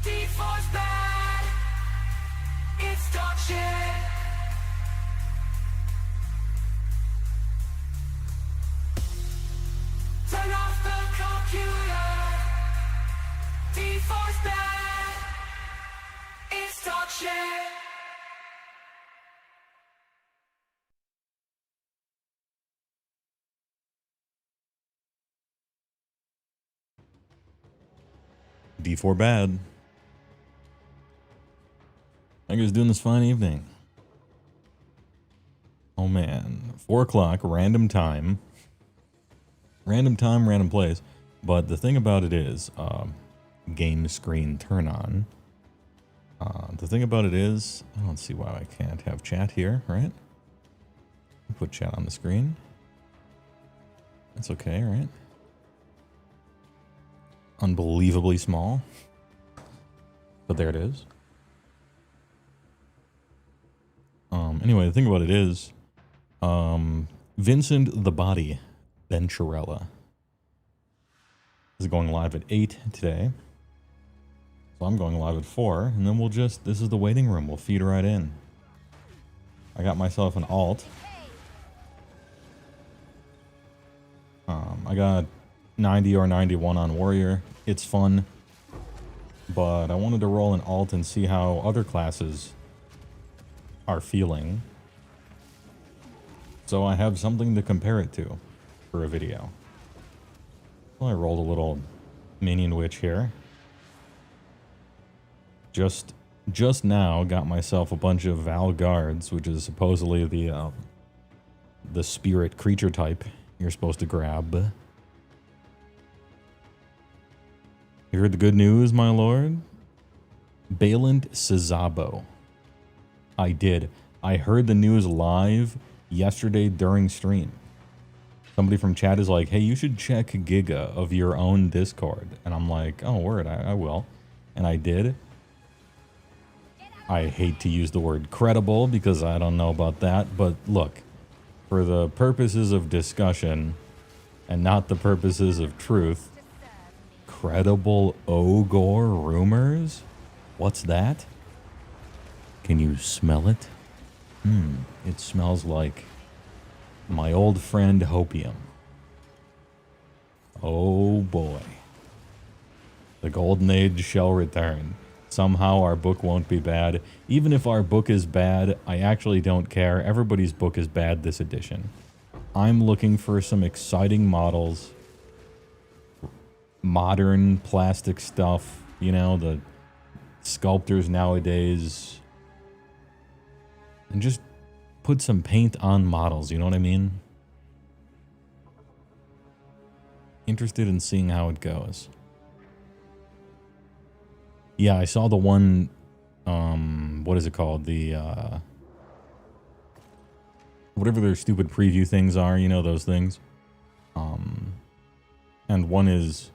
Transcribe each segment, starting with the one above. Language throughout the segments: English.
Default's bad. It's dog shit. Turn off the computer. Default's bad. It's dog shit. D4 bad. How you guys doing this fine evening? Oh man, 4 o'clock, random time. Random time, random place. But the thing about it is, game screen turn on. The thing about it is, I don't see why I can't have chat here, right? Put chat on the screen. That's okay, right? Unbelievably small. But there it is. Anyway, the thing about it is, Vincent the Body Bencharella is going live at 8 today. So I'm going live at 4, and then we'll just, this is the waiting room, we'll feed right in. I got myself an alt. I got 90 or 91 on Warrior. It's fun, but I wanted to roll an alt and see how other classes are feeling. So I have something to compare it to for a video. Well, I rolled a little minion witch here. Just now got myself a bunch of Val Guards, which is supposedly the spirit creature type you're supposed to grab. You heard the good news, my lord? Balent Sizabo. I did. I heard the news live yesterday during stream. Somebody from chat is like, hey, you should check Giga of your own Discord. And I'm like, oh, word, I will. And I did. I hate to use the word credible because I don't know about that. But look, for the purposes of discussion and not the purposes of truth, credible Ogre rumors? What's that? Can you smell it? It smells like my old friend Hopium. Oh boy. The golden age shall return. Somehow our book won't be bad. Even if our book is bad, I actually don't care. Everybody's book is bad this edition. I'm looking for some exciting models. Modern plastic stuff. You know, the sculptors nowadays. And just put some paint on models, you know what I mean? Interested in seeing how it goes. Yeah, I saw the one, what is it called? The, whatever their stupid preview things are, you know, those things. And one is,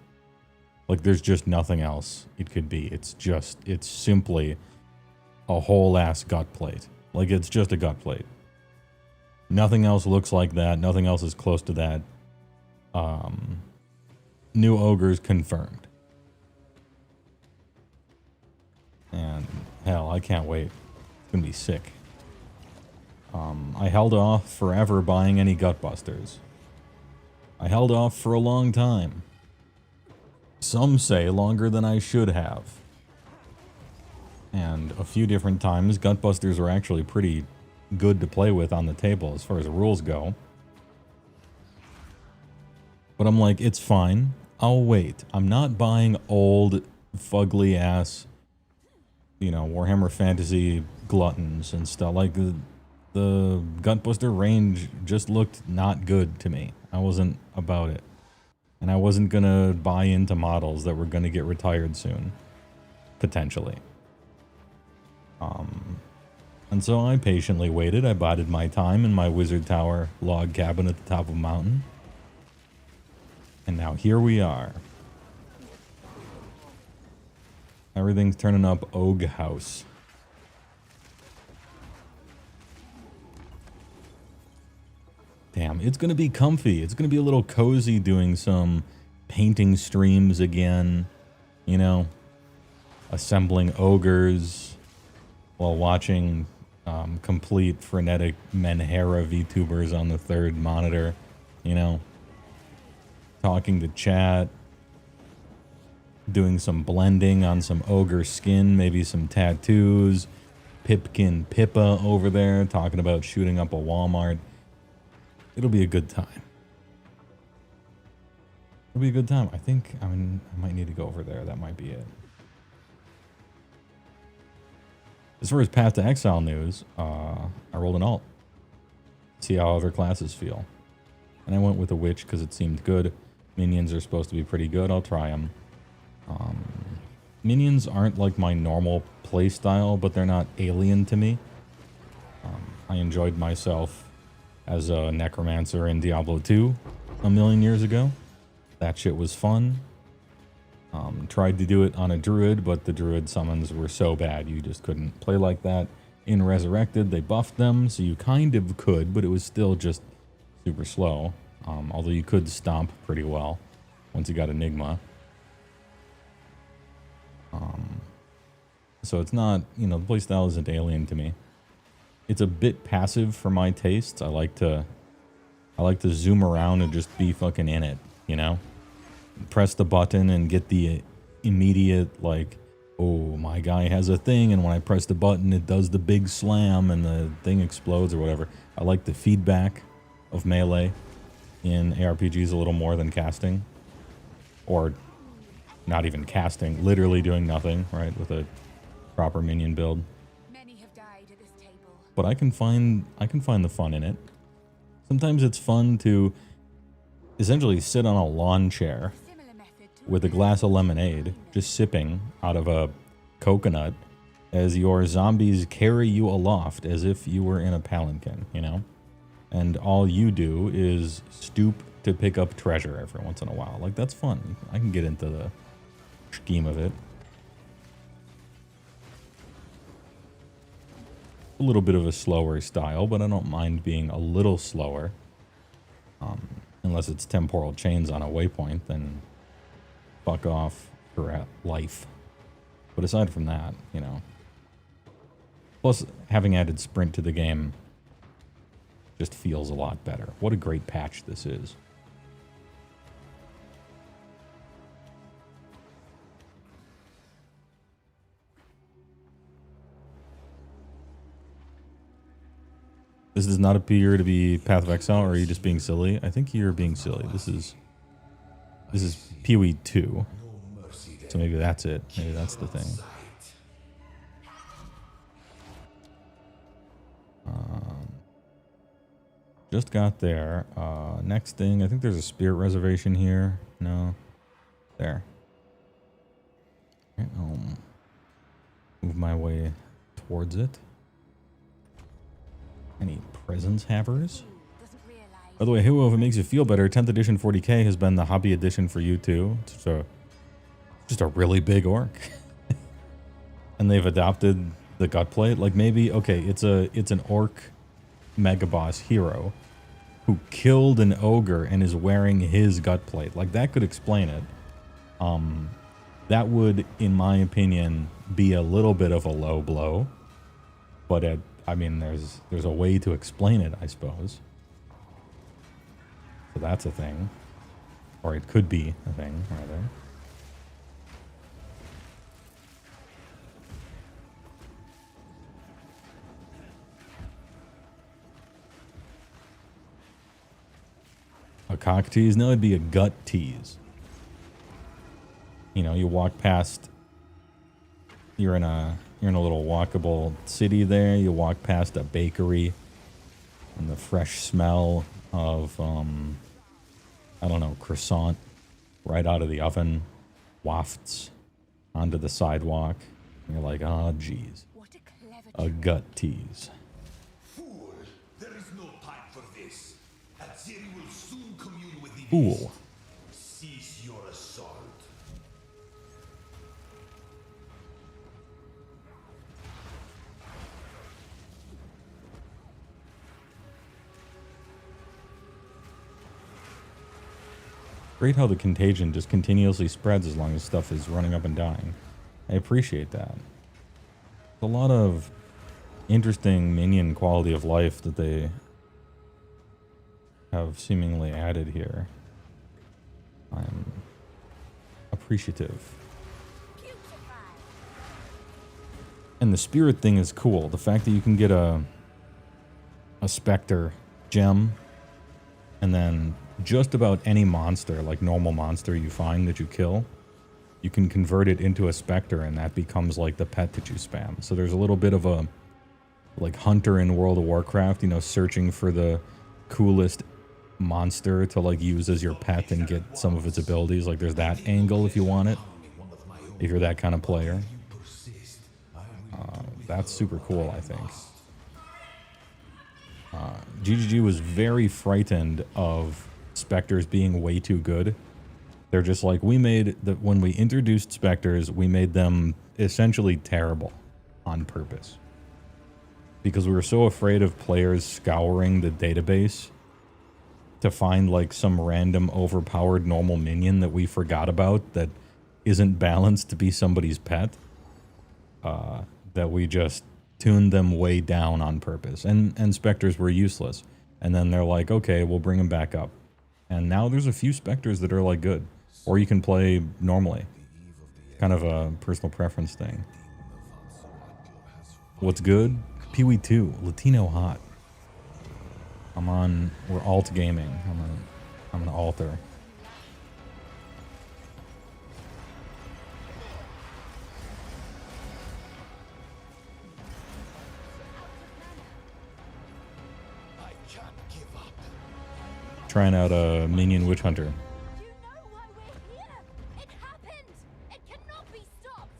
like, there's just nothing else it could be. It's simply a whole ass gut plate. Like, it's just a gut plate. Nothing else looks like that. Nothing else is close to that. New ogres confirmed. And hell, I can't wait. It's gonna be sick. I held off forever buying any Gutbusters. I held off for a long time. Some say longer than I should have. And a few different times, Gutbusters are actually pretty good to play with on the table as far as the rules go. But I'm like, it's fine. I'll wait. I'm not buying old, fugly ass, you know, Warhammer Fantasy gluttons and stuff. Like, the Gutbuster range just looked not good to me. I wasn't about it. And I wasn't gonna buy into models that were gonna get retired soon. Potentially. And so I patiently waited. I bided my time in my wizard tower log cabin at the top of a mountain. And now here we are. Everything's turning up Ogre House. Damn, it's gonna be comfy. It's gonna be a little cozy doing some painting streams again. You know, assembling ogres while watching complete frenetic Menhera VTubers on the third monitor, you know, talking to chat, doing some blending on some ogre skin, maybe some tattoos, Pipkin Pippa over there talking about shooting up a Walmart. It'll be a good time. It'll be a good time. I think, I might need to go over there. That might be it. As far as Path to Exile news, I rolled an alt. See how other classes feel. And I went with a witch because it seemed good. Minions are supposed to be pretty good. I'll try them. Minions aren't like my normal play style, but they're not alien to me. I enjoyed myself as a necromancer in Diablo 2 a million years ago. That shit was fun. Tried to do it on a druid, but the druid summons were so bad you just couldn't play like that. In Resurrected, they buffed them, so you kind of could, but it was still just super slow. Although you could stomp pretty well once you got Enigma. So it's not, you know, the playstyle isn't alien to me. It's a bit passive for my tastes. I like to zoom around and just be fucking in it, you know? Press the button and get the immediate, like, oh, my guy has a thing, and when I press the button, it does the big slam and the thing explodes or whatever. I like the feedback of melee in ARPGs a little more than casting. Or not even casting, literally doing nothing, right, with a proper minion build. Many have died at this table. But I can find the fun in it. Sometimes it's fun to essentially sit on a lawn chair with a glass of lemonade, just sipping out of a coconut as your zombies carry you aloft as if you were in a palanquin, you know? And all you do is stoop to pick up treasure every once in a while. Like, that's fun. I can get into the scheme of it. A little bit of a slower style, but I don't mind being a little slower. Unless it's temporal chains on a waypoint, then fuck off for life. But aside from that, you know. Plus, having added sprint to the game just feels a lot better. What a great patch this is. This does not appear to be Path of Exile, or are you just being silly? I think you're being silly. This is POE2. So maybe that's it. Maybe that's the thing. Just got there. Next thing, I think there's a spirit reservation here. No. There. Okay, move my way towards it. Any presence havers? By the way, HeyWoah, if it makes you feel better, 10th edition 40k has been the hobby edition for you too. It's just a really big orc. And they've adopted the gut plate. Like maybe, okay, it's an orc mega boss hero who killed an ogre and is wearing his gut plate. Like that could explain it. That would, in my opinion, be a little bit of a low blow. But I mean, there's a way to explain it, I suppose. So that's a thing. Or it could be a thing, rather. A cock tease? No, it'd be a gut tease. You know, you walk past, you're in a little walkable city there. You walk past a bakery and the fresh smell of, I don't know, croissant right out of the oven wafts onto the sidewalk. And you're like, oh, geez. A gut tease. Fool, there is no time for this. Aziri will soon commune with the Fool. Cease your assault. Great how the contagion just continuously spreads as long as stuff is running up and dying. I appreciate that. A lot of interesting minion quality of life that they have seemingly added here. I'm appreciative. And the spirit thing is cool. The fact that you can get a specter gem, and then just about any monster, like normal monster you find that you kill, you can convert it into a specter, and that becomes like the pet that you spam. So there's a little bit of a like hunter in World of Warcraft, you know, searching for the coolest monster to like use as your pet and get some of its abilities. Like there's that angle if you want it, if you're that kind of player. That's super cool, I think. GGG was very frightened of specters being way too good. They're just like, we made that when we introduced specters, we made them essentially terrible on purpose. Because we were so afraid of players scouring the database to find like some random overpowered normal minion that we forgot about that isn't balanced to be somebody's pet. That we just tuned them way down on purpose. And specters were useless. And then they're like, okay, we'll bring them back up. And now there's a few specters that are like good. Or you can play normally. Kind of a personal preference thing. What's good? POE2, Latino hot. We're alt gaming. I'm an alter. Trying out a minion witch hunter. You know why we're here? It happened! It cannot be stopped!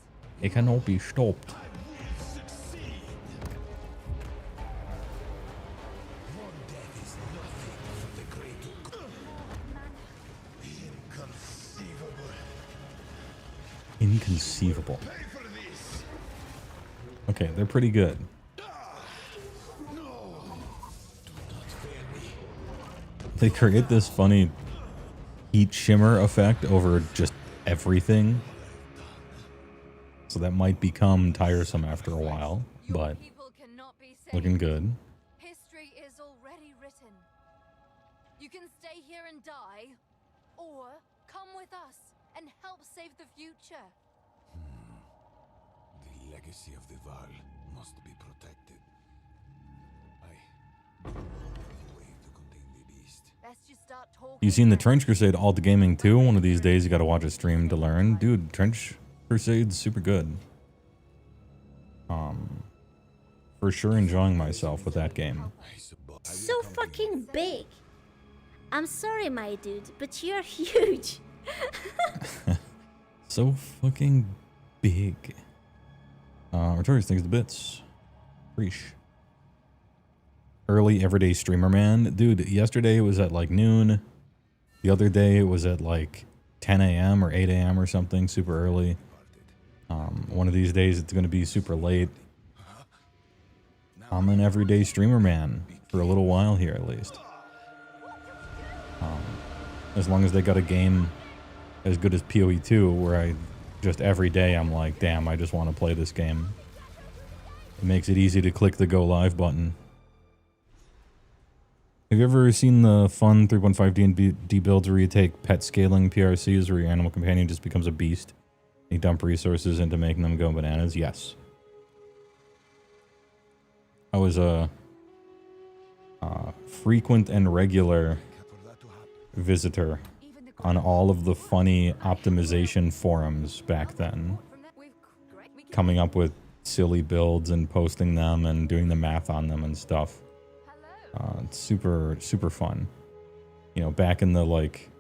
It cannot be stopped. Inconceivable. Okay, they're pretty good. They create this funny heat shimmer effect over just everything. So that might become tiresome after a while, but looking good. History is already written. You can stay here and die, or come with us and help save the future. The legacy of the Val must be protected. I don't know the way to contain the beast. Best you start talking. You seen the Trench Crusade alt gaming too? One of these days you gotta watch a stream to learn. Dude, Trench Crusade's super good. For sure enjoying myself with that game. So fucking big. I'm sorry, my dude, but you're huge. So fucking big. Artorias, thanks to bits. Preach. Early everyday streamer man. Dude, yesterday it was at like noon. The other day it was at like 10 a.m. or 8 a.m. or something, super early. One of these days it's going to be super late. I'm an everyday streamer man for a little while here at least. As long as they got a game as good as POE2 where I just every day I'm like, damn, I just want to play this game. It makes it easy to click the go live button. Have you ever seen the fun 3.5 D&D builds where you take pet scaling PRCs where your animal companion just becomes a beast? You dump resources into making them go bananas? Yes. I was a frequent and regular visitor on all of the funny optimization forums back then, coming up with silly builds and posting them and doing the math on them and stuff. It's super, super fun. You know, back in the, like,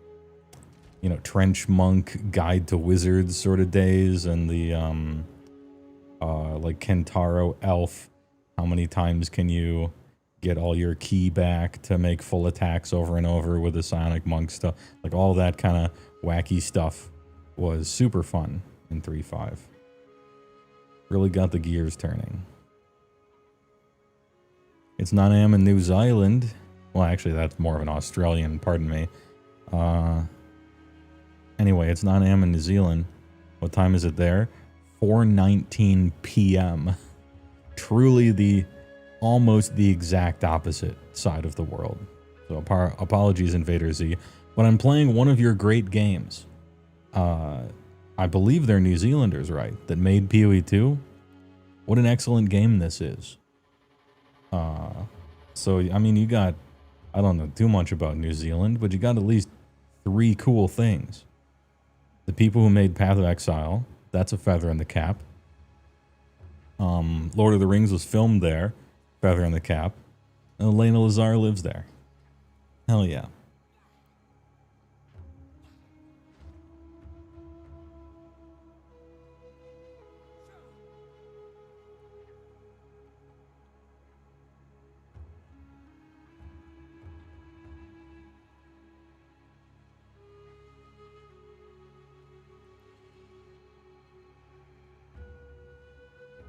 you know, Trench Monk Guide to Wizards sort of days, and the, like, Kentaro Elf, how many times can you get all your ki back to make full attacks over and over with the Sonic Monk stuff. Like all that kind of wacky stuff was super fun in 3.5. Really got the gears turning. It's 9 a.m. in New Zealand. Well, actually, that's more of an Australian, pardon me. Anyway, it's 9 a.m. in New Zealand. What time is it there? 4:19 p.m. Truly almost the exact opposite side of the world. So apologies, Invader Z. But I'm playing one of your great games. I believe they're New Zealanders, right? That made POE2. What an excellent game this is. So, I mean, you got, I don't know too much about New Zealand, but you got at least 3 cool things. The people who made Path of Exile, that's a feather in the cap. Lord of the Rings was filmed there, feather in the cap. And Elena Lazar lives there. Hell yeah.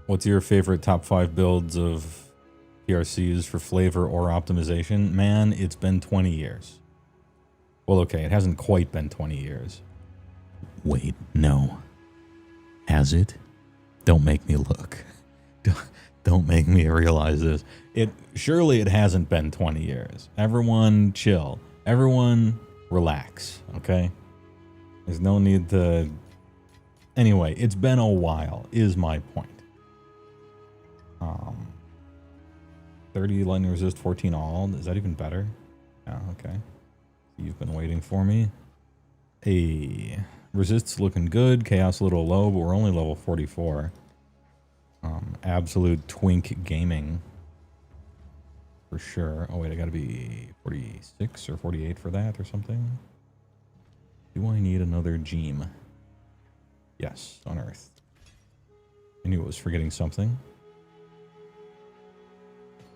What's your favorite top 5 builds of PRCs for flavor or optimization? Man, it's been 20 years. Well, okay, it hasn't quite been 20 years. Wait, no. Has it? Don't make me look. Don't make me realize this. Surely it hasn't been 20 years. Everyone chill. Everyone relax, okay? There's no need to... Anyway, it's been a while, is my point. 30 lightning resist, 14 all. Is that even better? Yeah, okay. You've been waiting for me. Hey, resist's looking good. Chaos a little low, but we're only level 44. Absolute twink gaming. For sure. Oh wait, I gotta be 46 or 48 for that or something. Do I need another gem? Yes, unearth. I knew I was forgetting something.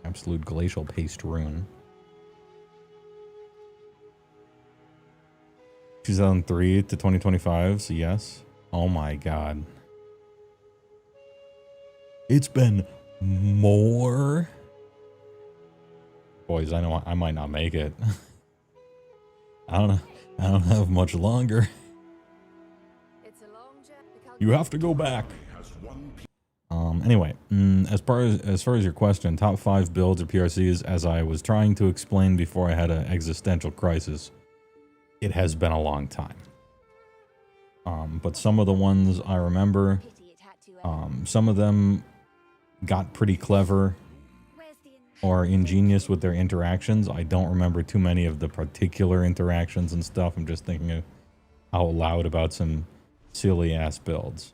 Absolute glacial paste rune. 2003 to 2025, so yes. Oh my god. It's been more. Boys, I know I might not make it. I don't have much longer. It's a long journey. You have to go back. Anyway, as far as your question, top 5 builds or PRCs, as I was trying to explain before I had an existential crisis, it has been a long time. But some of the ones I remember, some of them got pretty clever or ingenious with their interactions. I don't remember too many of the particular interactions and stuff. I'm just thinking out loud about some silly ass builds.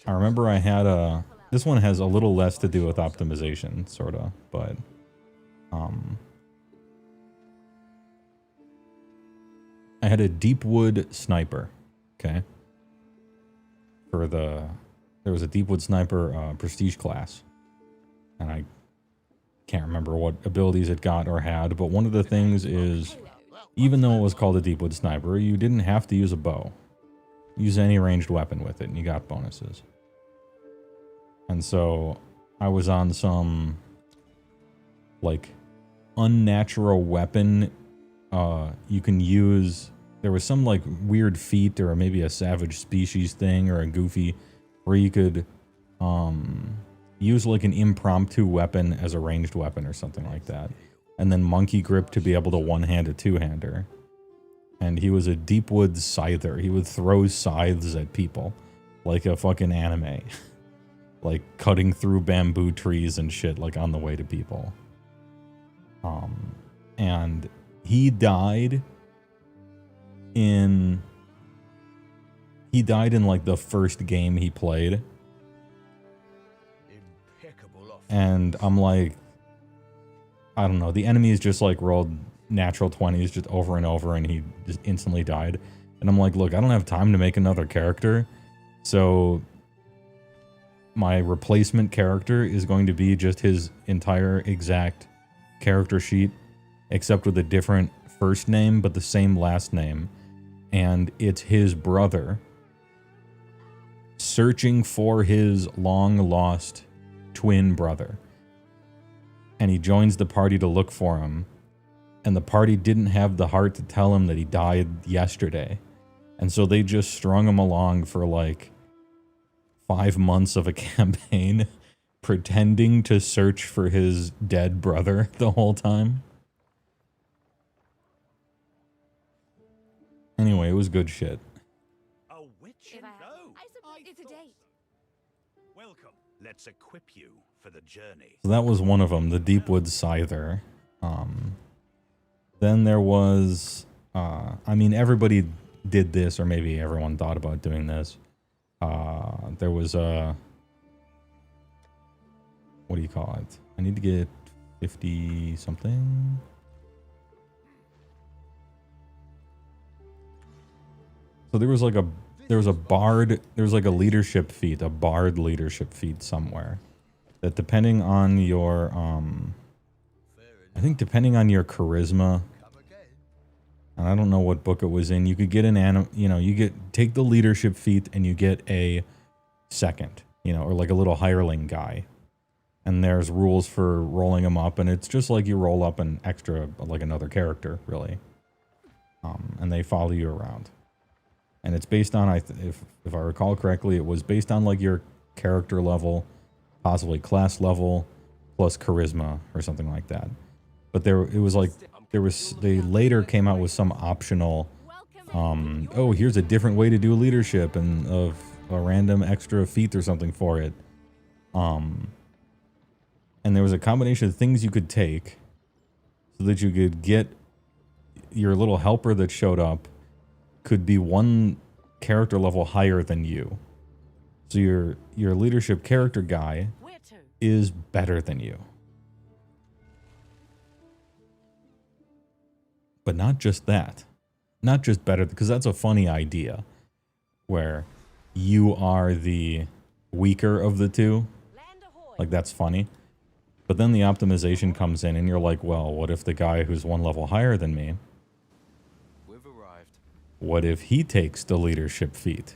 I remember I had this one has a little less to do with optimization, sorta, but I had a Deepwood sniper, okay? There was a Deepwood sniper prestige class, and I can't remember what abilities it got or had, but one of the things is, even though it was called a Deepwood sniper, you didn't have to use a bow. Use any ranged weapon with it, and you got bonuses. And so I was on some like unnatural weapon. You can use. There was some like weird feat, or maybe a savage species thing, or a goofy, where you could use like an impromptu weapon as a ranged weapon or something like that, and then monkey grip to be able to one-hand a two-hander. And he was a Deepwood scyther. He would throw scythes at people like a fucking anime. Like cutting through bamboo trees and shit, like on the way to people. And he died in like the first game he played. And I'm like, I don't know, the enemies just like rolled natural 20s just over and over, and he just instantly died. And I'm like, look, I don't have time to make another character, so my replacement character is going to be just his entire exact character sheet, except with a different first name but the same last name, and it's his brother searching for his long lost twin brother, and he joins the party to look for him. And the party didn't have the heart to tell him that he died yesterday. And so they just strung him along for like 5 months of a campaign, pretending to search for his dead brother the whole time. Anyway, it was good shit. A witch? If I- No. It's a date. Welcome. Let's equip you for the journey. So that was one of them, the Deepwood Scyther. Then there was, I mean, everybody did this, or maybe everyone thought about doing this. There was a, what do you call it? I need to get 50 something. So there was like a bard, there was like a leadership feat, a bard leadership feat somewhere. That depending on your, I think depending on your charisma, and I don't know what book it was in, you could get take the leadership feat and you get a second, or like a little hireling guy. And there's rules for rolling them up, and it's just like you roll up an extra, like another character, really. And they follow you around. And it's based on, if I recall correctly, it was based on like your character level, possibly class level, plus charisma or something like that. But they later came out with some optional, oh, here's a different way to do leadership and of a random extra feat or something for it. And there was a combination of things you could take so that you could get your little helper that showed up could be one character level higher than you. So your leadership character guy is better than you. But not just that. Not just better, because that's a funny idea. Where you are the weaker of the two. Like, that's funny. But then the optimization comes in and you're like, well, what if the guy who's one level higher than me, what if he takes the leadership feat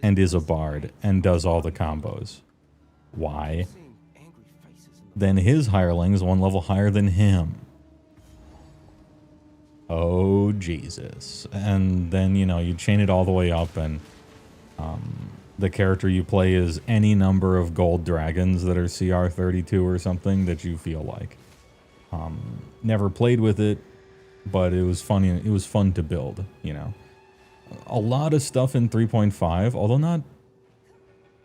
and is a bard and does all the combos? Why? Then his hireling is one level higher than him. Oh, Jesus. And then, you chain it all the way up, and the character you play is any number of gold dragons that are CR 32 or something that you feel like. Never played with it, but it was funny. It was fun to build, A lot of stuff in 3.5, although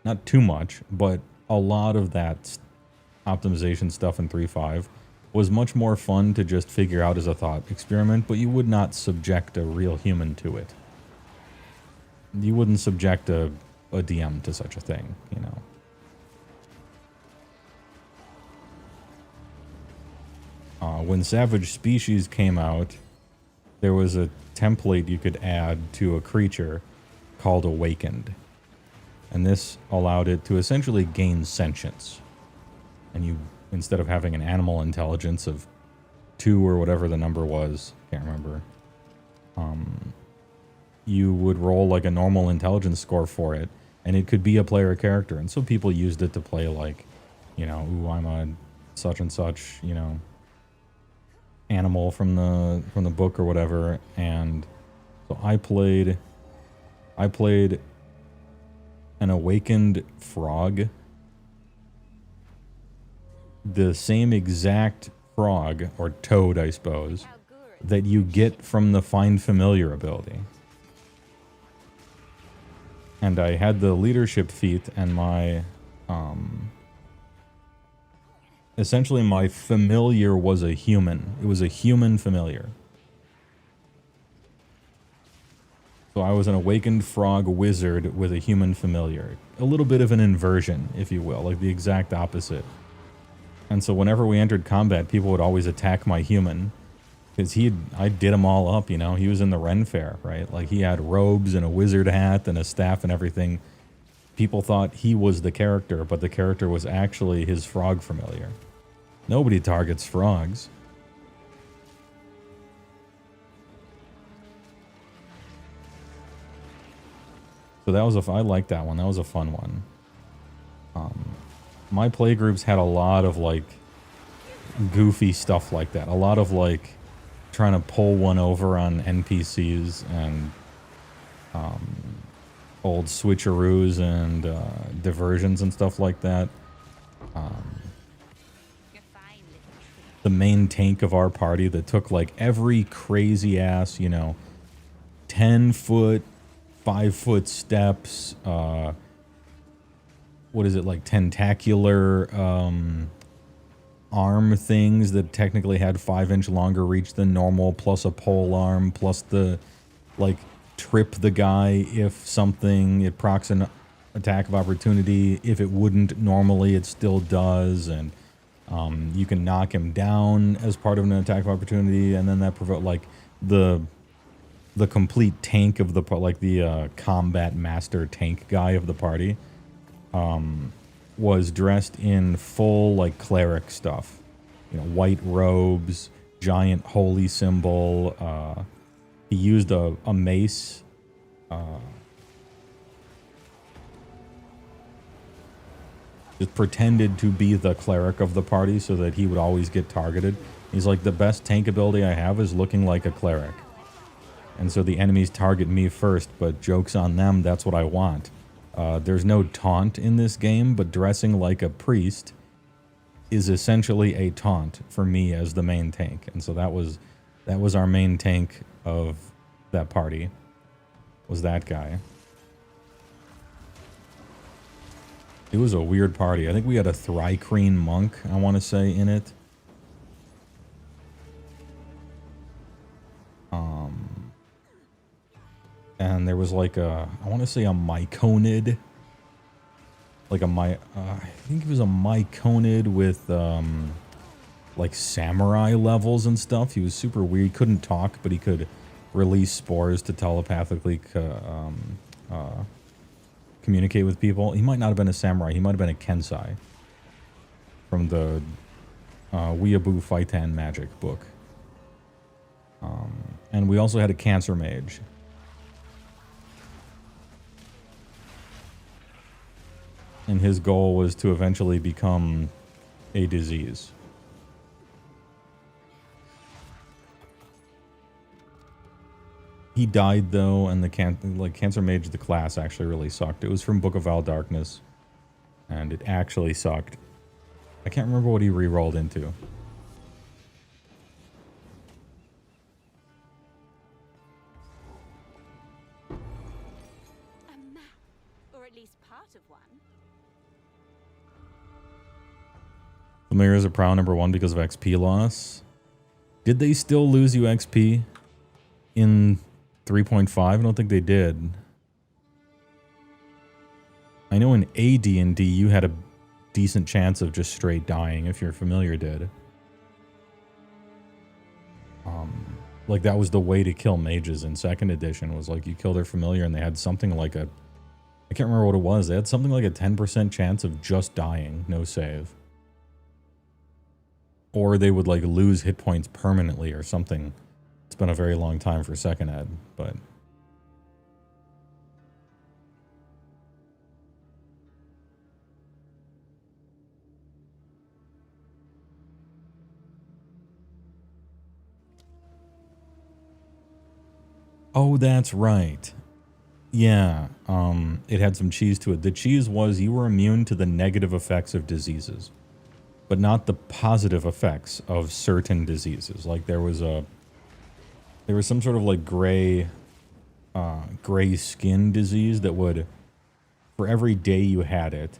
not too much, but a lot of that optimization stuff in 3.5 was much more fun to just figure out as a thought experiment, but you would not subject a real human to it. You wouldn't subject a DM to such a thing, When Savage Species came out, there was a template you could add to a creature called Awakened. And this allowed it to essentially gain sentience. And you, instead of having an animal intelligence of 2 or whatever the number was, can't remember, you would roll like a normal intelligence score for it, and it could be a player character. And so people used it to play like, ooh, I'm a such and such, animal from the book or whatever. And so I played an awakened frog, the same exact frog or toad, I suppose, that you get from the Find Familiar ability. And I had the leadership feat, and my essentially my familiar was a human. It was a human familiar. So I was an awakened frog wizard with a human familiar. A little bit of an inversion, if you will, like the exact opposite. And so whenever we entered combat, people would always attack my human. Because I did them all up, He was in the Ren Fair, right? Like, he had robes and a wizard hat and a staff and everything. People thought he was the character, but the character was actually his frog familiar. Nobody targets frogs. So that was I liked that one. That was a fun one. My playgroups had a lot of, like, goofy stuff like that. A lot of, like, trying to pull one over on NPCs and old switcheroos and diversions and stuff like that. The main tank of our party that took like every crazy ass, you know, 10-foot, 5-foot steps, what is it, like tentacular arm things that technically had 5-inch longer reach than normal, plus a pole arm, plus the, like, trip the guy if something, it procs an attack of opportunity. If it wouldn't normally, it still does, and you can knock him down as part of an attack of opportunity, and then that provoke, like, the complete tank of the, like, the combat master tank guy of the party, was dressed in full, like, cleric stuff. You know, white robes, giant holy symbol. He used a mace. Just pretended to be the cleric of the party so that he would always get targeted. He's like, the best tank ability I have is looking like a cleric. And so the enemies target me first, but joke's on them, that's what I want. There's no taunt in this game, but dressing like a priest is essentially a taunt for me as the main tank. And so that was our main tank of that party, was that guy. It was a weird party. I think we had a Thrycreen monk, I want to say, in it. And there was like a, I want to say a Myconid. Like a I think it was a Myconid with, like samurai levels and stuff. He was super weird. He couldn't talk, but he could release spores to telepathically communicate with people. He might not have been a samurai. He might have been a Kensai from the Weeaboo Fightan Magic book. And we also had a Cancer Mage. And his goal was to eventually become a disease. He died though, and the Cancer Mage, the class, actually really sucked. It was from Book of Val Darkness, and it actually sucked. I can't remember what he re-rolled into. A map, or at least part of one. Familiars are proud #1 because of XP loss. Did they still lose you XP in 3.5? I don't think they did. I know in AD&D you had a decent chance of just straight dying if your familiar did. Like that was the way to kill mages in 2nd edition, was like you kill their familiar and they had something like a, I can't remember what it was. They had something like a 10% chance of just dying, no save. Or they would like lose hit points permanently or something. It's been a very long time for 2nd ed, but... Oh, that's right. Yeah, it had some cheese to it. The cheese was you were immune to the negative effects of diseases, but not the positive effects of certain diseases. Like there was some sort of like gray skin disease that would, for every day you had it,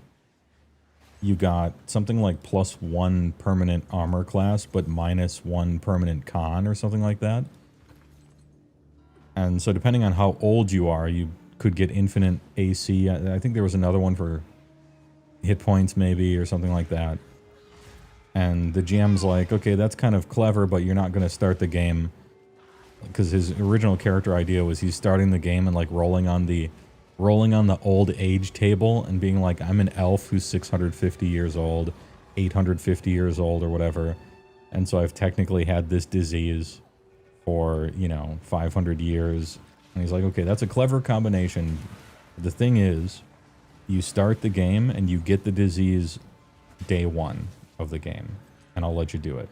you got something like +1 permanent armor class, but -1 permanent con or something like that. And so depending on how old you are, you could get infinite AC. I think there was another one for hit points maybe or something like that. And the GM's like, okay, that's kind of clever, but you're not going to start the game. Because his original character idea was he's starting the game and like rolling on the old age table and being like, I'm an elf who's 650 years old, 850 years old or whatever. And so I've technically had this disease for, you know, 500 years. And he's like, okay, that's a clever combination. The thing is, you start the game and you get the disease day 1 of the game. And I'll let you do it.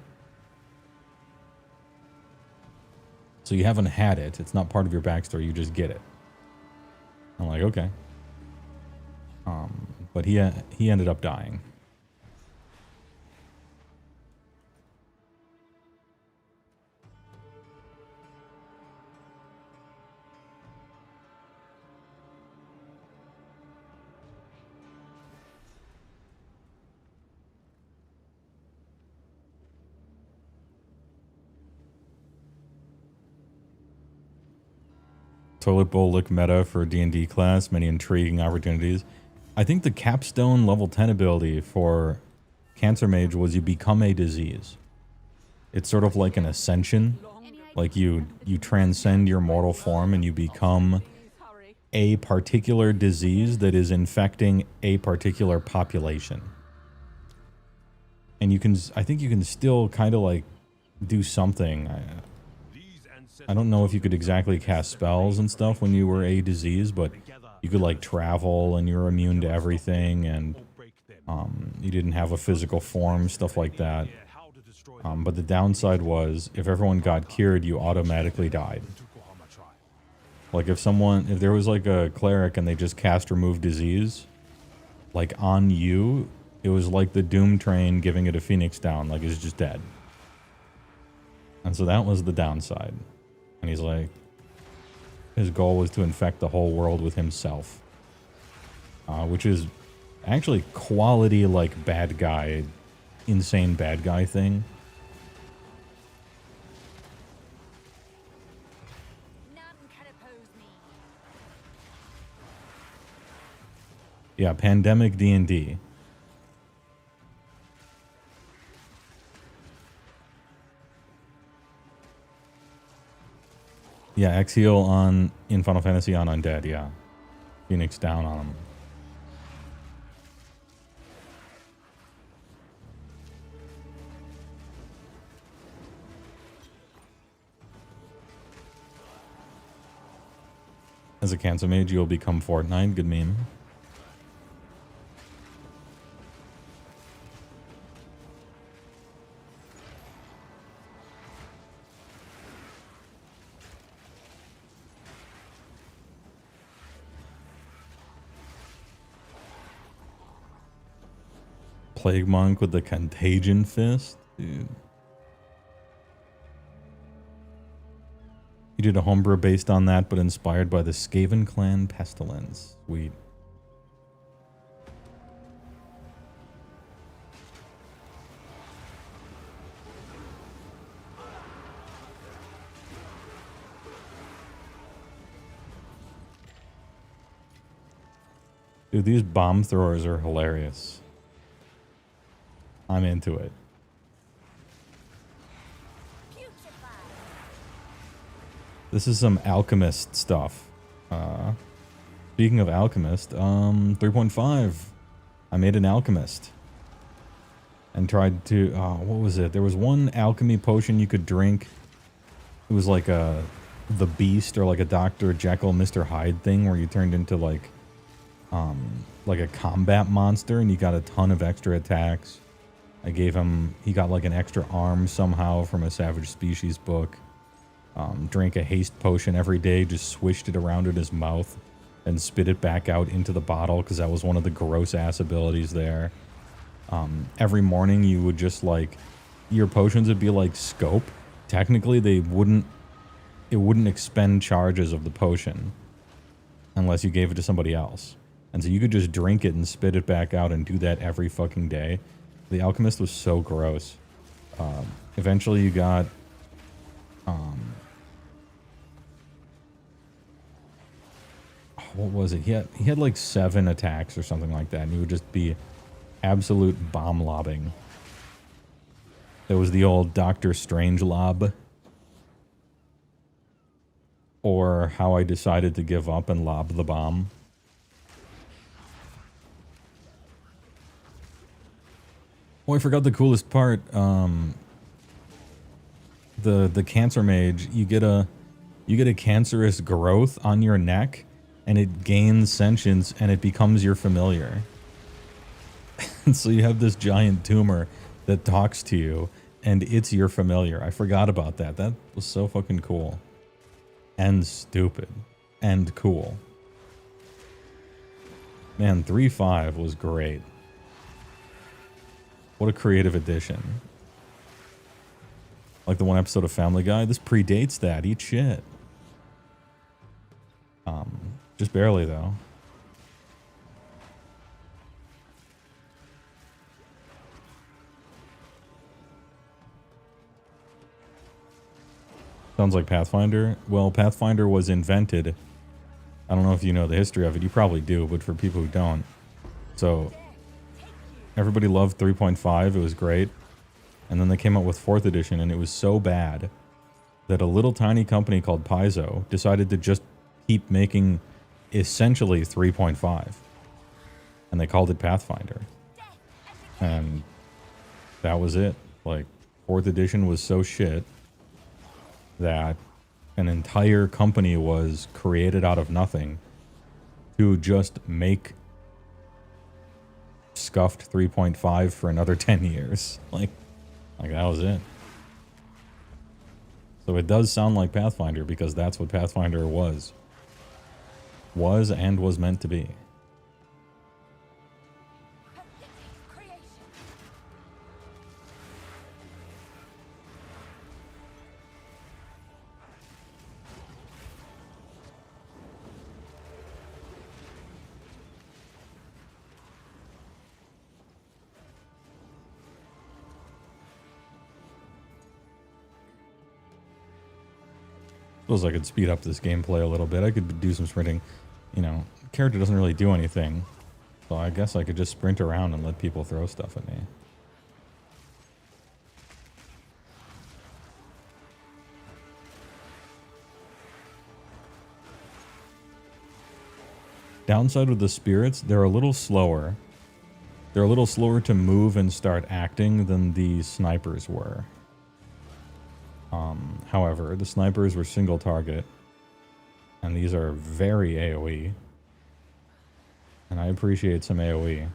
So you haven't had it. It's not part of your backstory. You just get it. I'm like, okay. But he ended up dying. Toilet bowl lick meta for D&D class. Many intriguing opportunities. I think the capstone level 10 ability for Cancer Mage was you become a disease. It's sort of like an ascension. Like you transcend your mortal form and you become a particular disease that is infecting a particular population. And I think you can still kind of like do something. I don't know if you could exactly cast spells and stuff when you were a disease, but you could like travel and you're immune to everything, and you didn't have a physical form, stuff like that. But the downside was if everyone got cured, you automatically died. Like if there was like a cleric and they just cast remove disease, like on you, it was like the Doom Train giving it a Phoenix down, like it's just dead. And so that was the downside. And he's like, his goal was to infect the whole world with himself. Which is actually quality, like, bad guy, insane bad guy thing. None can oppose me. Yeah, Pandemic D&D. Yeah, X-Heal in Final Fantasy on Undead, yeah. Phoenix down on him. As a Cancer Mage, you'll become Fortnite. Good meme. Plague Monk with the Contagion Fist? Dude. You did a homebrew based on that, but inspired by the Skaven Clan Pestilence. Sweet. Dude, these bomb throwers are hilarious. I'm into it. This is some alchemist stuff. Speaking of alchemist, 3.5. I made an alchemist. And tried to, what was it? There was one alchemy potion you could drink. It was like the Beast or like a Dr. Jekyll, Mr. Hyde thing where you turned into like a combat monster and you got a ton of extra attacks. I gave him, he got like an extra arm somehow from a Savage Species book. Drank a haste potion every day, just swished it around in his mouth and spit it back out into the bottle because that was one of the gross ass abilities there. Every morning you would just like, your potions would be like scope. Technically it wouldn't expend charges of the potion unless you gave it to somebody else. And so you could just drink it and spit it back out and do that every fucking day. The alchemist was so gross. Eventually you got what was it? He had like 7 attacks or something like that, and he would just be absolute bomb lobbing. There was the old Doctor Strange lob. Or how I decided to give up and lob the bomb. Oh, I forgot the coolest part. The Cancer Mage, you get a cancerous growth on your neck, and it gains sentience, and it becomes your familiar. And so you have this giant tumor that talks to you, and it's your familiar. I forgot about that. That was so fucking cool. and stupid and cool. Man, 3.5 was great. What a creative addition. Like the one episode of Family Guy. This predates that. Eat shit. Just barely though. Sounds like Pathfinder. Well, Pathfinder was invented. I don't know if you know the history of it. You probably do, but for people who don't. So, everybody loved 3.5. It was great. And then they came out with 4th edition, and it was so bad that a little tiny company called Paizo decided to just keep making essentially 3.5. And they called it Pathfinder. And that was it. Like, 4th edition was so shit that an entire company was created out of nothing to just make scuffed 3.5 for another 10 years. Like that was it. So it does sound like Pathfinder because that's what Pathfinder was. And was meant to be. Suppose I could speed up this gameplay a little bit. I could do some sprinting. You know, character doesn't really do anything. So I guess I could just sprint around and let people throw stuff at me. Downside with the spirits, they're a little slower. They're a little slower to move and start acting than the snipers were. However, the snipers were single target, and these are very AoE. And I appreciate some AoE.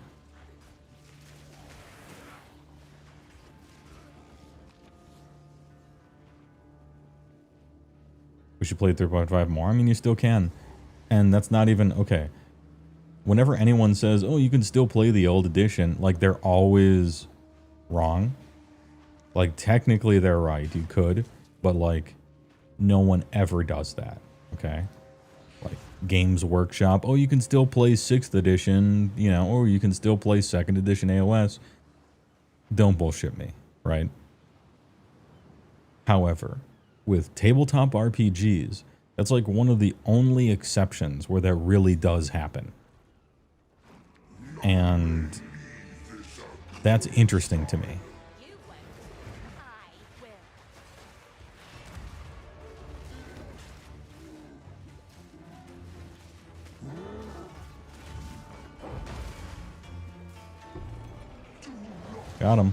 We should play 3.5 more. I mean, you still can. And that's not even... Okay. Whenever anyone says, oh, you can still play the old edition, like, they're always wrong. Like, technically they're right. You could. But, like, no one ever does that. Okay? Like, Games Workshop. Oh, you can still play 6th edition, you know, or you can still play 2nd edition AOS. Don't bullshit me, right? However, with tabletop RPGs, that's like one of the only exceptions where that really does happen. And that's interesting to me. Got him.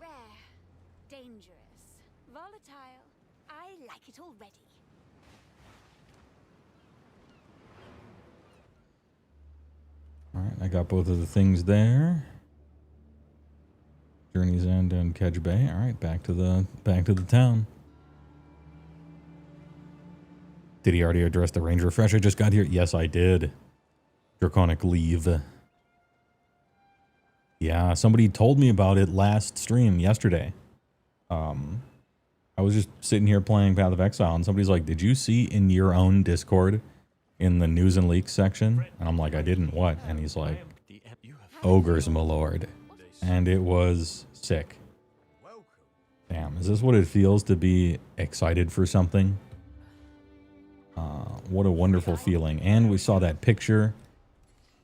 Rare, dangerous, volatile. I like it already. All right, I got both of the things there. Journey's End and Kedge Bay. All right, back to the town. Did he already address the range refresh? I just got here. Yes, I did. Draconic leave. Yeah, somebody told me about it last stream yesterday. I was just sitting here playing Path of Exile, and somebody's like, did you see in your own Discord in the news and leaks section? And I'm like, I didn't. What? And he's like, ogres, my lord. And it was sick. Damn, is this what it feels to be excited for something? What a wonderful feeling. And we saw that picture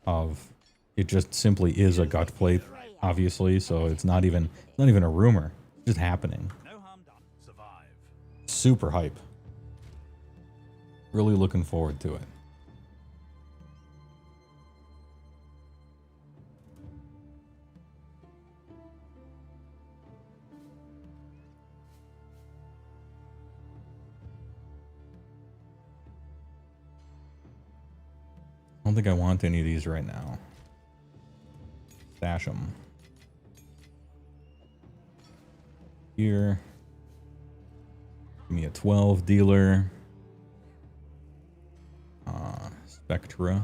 of it just simply is a gut plate, obviously, so it's not even a rumor. It's just happening. No harm done. Survive. Super hype. Really looking forward to it. I don't think I want any of these right now. Stash them. Here. Give me a 12 dealer. Spectra.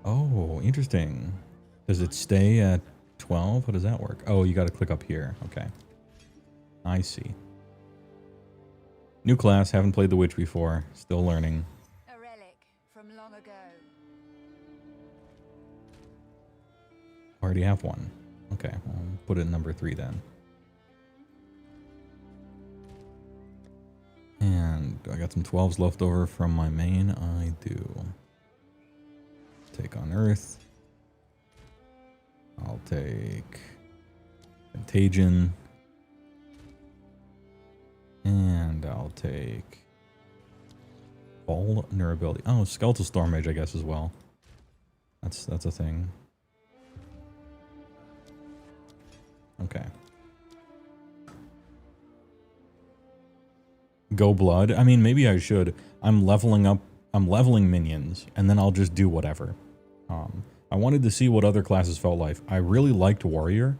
Oh, interesting. Does it stay at 12? How does that work? Oh, you got to click up here. Okay. I see. New class. Haven't played the witch before. Still learning. A relic from long ago. Already have one. Okay. I'll put it in number 3 then. And I got some 12s left over from my main. I do. Take on Earth. I'll take Contagion. And I'll take Vulnerability. Oh, Skeletal Storm Mage, I guess, as well. That's a thing. Okay. Go Blood. I mean, maybe I should. I'm leveling up. I'm leveling minions, and then I'll just do whatever. I wanted to see what other classes felt like. I really liked Warrior.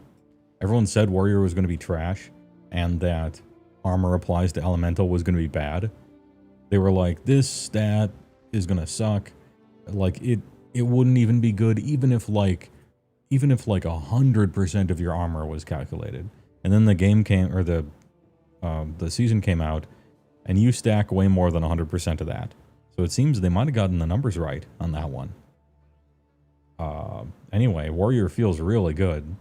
Everyone said Warrior was going to be trash, and that armor applies to Elemental was going to be bad. They were like, this stat is going to suck. Like, it wouldn't even be good, even if like 100% of your armor was calculated. And then the game came, or the season came out, and you stack way more than 100% of that. So it seems they might have gotten the numbers right on that one. Anyway, Warrior feels really good.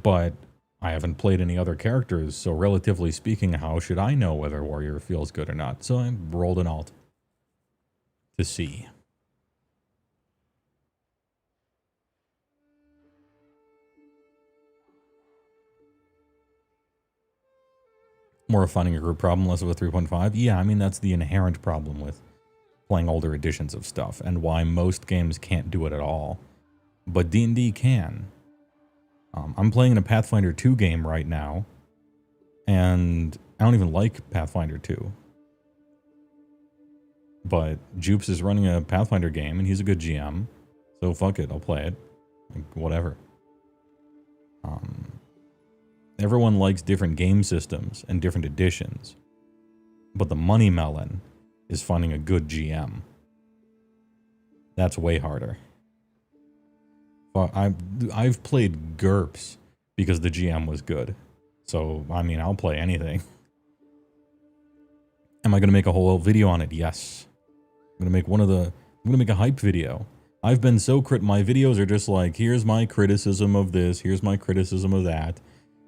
But I haven't played any other characters, so relatively speaking, how should I know whether Warrior feels good or not? So I rolled an alt to see. More of finding a group problem, less of a 3.5. Yeah, I mean, that's the inherent problem with playing older editions of stuff, and why most games can't do it at all. But D&D can. I'm playing in a Pathfinder 2 game right now, and I don't even like Pathfinder 2. But Jupes is running a Pathfinder game, and he's a good GM, so fuck it, I'll play it. Like, whatever. Everyone likes different game systems and different editions, but the money melon is finding a good GM. That's way harder. I've played GURPS because the GM was good. So, I mean, I'll play anything. Am I going to make a whole video on it? Yes. I'm going to make a hype video. I've been so my videos are just like, here's my criticism of this, here's my criticism of that.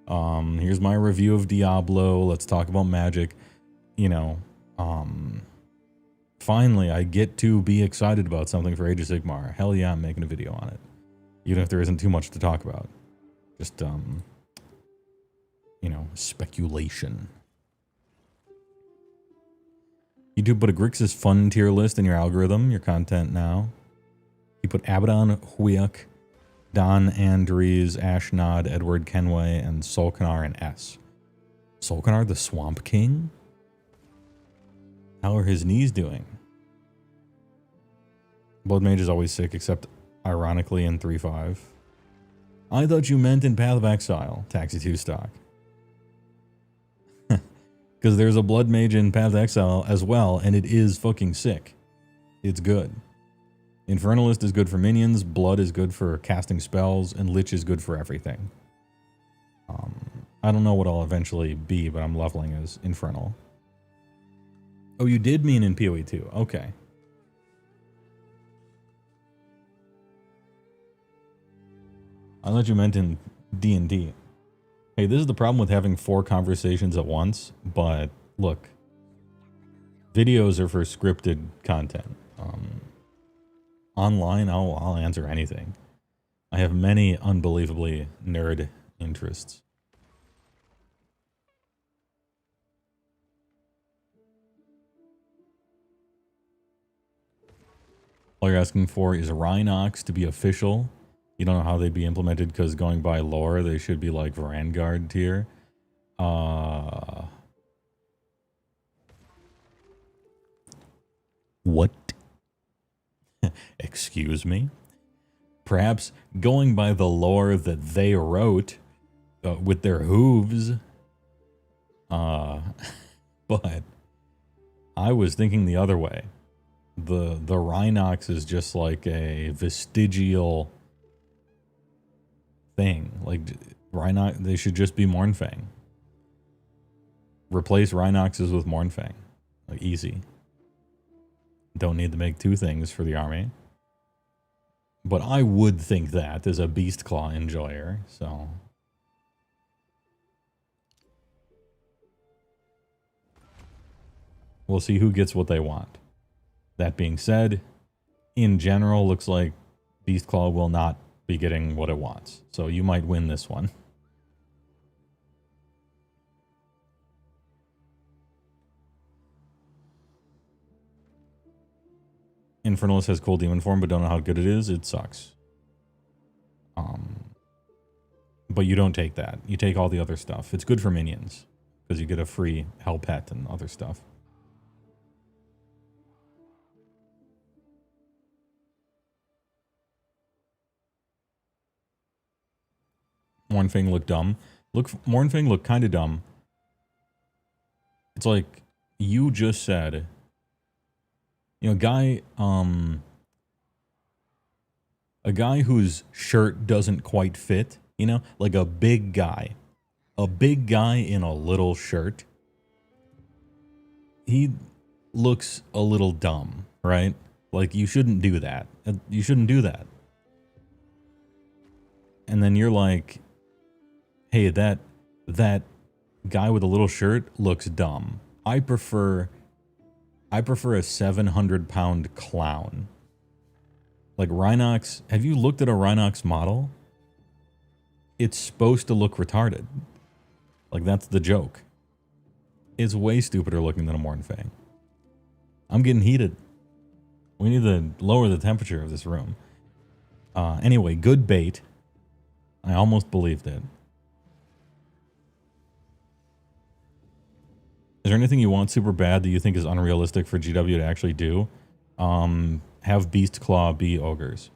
Here's my review of Diablo, let's talk about magic. You know, finally I get to be excited about something for Age of Sigmar. Hell yeah, I'm making a video on it. Even if there isn't too much to talk about. Just, you know, speculation. YouTube put a Grixis fun tier list in your algorithm, your content now. You put Abaddon, Huyuk, Don Andries, Ashnod, Edward Kenway, and Solkanar in S. Solkanar the Swamp King? How are his knees doing? Blood Mage is always sick, except ironically in 3.5. I thought you meant in Path of Exile, Taxi 2 stock. Because there's a Blood Mage in Path of Exile as well, and it is fucking sick. It's good. Infernalist is good for minions, Blood is good for casting spells, and Lich is good for everything. I don't know what I'll eventually be, but I'm leveling as Infernal. Oh, you did mean in POE2. Okay. I thought you meant in D&D. Hey, this is the problem with having 4 conversations at once, but look. Videos are for scripted content. Online, I'll answer anything. I have many unbelievably nerd interests. All you're asking for is Rhinox to be official. You don't know how they'd be implemented because going by lore, they should be like Vanguard tier. What? Excuse me? perhaps going by the lore that they wrote with their hooves. But I was thinking the other way. The Rhinox is just like a vestigial thing. Like Rhinox, they should just be Mournfang. Replace Rhinoxes with Mournfang. Like easy. Don't need to make two things for the army. But I would think that as a Beastclaw enjoyer, so. We'll see who gets what they want. That being said, in general, looks like Beastclaw will not be getting what it wants. So you might win this one. Infernalist has cool demon form, but don't know how good it is. It sucks. But you don't take that. You take all the other stuff. It's good for minions because you get a free hell pet and other stuff. Mournfang looked dumb. Mournfang looked kind of dumb. It's like you just said, you know, a guy whose shirt doesn't quite fit, you know, like a big guy in a little shirt. He looks a little dumb, right? Like you shouldn't do that. You shouldn't do that. And then you're like, hey, that guy with a little shirt looks dumb. I prefer a 700-pound clown. Like Rhinox, have you looked at a Rhinox model? It's supposed to look retarded. Like that's the joke. It's way stupider looking than a Mournfang. I'm getting heated. We need to lower the temperature of this room. Anyway, good bait. I almost believed it. Is there anything you want super bad that you think is unrealistic for GW to actually do? Have Beastclaw be ogres.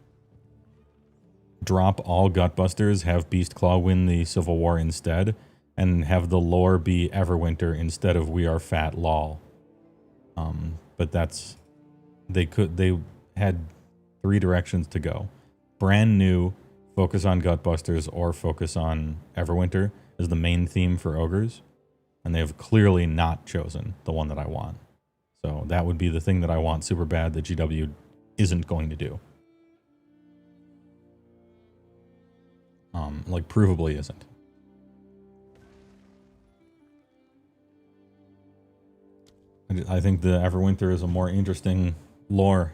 Drop all Gutbusters, have Beastclaw win the Civil War instead, and have the lore be Everwinter instead of We Are Fat lol. But that's... They had 3 directions to go. Brand new, focus on Gutbusters, or focus on Everwinter as the main theme for ogres. And they have clearly not chosen the one that I want. So that would be the thing that I want super bad that GW isn't going to do. Like provably isn't. I think the Everwinter is a more interesting lore.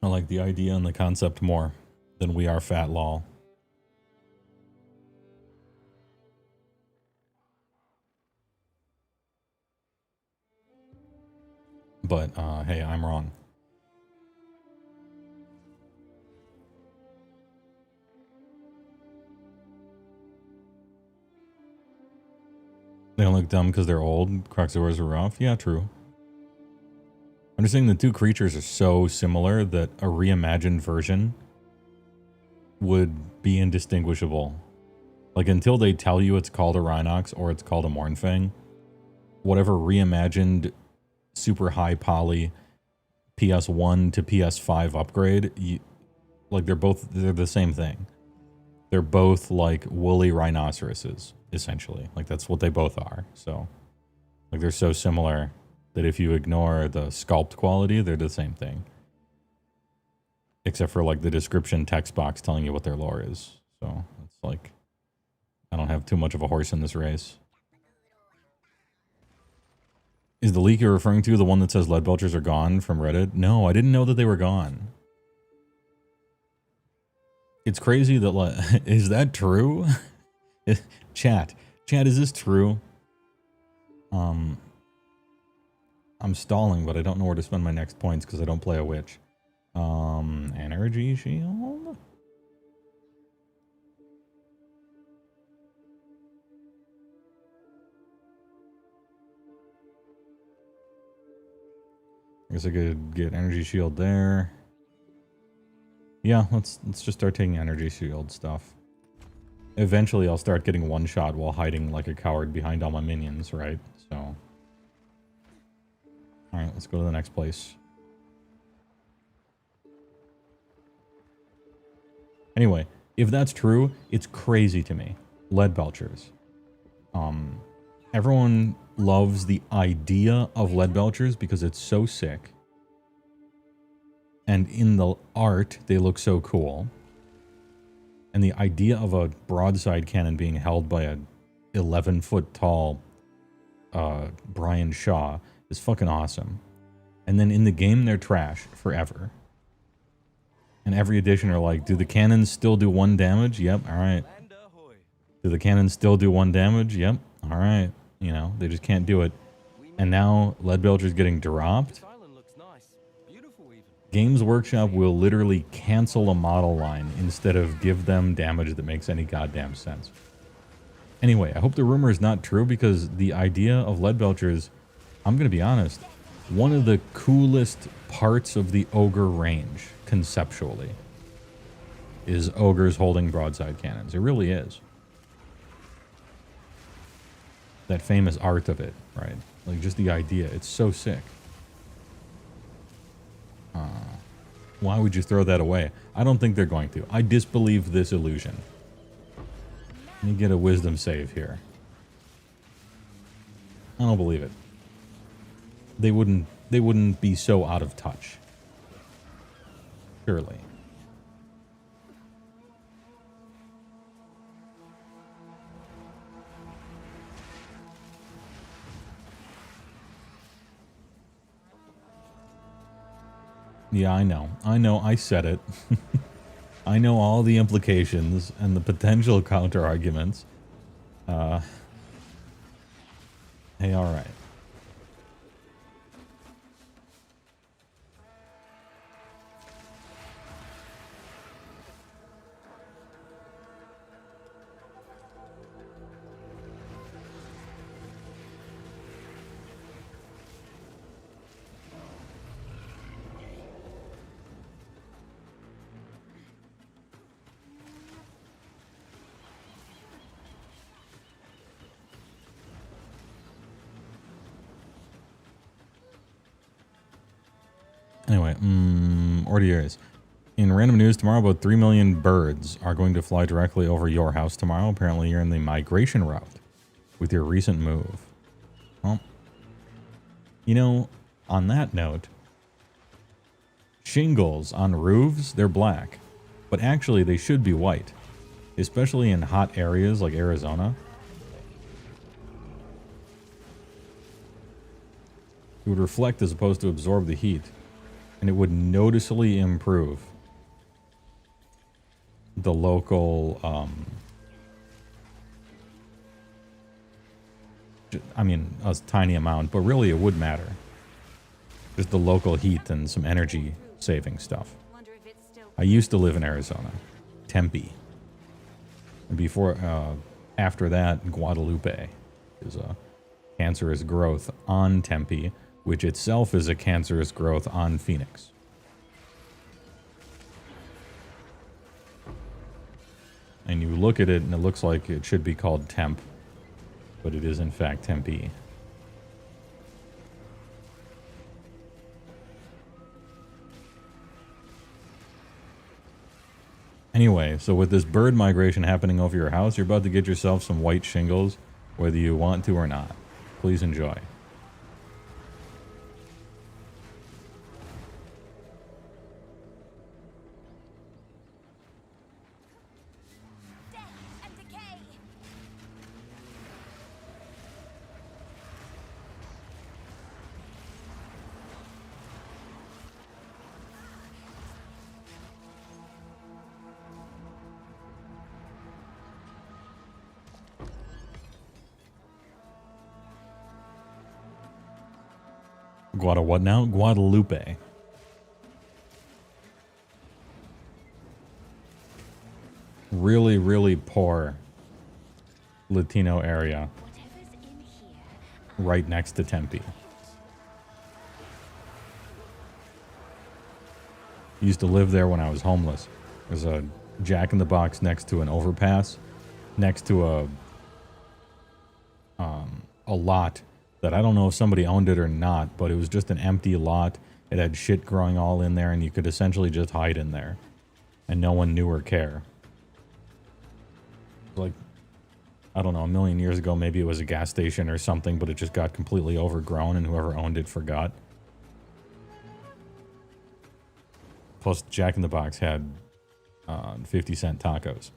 I like the idea and the concept more than We Are Fat lol. But, hey, I'm wrong. They don't look dumb because they're old. Croxivores are rough. Yeah, true. I'm just saying the two creatures are so similar that a reimagined version would be indistinguishable. Like, until they tell you it's called a Rhinox or it's called a Mournfang, whatever reimagined super high poly PS1 to PS5 upgrade, like they're the same thing. They're both like woolly rhinoceroses, essentially. Like that's what they both are. So like they're so similar that if you ignore the sculpt quality, they're the same thing. Except for like the description text box telling you what their lore is. So it's like, I don't have too much of a horse in this race. Is the leak you're referring to the one that says lead belchers are gone from Reddit? No, I didn't know that they were gone. It's crazy that, is that true? Chat, is this true? I'm stalling, but I don't know where to spend my next points because I don't play a witch. Energy shield? I guess I could get energy shield there. Yeah, let's just start taking energy shield stuff. Eventually I'll start getting one shot while hiding like a coward behind all my minions, right? So. Alright, let's go to the next place. Anyway, if that's true, it's crazy to me. Lead belchers. Everyone loves the idea of lead belchers because it's so sick. And in the art, they look so cool. And the idea of a broadside cannon being held by a 11-foot tall Brian Shaw is fucking awesome. And then in the game, they're trash forever. And every edition are like, do the cannons still do 1 damage? Yep, alright. Do the cannons still do 1 damage? Yep, alright. You know, they just can't do it. And now lead belcher's getting dropped. Games Workshop will literally cancel a model line instead of give them damage that makes any goddamn sense. Anyway, I hope the rumor is not true because the idea of lead belchers, I'm going to be honest, one of the coolest parts of the ogre range, conceptually, is ogres holding broadside cannons. It really is. That famous art of it, right? Like, just the idea. It's so sick. Why would you throw that away? I don't think they're going to. I disbelieve this illusion. Let me get a wisdom save here. I don't believe it. They wouldn't be so out of touch. Surely. Yeah, I know. I said it. I know all the implications and the potential counter arguments. Hey, alright. Anyway, Ordiers. In random news, tomorrow about 3 million birds are going to fly directly over your house tomorrow. Apparently you're in the migration route with your recent move. Well, you know, on that note, shingles on roofs, they're black. But actually they should be white. Especially in hot areas like Arizona. It would reflect as opposed to absorb the heat. And it would noticeably improve the local, I mean, a tiny amount, but really it would matter. Just the local heat and some energy saving stuff. I used to live in Arizona, Tempe. And before, after that, Guadalupe is a cancerous growth on Tempe, which itself is a cancerous growth on Phoenix. And you look at it and it looks like it should be called Temp, but it is in fact Tempe. Anyway, so with this bird migration happening over your house, you're about to get yourself some white shingles, whether you want to or not. Please enjoy. What now? Guadalupe. Really, really poor Latino area. Right next to Tempe. Used to live there when I was homeless. There's a Jack in the Box next to an overpass, next to a lot that I don't know if somebody owned it or not, but it was just an empty lot. It had shit growing all in there, and you could essentially just hide in there, and no one knew or care. Like, I don't know, a million years ago, maybe it was a gas station or something, but it just got completely overgrown, and whoever owned it forgot. Plus, Jack in the Box had 50-cent tacos.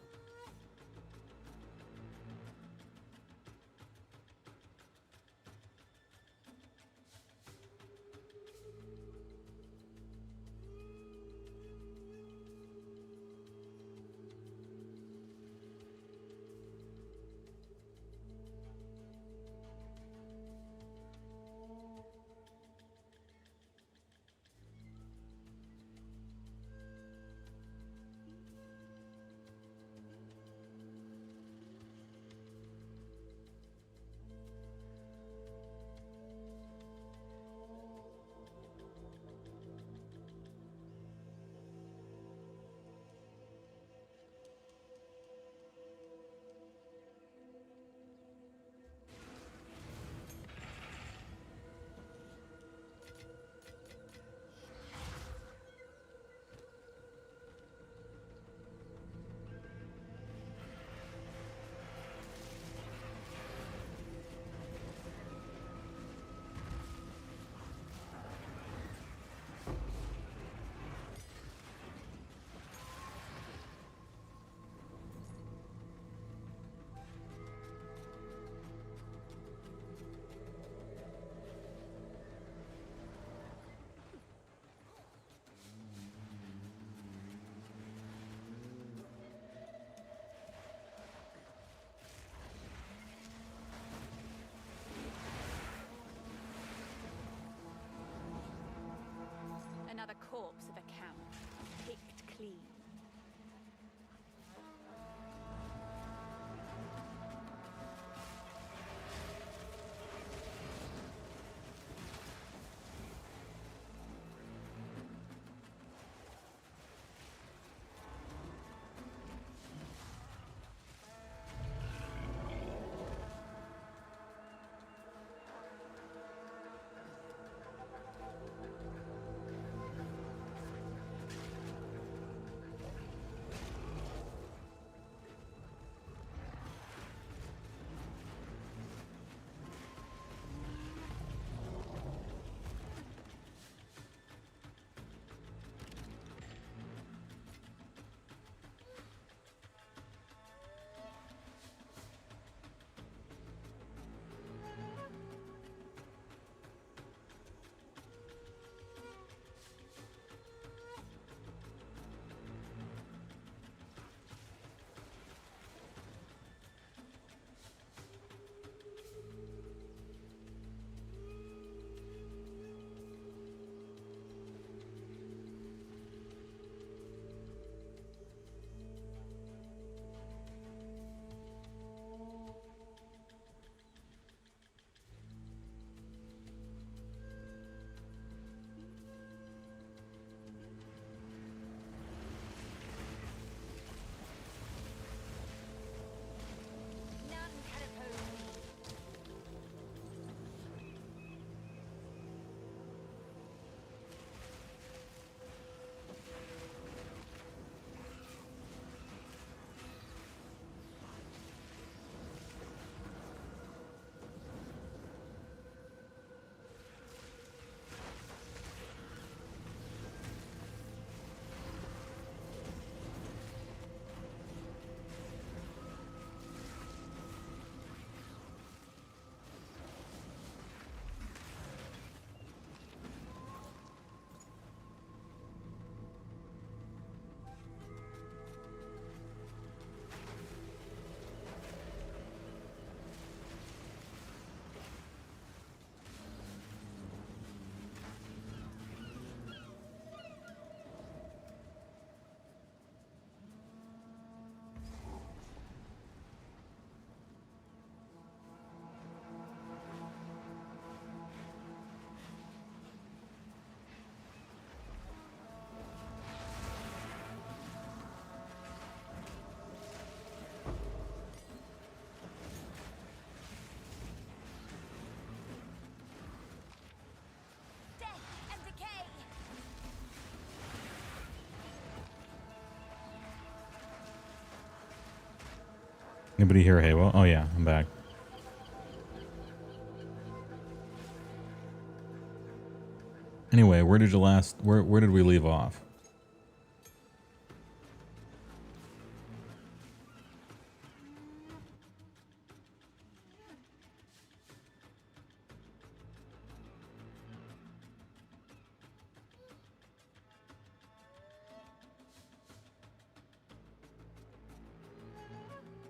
Another corpse of a count, picked clean. Anybody here, HeyWoah? Oh yeah, I'm back. Anyway, where did where did we leave off?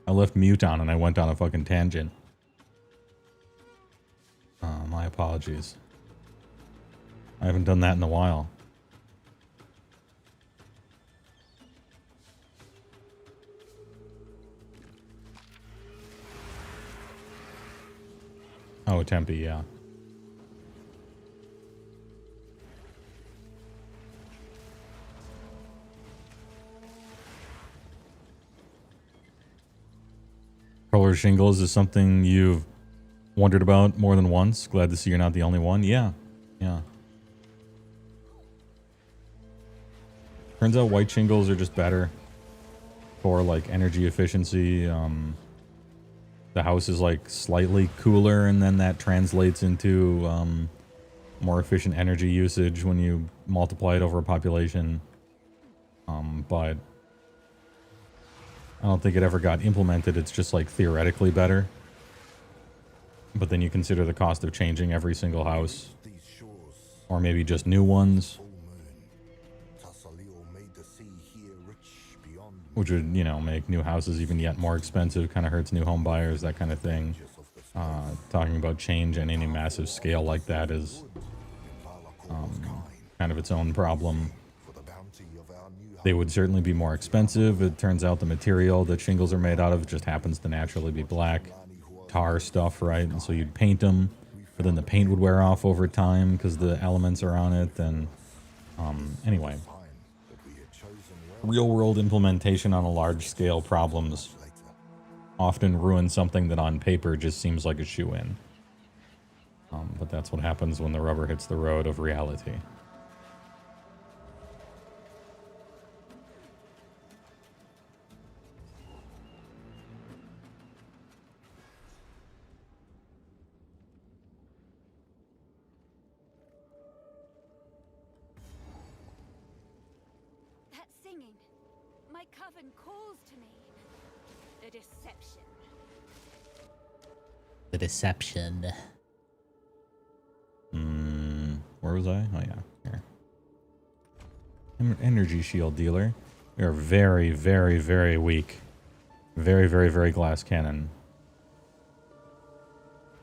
I left mute on and I went on a fucking tangent. My apologies. I haven't done that in a while. Oh, Tempe, yeah. Roller shingles is something you've wondered about more than once. Glad to see you're not the only one. Yeah, yeah. Turns out white shingles are just better for like energy efficiency. The house is like slightly cooler, and then that translates into more efficient energy usage when you multiply it over a population. But I don't think it ever got implemented. It's just like theoretically better. But then you consider the cost of changing every single house, or maybe just new ones, which would, you know, make new houses even yet more expensive. Kind of hurts new home buyers, that kind of thing. Talking about change on any massive scale like that is kind of its own problem. They would certainly be more expensive. It turns out the material that shingles are made out of just happens to naturally be black tar stuff, right? And so you'd paint them, but then the paint would wear off over time because the elements are on it. And anyway, real world implementation on a large scale problems often ruin something that on paper just seems like a shoe-in. But that's what happens when the rubber hits the road of reality. That singing. My coven calls to me. The deception. The deception. Where was I? Oh yeah, here. Energy shield dealer. We are very, very, very weak. Very, very, very glass cannon.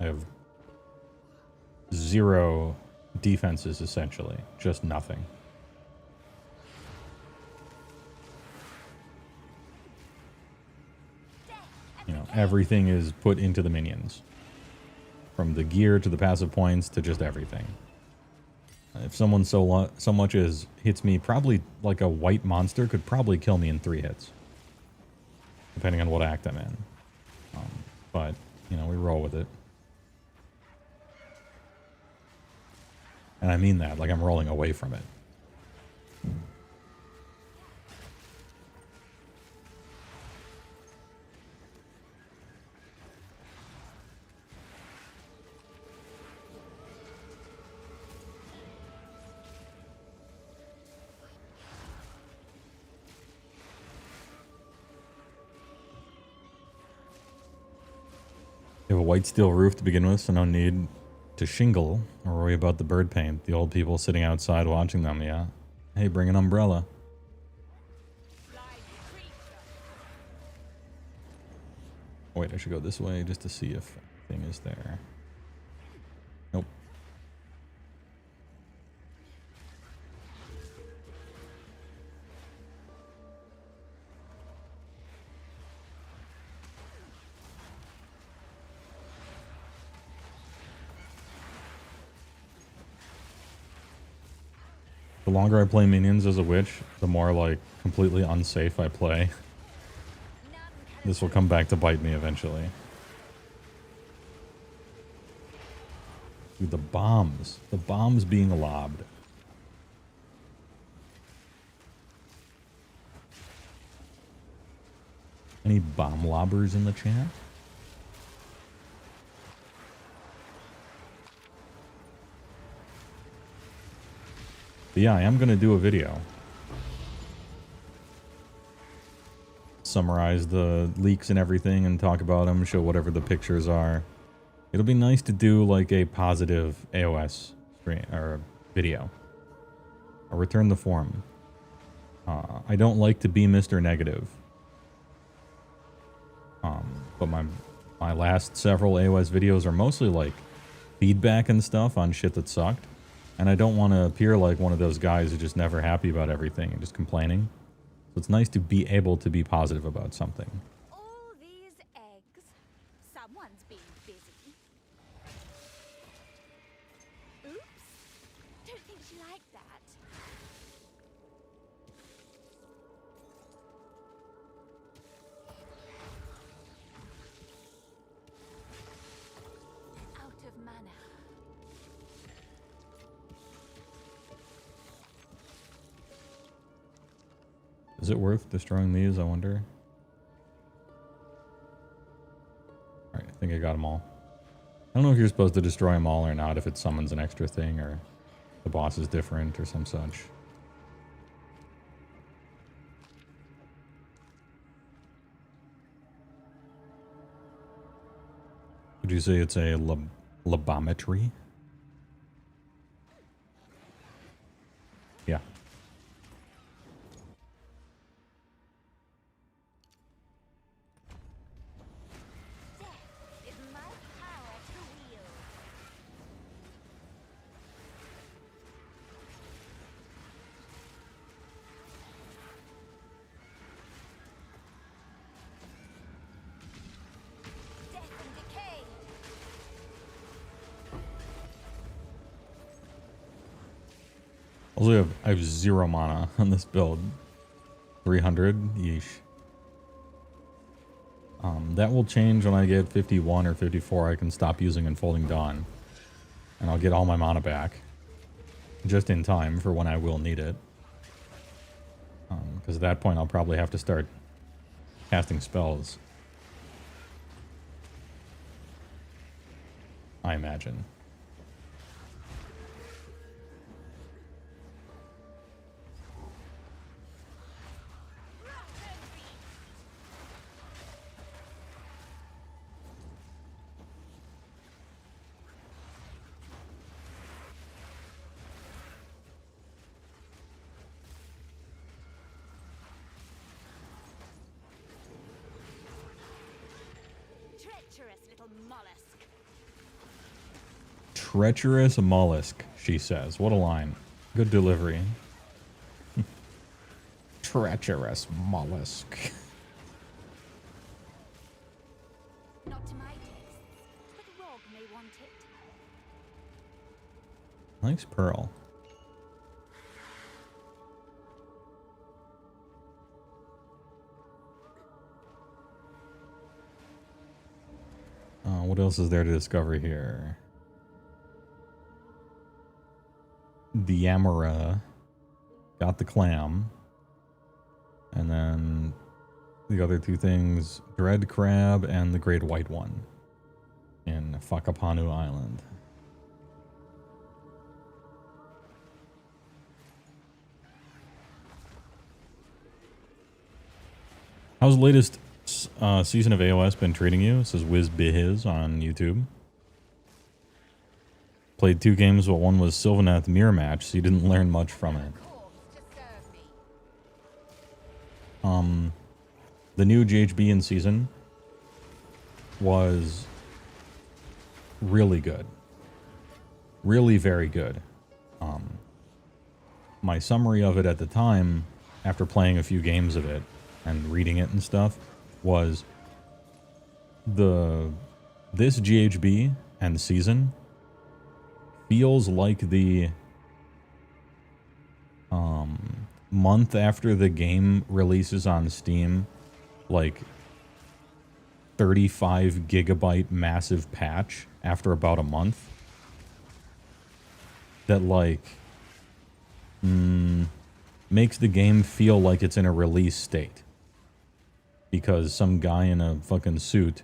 I have 0 defenses essentially. Just nothing. You know, everything is put into the minions. From the gear to the passive points to just everything. If someone so much as hits me, probably like a white monster could probably kill me in 3 hits. Depending on what act I'm in. But, you know, we roll with it. And I mean that, like I'm rolling away from it. You have a white steel roof to begin with, so no need to shingle or worry about the bird paint. The old people sitting outside watching them, yeah. Hey, bring an umbrella. Wait, I should go this way just to see if anything is there. Nope. The longer I play minions as a witch, the more like completely unsafe I play. This will come back to bite me eventually. Dude, the bombs. The bombs being lobbed. Any bomb lobbers in the chat? But yeah, I am going to do a video. Summarize the leaks and everything and talk about them, show whatever the pictures are. It'll be nice to do like a positive AOS stream or video. I'll return the form. I don't like to be Mr. Negative. But my last several AOS videos are mostly like feedback and stuff on shit that sucked. And I don't want to appear like one of those guys who's just never happy about everything and just complaining. So it's nice to be able to be positive about something. All these eggs. Someone's been busy. Oops. Don't think she liked that. Out of mana. Is it worth destroying these, I wonder? Alright, I think I got them all. I don't know if you're supposed to destroy them all or not, if it summons an extra thing or the boss is different or some such. Would you say it's a labometry? Yeah. Is my power to wield. Death and decay. Also, I have 0 mana on this build. 300, yeesh. That will change when I get 51 or 54. I can stop using Unfolding Dawn. And I'll get all my mana back. Just in time for when I will need it. Because at that point I'll probably have to start casting spells. I imagine. Treacherous little mollusk. Treacherous mollusk, she says. What a line. Good delivery. Treacherous mollusk. Not to my taste, but Rogue may want it. Nice pearl. What else is there to discover here? The Amara. Got the clam. And then the other two things, Dread Crab and the Great White One in Fakapanu Island. How's the latest season of AOS been treating you? This is WizBiz on YouTube. Played 2 games, but one was Sylvaneth mirror match, so you didn't learn much from it. The new GHB in season was really good. Really very good. My summary of it at the time, after playing a few games of it and reading it and stuff, was this GHB and season feels like the month after the game releases on Steam, like 35 gigabyte massive patch after about a month that like makes the game feel like it's in a release state. because some guy in a fucking suit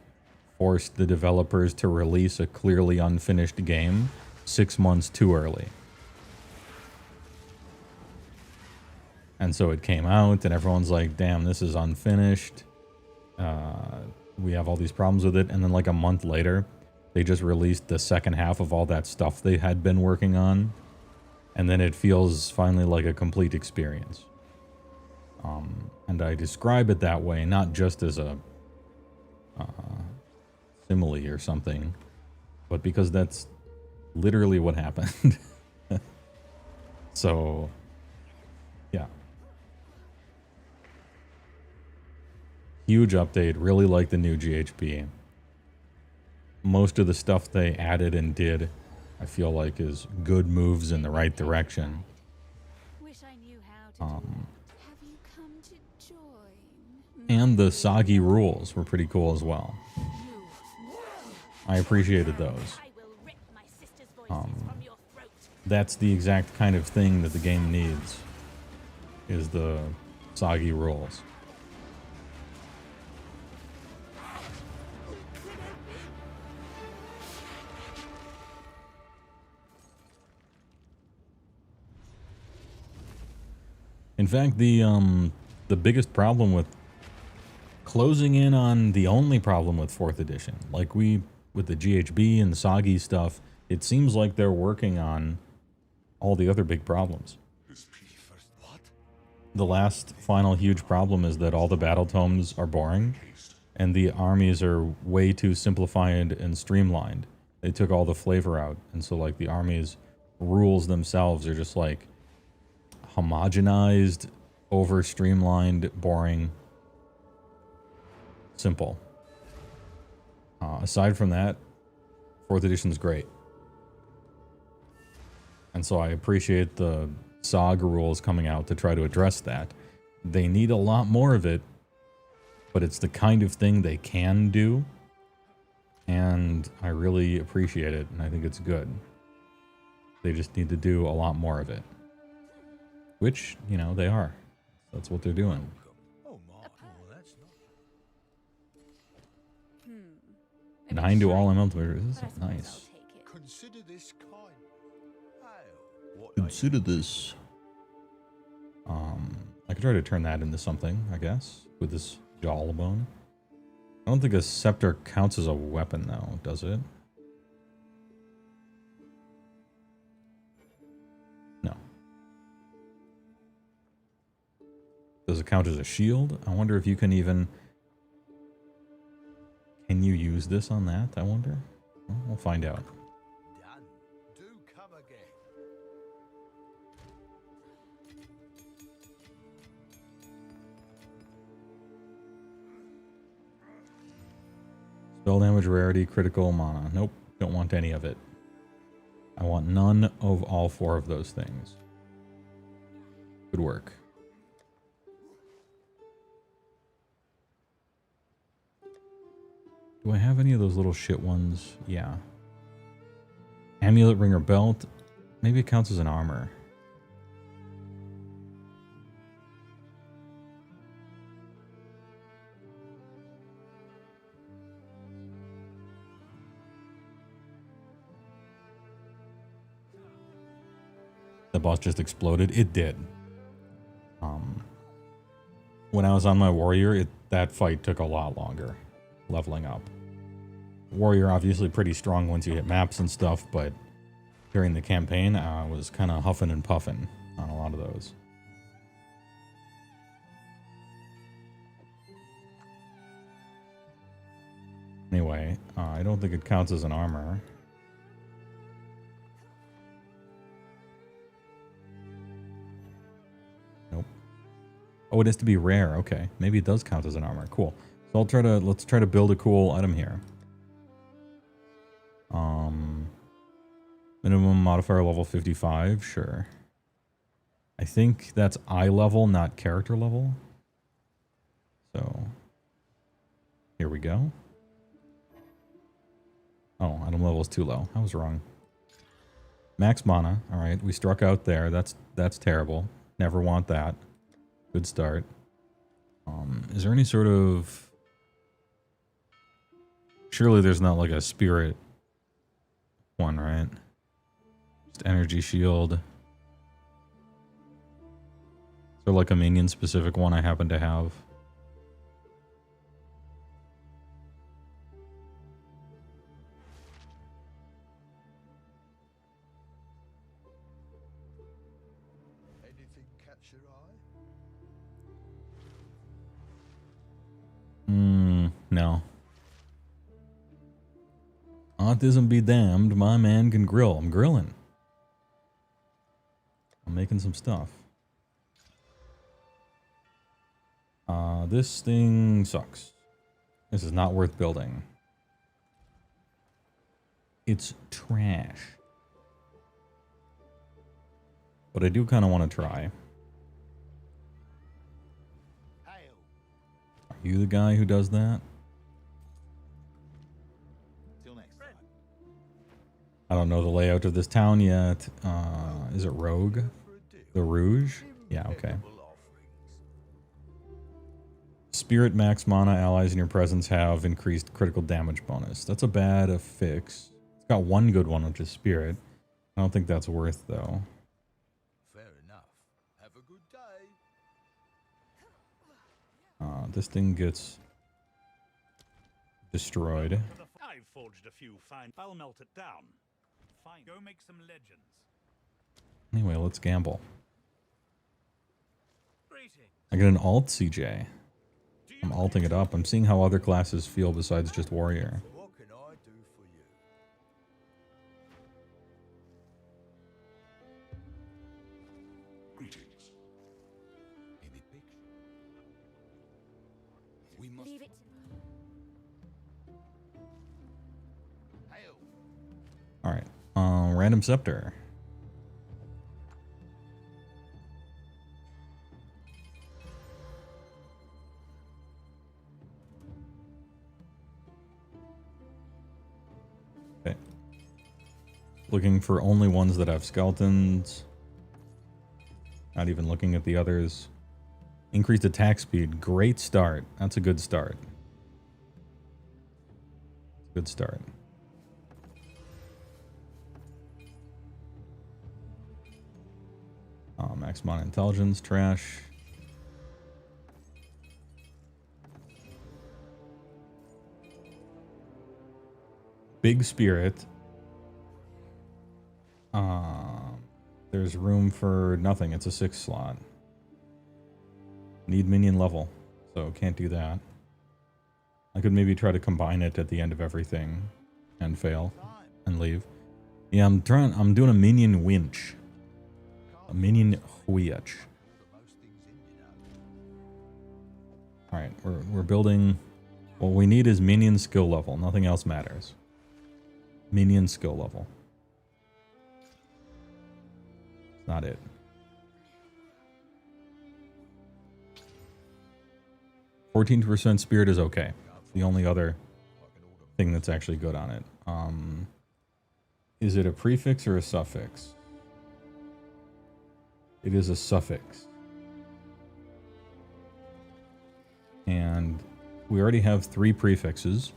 forced the developers to release a clearly unfinished game 6 months too early. And so it came out, and everyone's like, damn, this is unfinished. We have all these problems with it. And then like a month later, they just released the second half of all that stuff they had been working on. And then it feels finally like a complete experience. And I describe it that way, not just as a simile or something, but because that's literally what happened. So, yeah. Huge update. Really like the new GHB. Most of the stuff they added and did, I feel like, is good moves in the right direction. Wish I knew how to do it. Have you come to join? And the soggy rules were pretty cool as well. I appreciated those. I will rip my sister's voices from your throat. That's the exact kind of thing that the game needs, is the soggy rules. In fact, the biggest problem with closing in on the only problem with 4th edition, like with the GHB and the soggy stuff, it seems like they're working on all the other big problems. The last final huge problem is that all the battle tomes are boring, and the armies are way too simplified and streamlined. They took all the flavor out, and so like the armies' rules themselves are just like homogenized, over streamlined, boring, simple. Aside from that, 4th edition is great. And so I appreciate the SOG rules coming out to try to address that. They need a lot more of it, but it's the kind of thing they can do. And I really appreciate it, and I think it's good. They just need to do a lot more of it. Which, you know, they are. That's what they're doing. Oh, Mark. Oh, that's not. 9 to all ML players. But I suppose I'll Nice. take it. Consider this kind. What Consider this. I could try to turn that into something, I guess, with this jawbone. I don't think a scepter counts as a weapon, though, does it? No. Does it count as a shield? I wonder if you can even... Can you use this on that, I wonder? Well, we'll find out. done. Do come again. Spell damage, rarity, critical, mana. Nope, don't want any of it. I want none of all 4 of those things. Good work. Do I have any of those little shit ones? Yeah. Amulet, ring, or belt. Maybe it counts as an armor. The boss just exploded. It did. When I was on my warrior, that fight took a lot longer, leveling up. Warrior obviously pretty strong once you hit maps and stuff, but during the campaign, I was kind of huffing and puffing on a lot of those. Anyway, I don't think it counts as an armor. Nope. Oh, it has to be rare. Okay, maybe it does count as an armor. Cool. So let's try to build a cool item here. Minimum modifier level 55, sure. I think that's eye level, not character level. So here we go. Oh, item level is too low. I was wrong. Max mana. All right, we struck out there. That's terrible. Never want that. Good start. Is there any sort of... Surely there's not like a spirit one, right? Just energy shield. Is there like a minion specific one I happen to have? Anything catch your eye? No. Autism be damned, my man can grill. I'm grilling. I'm making some stuff. This thing sucks. This is not worth building. It's trash. But I do kind of want to try. Are you the guy who does that? Till next time. I don't know the layout of this town yet. Is it Rogue? The Rouge? Yeah, okay. Spirit max mana allies in your presence have increased critical damage bonus. That's a bad fix. It's got one good one, which is Spirit. I don't think that's worth, though. Fair enough. Have a good day. This thing gets destroyed. I've forged a few fine. I'll melt it down. Fine. Go make some legends. Anyway, let's gamble. Greetings. I get an alt CJ. I'm alting it up. I'm seeing how other classes feel besides just warrior. What can I do for you? Greetings. Any pick? We must. Leave it. Hail. Alright. Random scepter. Okay. Looking for only ones that have skeletons. Not even looking at the others. Increased attack speed. Great start. That's a good start. Good start. Max mana intelligence. Trash. Big spirit. There's room for nothing. It's a 6 slot. Need minion level, so can't do that. I could maybe try to combine it at the end of everything and fail and leave. Yeah, I'm doing a minion winch. A minion winch. Alright, we're building. What we need is minion skill level. Nothing else matters. Minion skill level. Not it. %, spirit is okay. The only other thing that's actually good on it. Is it a prefix or a suffix? It is a suffix. And we already have 3 prefixes.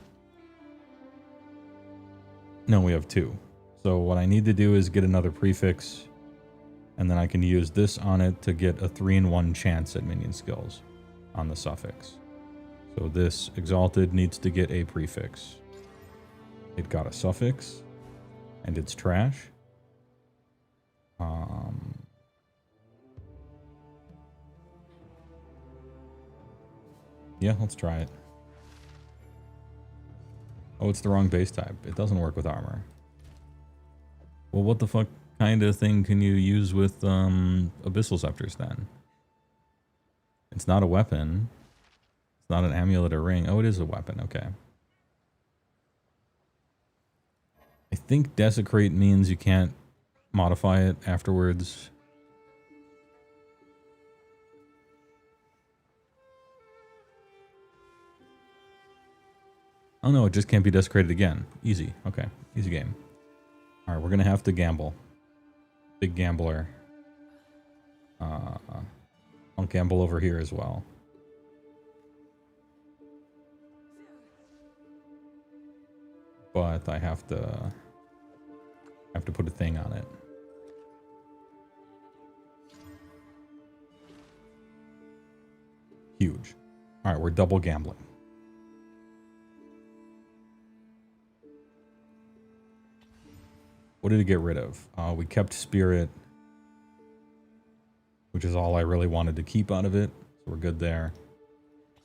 No, we have 2. So what I need to do is get another prefix, and then I can use this on it to get a 3-in-1 chance at minion skills on the suffix. So this exalted needs to get a prefix. It got a suffix, and it's trash. Yeah, let's try it. Oh, it's the wrong base type. It doesn't work with armor. Well, what the fuck kind of thing can you use with abyssal scepters then? It's not a weapon. It's not an amulet or ring. Oh, it is a weapon. Okay. I think desecrate means you can't modify it afterwards. Oh no, it just can't be desecrated again. Easy. Okay. Easy game. Alright, we're gonna have to gamble. Big gambler. I'll gamble over here as well. but I have to put a thing on it. Huge. All right, we're double gambling. What did it get rid of? We kept Spirit, which is all I really wanted to keep out of it. So we're good there.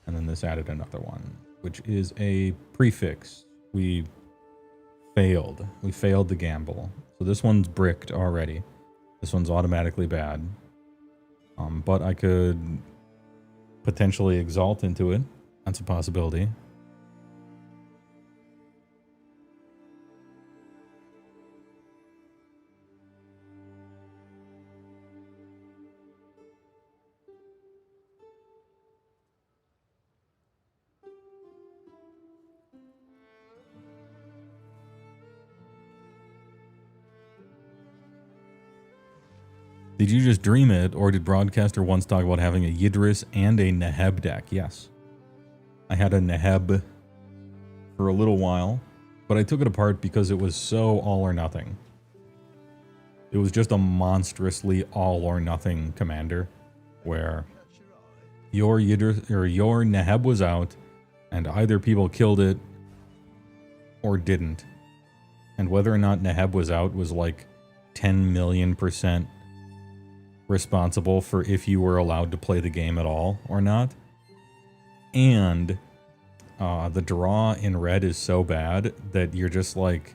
And then this added another one, which is a prefix. We failed. We failed the gamble. So this one's bricked already. This one's automatically bad. But I could potentially exalt into it. That's a possibility. Did you just dream it, or did Broadcaster once talk about having a Yidris and a Neheb deck? Yes. I had a Neheb for a little while, but I took it apart because it was so all or nothing. It was just a monstrously all or nothing commander, where your Yidris or your Neheb was out, and either people killed it or didn't. And whether or not Neheb was out was like 10 million% responsible for if you were allowed to play the game at all or not. And the draw in red is so bad that you're just like,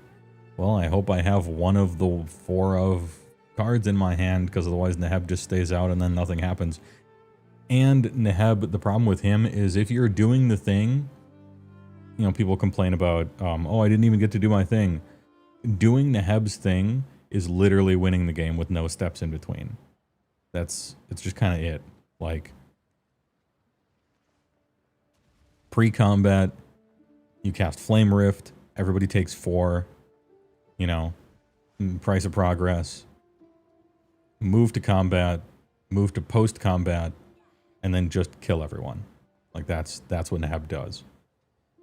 well, I hope I have one of the 4 of cards in my hand, because otherwise Neheb just stays out and then nothing happens. And Neheb, the problem with him is if you're doing the thing, you know, people complain about, oh, I didn't even get to do my thing. Doing Neheb's thing is literally winning the game with no steps in between. It's just kind of it. Like, pre-combat, you cast Flame Rift, everybody takes 4, you know, price of progress, move to combat, move to post-combat, and then just kill everyone. Like, that's what Neheb does.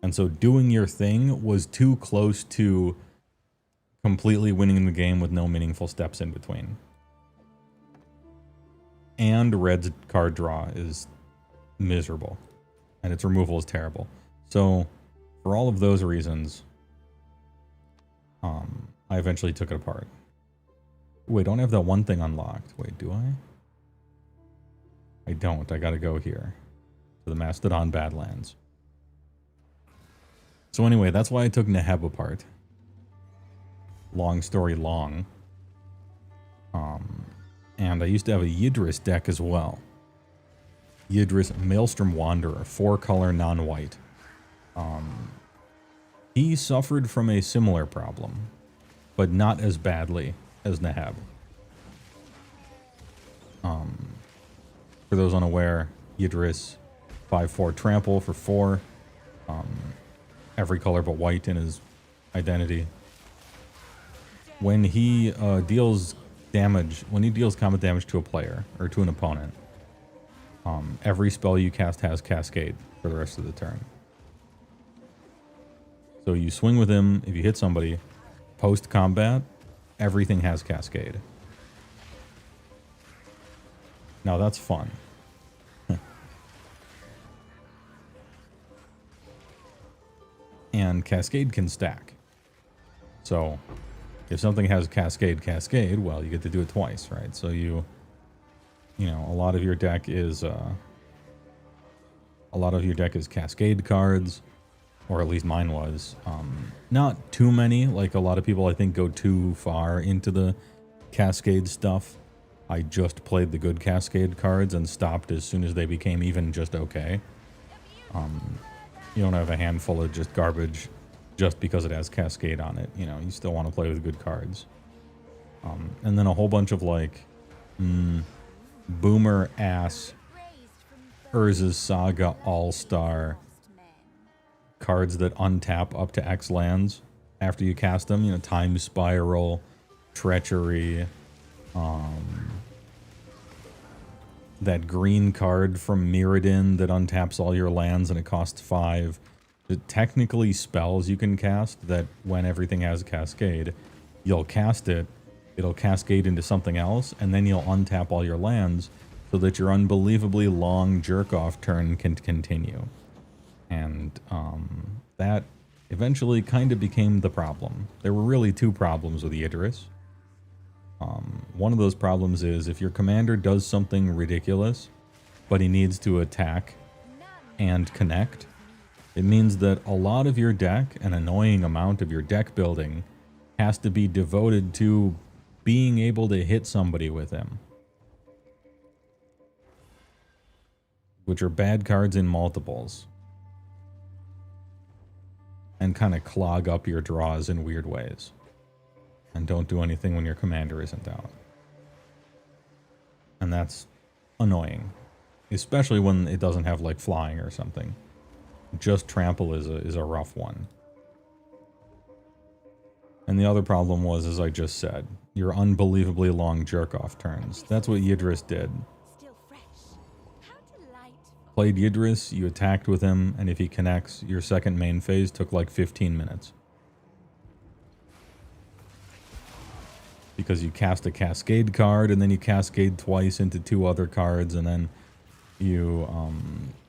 And so doing your thing was too close to completely winning the game with no meaningful steps in between. And red's card draw is miserable, and its removal is terrible. So for all of those reasons, I eventually took it apart. Wait, I don't have that one thing unlocked. Wait, do I? I don't. I gotta go here to the Mastodon Badlands. So anyway, that's why I took Neheb apart. Long story long. And I used to have a Yidris deck as well. Yidris Maelstrom Wanderer, 4-color non-white. He suffered from a similar problem, but not as badly as Neheb. For those unaware, Yidris 5/4 trample for 4. Every color but white in his identity. When he deals combat damage to a player or to an opponent, every spell you cast has Cascade for the rest of the turn. So you swing with him, if you hit somebody, post combat, everything has Cascade. Now that's fun. And Cascade can stack. So if something has Cascade, well, you get to do it twice, right? So you know, a lot of your deck is Cascade cards, or at least mine was. Not too many. Like, a lot of people, I think, go too far into the Cascade stuff. I just played the good Cascade cards and stopped as soon as they became even just okay. You don't have a handful of just garbage just because it has Cascade on it. You know, you still want to play with good cards. And then a whole bunch of, like, boomer-ass Urza's Saga All-Star cards that untap up to X lands after you cast them. You know, Time Spiral, Treachery, that green card from Mirrodin that untaps all your lands and it costs 5. technically spells you can cast that when everything has cascade, you'll cast it, it'll cascade into something else, and then you'll untap all your lands so that your unbelievably long jerk-off turn can continue. And that eventually kind of became the problem. There were really two problems with Idris. One of those problems is if your commander does something ridiculous, but he needs to attack and connect, it means that a lot of your deck, an annoying amount of your deck building, has to be devoted to being able to hit somebody with him. Which are bad cards in multiples. And kind of clog up your draws in weird ways. And don't do anything when your commander isn't out. And that's annoying. Especially when it doesn't have like flying or something. Just trample is a rough one. And the other problem was, as I just said, your unbelievably long jerk-off turns. That's what Yidris did. Still fresh. How delightful. Played Yidris, you attacked with him, and if he connects, your second main phase took like 15 minutes. Because you cast a cascade card, and then you cascade twice into two other cards, and then you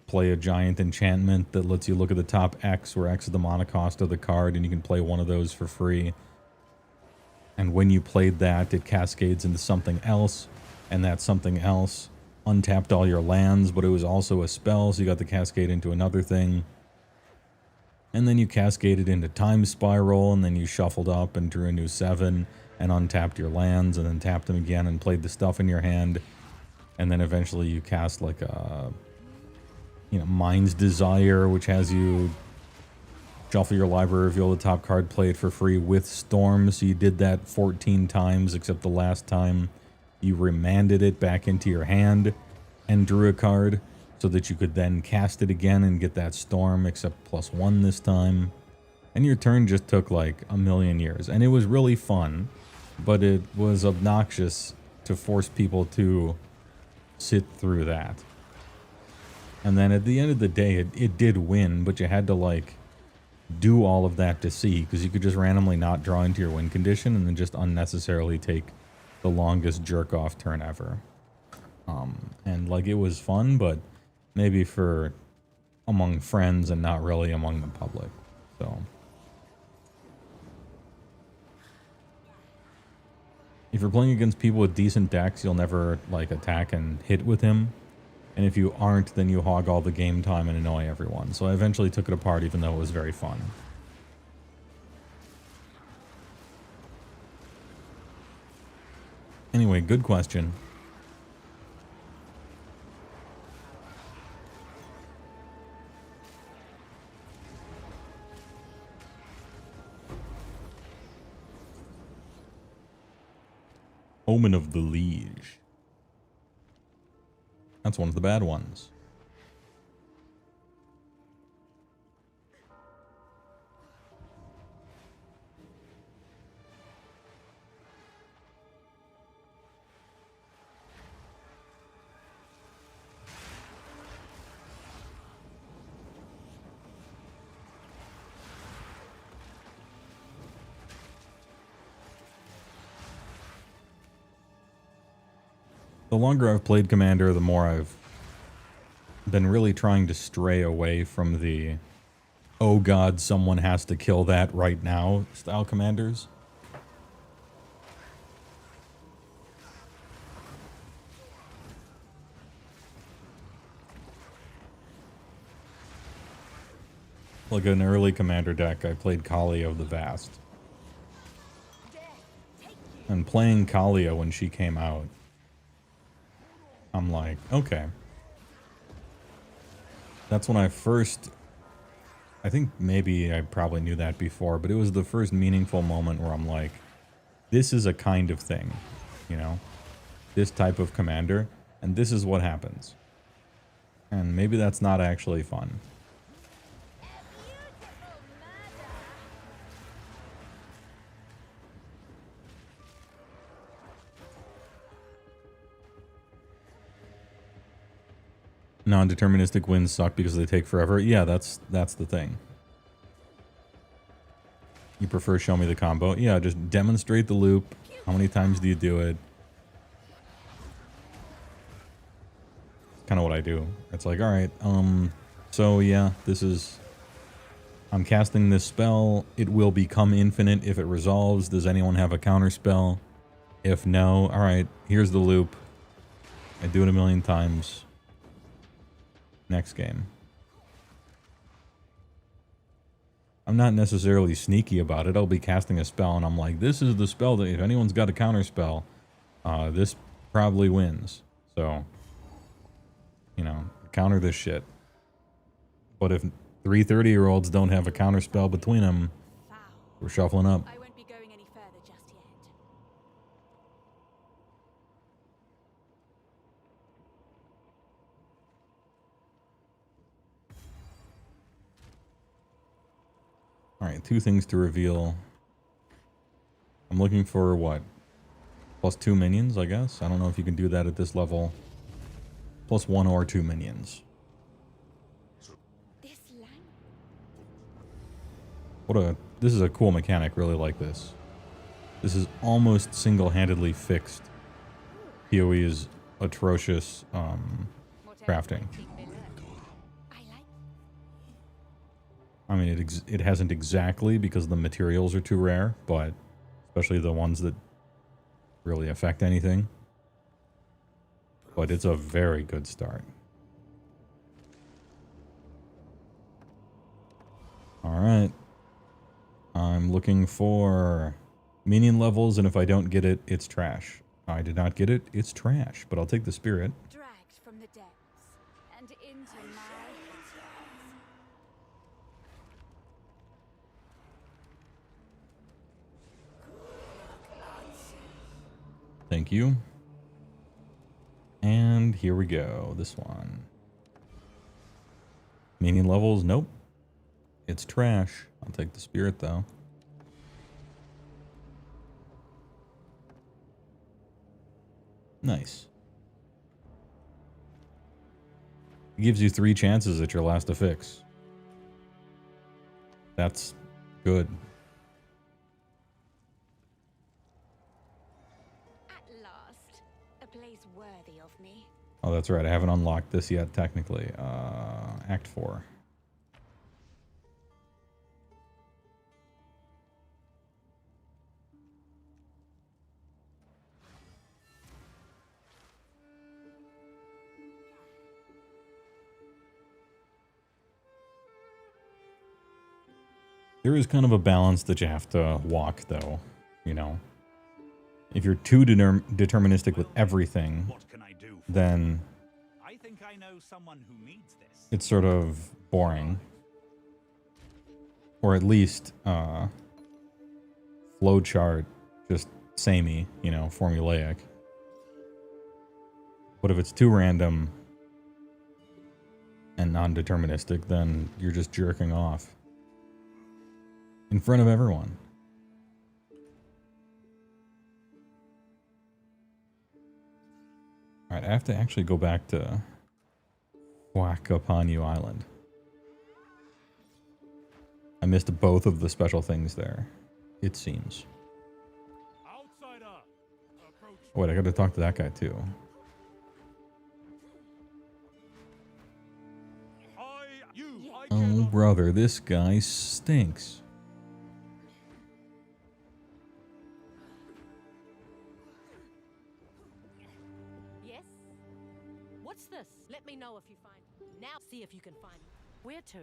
play a giant enchantment that lets you look at the top X, where X is the mana cost of the card, and you can play one of those for free. And when you played that, it cascades into something else, and that something else untapped all your lands, but it was also a spell, so you got the cascade into another thing. And then you cascaded into Time Spiral, and then you shuffled up and drew a new 7, and untapped your lands, and then tapped them again and played the stuff in your hand. And then eventually you cast like a, Mind's Desire, which has you shuffle your library, reveal the top card, play it for free with Storm. So you did that 14 times, except the last time you remanded it back into your hand and drew a card so that you could then cast it again and get that Storm, except +1 this time. And your turn just took like a million years. And it was really fun, but it was obnoxious to force people to sit through that. And then at the end of the day, it did win, but you had to like do all of that to see, because you could just randomly not draw into your win condition and then just unnecessarily take the longest jerk-off turn ever. And like it was fun, but maybe for among friends and not really among the public. So if you're playing against people with decent decks, you'll never like attack and hit with him. And if you aren't, then you hog all the game time and annoy everyone. So I eventually took it apart, even though it was very fun. Anyway, good question. Omen of the Liege. That's one of the bad ones. The longer I've played Commander, the more I've been really trying to stray away from the "oh god, someone has to kill that right now" style commanders. Like an early Commander deck, I played Kalia of the Vast. And playing Kalia when she came out, I'm like, okay. That's when I first... I think maybe I probably knew that before, but it was the first meaningful moment where I'm like, this is a kind of thing, you know? This type of commander, and this is what happens. And maybe that's not actually fun. Non-deterministic wins suck because they take forever. Yeah, that's the thing. You prefer show me the combo? Yeah, just demonstrate the loop. How many times do you do it? Kind of what I do. It's like, all right, so yeah, this is, I'm casting this spell. It will become infinite if it resolves. Does anyone have a counter spell? If no, all right, here's the loop. I do it a million times. Next game. I'm not necessarily sneaky about it. I'll be casting a spell and I'm like, this is the spell that if anyone's got a counter spell, this probably wins. So, you know, counter this shit. But if 3 30-year-olds don't have a counter spell between them, we're shuffling up. I won't be going any further just yet. Alright, 2 things to reveal. I'm looking for what? +2 minions, I guess? I don't know if you can do that at this level. +1 or 2 minions. This This is a cool mechanic, really like this. This is almost single-handedly fixed POE's atrocious crafting. I mean, it hasn't exactly because the materials are too rare, but especially the ones that really affect anything. But it's a very good start. All right. I'm looking for minion levels, and if I don't get it, it's trash. I did not get it, it's trash, but I'll take the spirit. dragged from the depths and into my Thank you. And here we go. This one. Minion levels? Nope. It's trash. I'll take the spirit though. Nice. It gives you 3 chances at your last affix. That's good. At last, a place worthy of me. Oh, that's right. I haven't unlocked this yet, technically. Act 4. There is kind of a balance that you have to walk, though, you know. If you're too deterministic with everything, What can I do? then I think I know someone who needs this. it's sort of boring. Or at least, flowchart, just samey, you know, formulaic. But if it's too random and non-deterministic, then you're just jerking off. In front of everyone. Alright, I have to actually go back to Wakapanyu Island. I missed both of the special things there, it seems. Outsider, approach. Oh, wait, I gotta talk to that guy too. I Oh, cannot- brother, this guy stinks. Yes? What's this? Let me know if you find. Now see if you can find. Where to?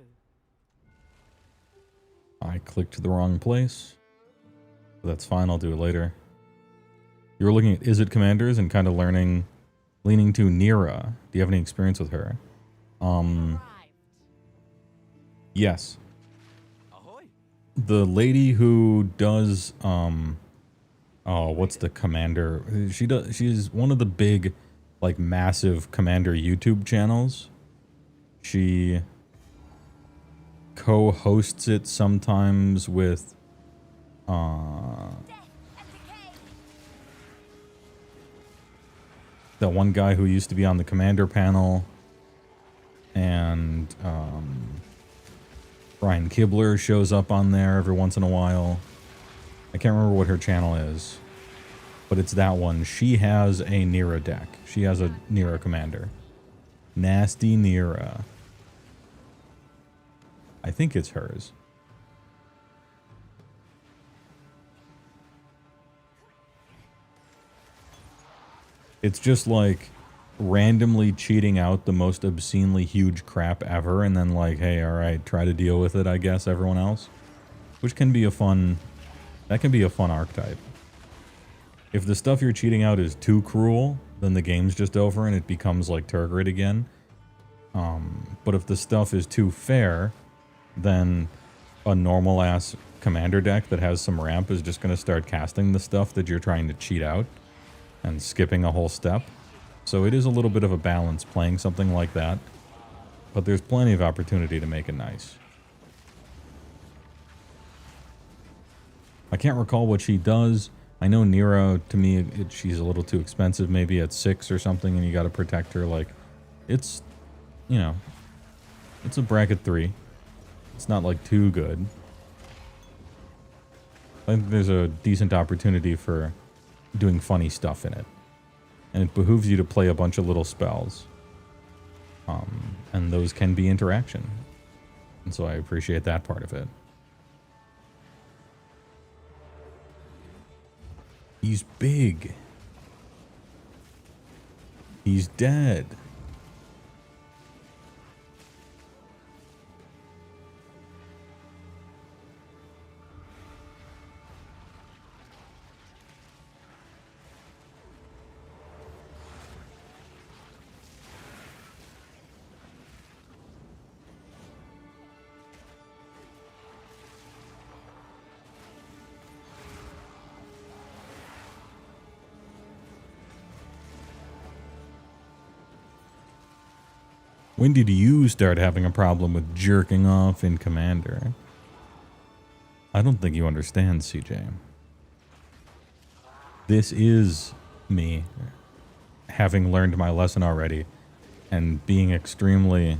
I clicked the wrong place. But that's fine, I'll do it later. You were looking at Is It Commanders and kind of leaning to Nira. Do you have any experience with her? Arrived. Yes. Ahoy. The lady who does, oh, what's the commander? She's one of the big, like, massive commander YouTube channels. She co-hosts it sometimes with, that one guy who used to be on the commander panel, and Brian Kibler shows up on there every once in a while. I can't remember what her channel is, but it's that one. She has a Nira deck. She has a Nira commander. Nasty Nira. I think it's hers. It's just like randomly cheating out the most obscenely huge crap ever and then like, hey, all right, try to deal with it, I guess, everyone else. Which can be a fun... That can be a fun archetype. If the stuff you're cheating out is too cruel, then the game's just over and it becomes like Tergrid again. But if the stuff is too fair, then a normal-ass commander deck that has some ramp is just going to start casting the stuff that you're trying to cheat out and skipping a whole step. So it is a little bit of a balance playing something like that, but there's plenty of opportunity to make it nice. I can't recall what she does. I know Nero, to me, she's a little too expensive, maybe at 6 or something, and you got to protect her. Like, it's, you know, it's a bracket 3. It's not like too good. I think there's a decent opportunity for doing funny stuff in it. And it behooves you to play a bunch of little spells. And those can be interaction. And so I appreciate that part of it. He's big. He's dead. When did you start having a problem with jerking off in Commander? I don't think you understand, CJ. This is me having learned my lesson already and being extremely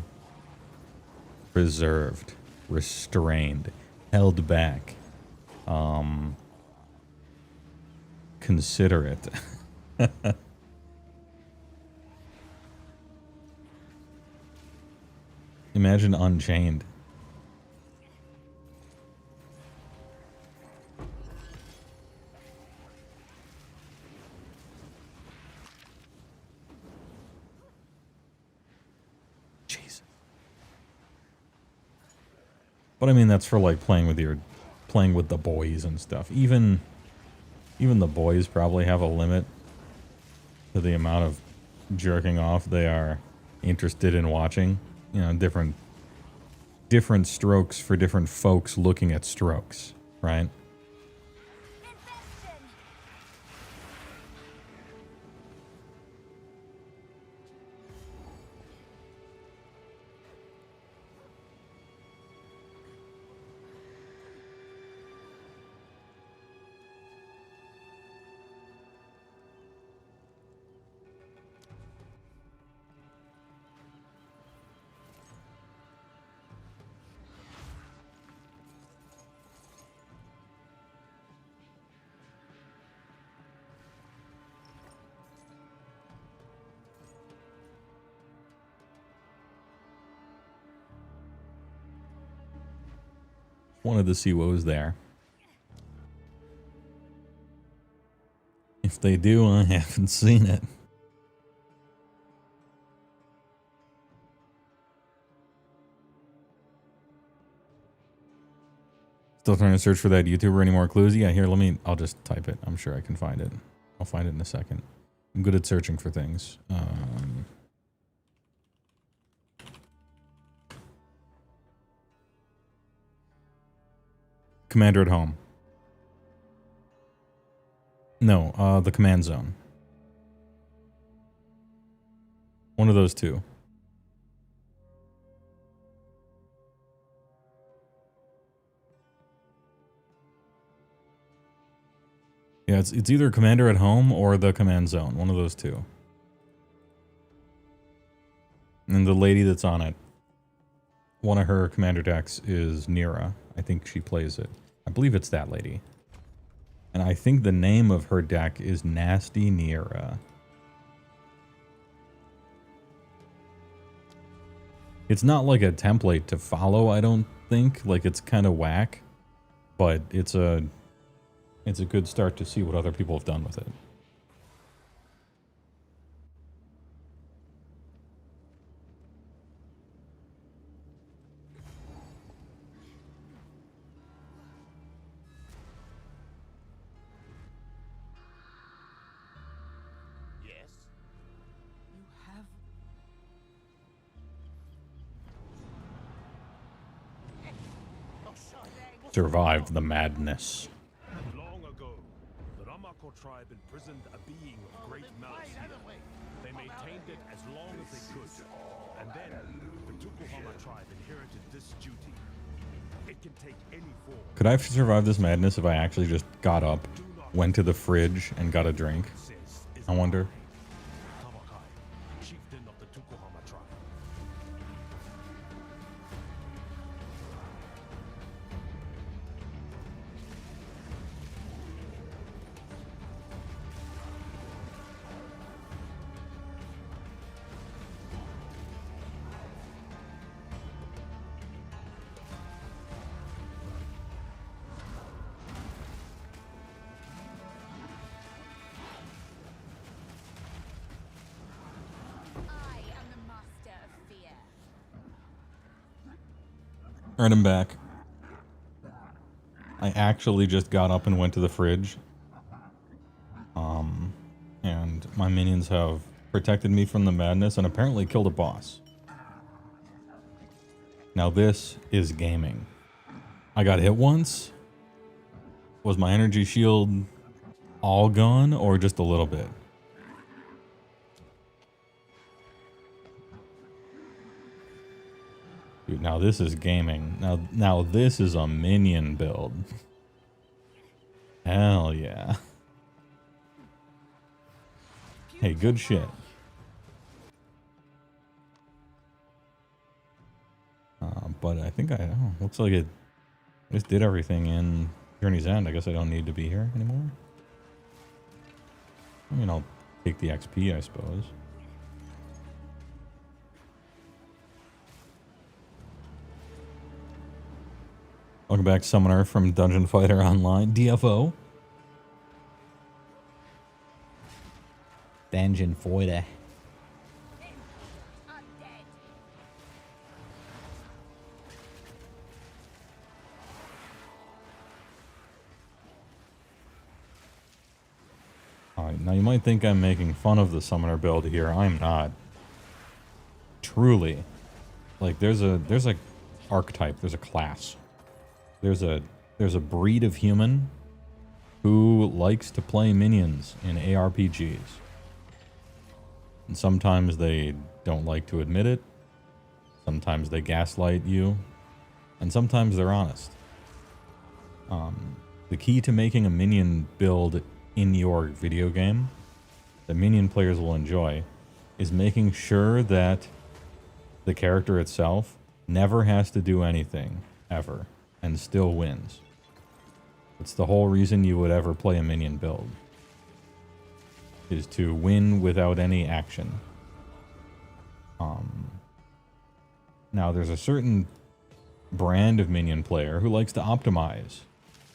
reserved, restrained, held back, considerate. Imagine Unchained. Jesus. But I mean, that's for like playing with the boys and stuff. Even the boys probably have a limit to the amount of jerking off they are interested in watching. You know, different strokes for different folks looking at strokes, right? Wanted to see what was there. If they do, I haven't seen it. Still trying to search for that YouTuber. Any more clues? Yeah, here, I'll just type it. I'm sure I can find it. I'll find it in a second. I'm good at searching for things. Commander at Home. No, the Command Zone. One of those two. Yeah, it's either Commander at Home or the Command Zone. One of those two. And the lady that's on it one of her commander decks is Nira. I think she plays it. I believe it's that lady. And I think the name of her deck is Nasty Nira. It's not like a template to follow, I don't think. Like, it's kind of whack. But it's a good start to see what other people have done with it. Yes? You have... Survive the madness. Long ago, the Ramako tribe imprisoned a being of great malice here. They maintained it as long as they could. And then, the Tukuhama tribe inherited this duty. It can take any form. Could I have survived this madness if I actually just got up, went to the fridge, and got a drink? I wonder. Tawakai, chieftain of the Tukuhama tribe. I am the master of fear. Earn him back. I actually just got up and went to the fridge. And my minions have protected me from the madness and apparently killed a boss. Now this is gaming. I got hit once. Was my energy shield all gone or just a little bit? Dude, now this is gaming. Now this is a minion build. Hell yeah. Hey, good shit. But I think looks like it just did everything in Journey's End. I guess I don't need to be here anymore. I mean, I'll take the XP, I suppose. Welcome back, Summoner from Dungeon Fighter Online. DFO. Dungeon Fighter. Alright, now you might think I'm making fun of the Summoner build here. I'm not. Truly. Like, there's a archetype, there's a class. There's a breed of human who likes to play minions in ARPGs. And sometimes they don't like to admit it. Sometimes they gaslight you. And sometimes they're honest. The key to making a minion build in your video game that minion players will enjoy is making sure that the character itself never has to do anything, ever, and still wins. It's the whole reason you would ever play a minion build, is to win without any action. Now there's a certain brand of minion player who likes to optimize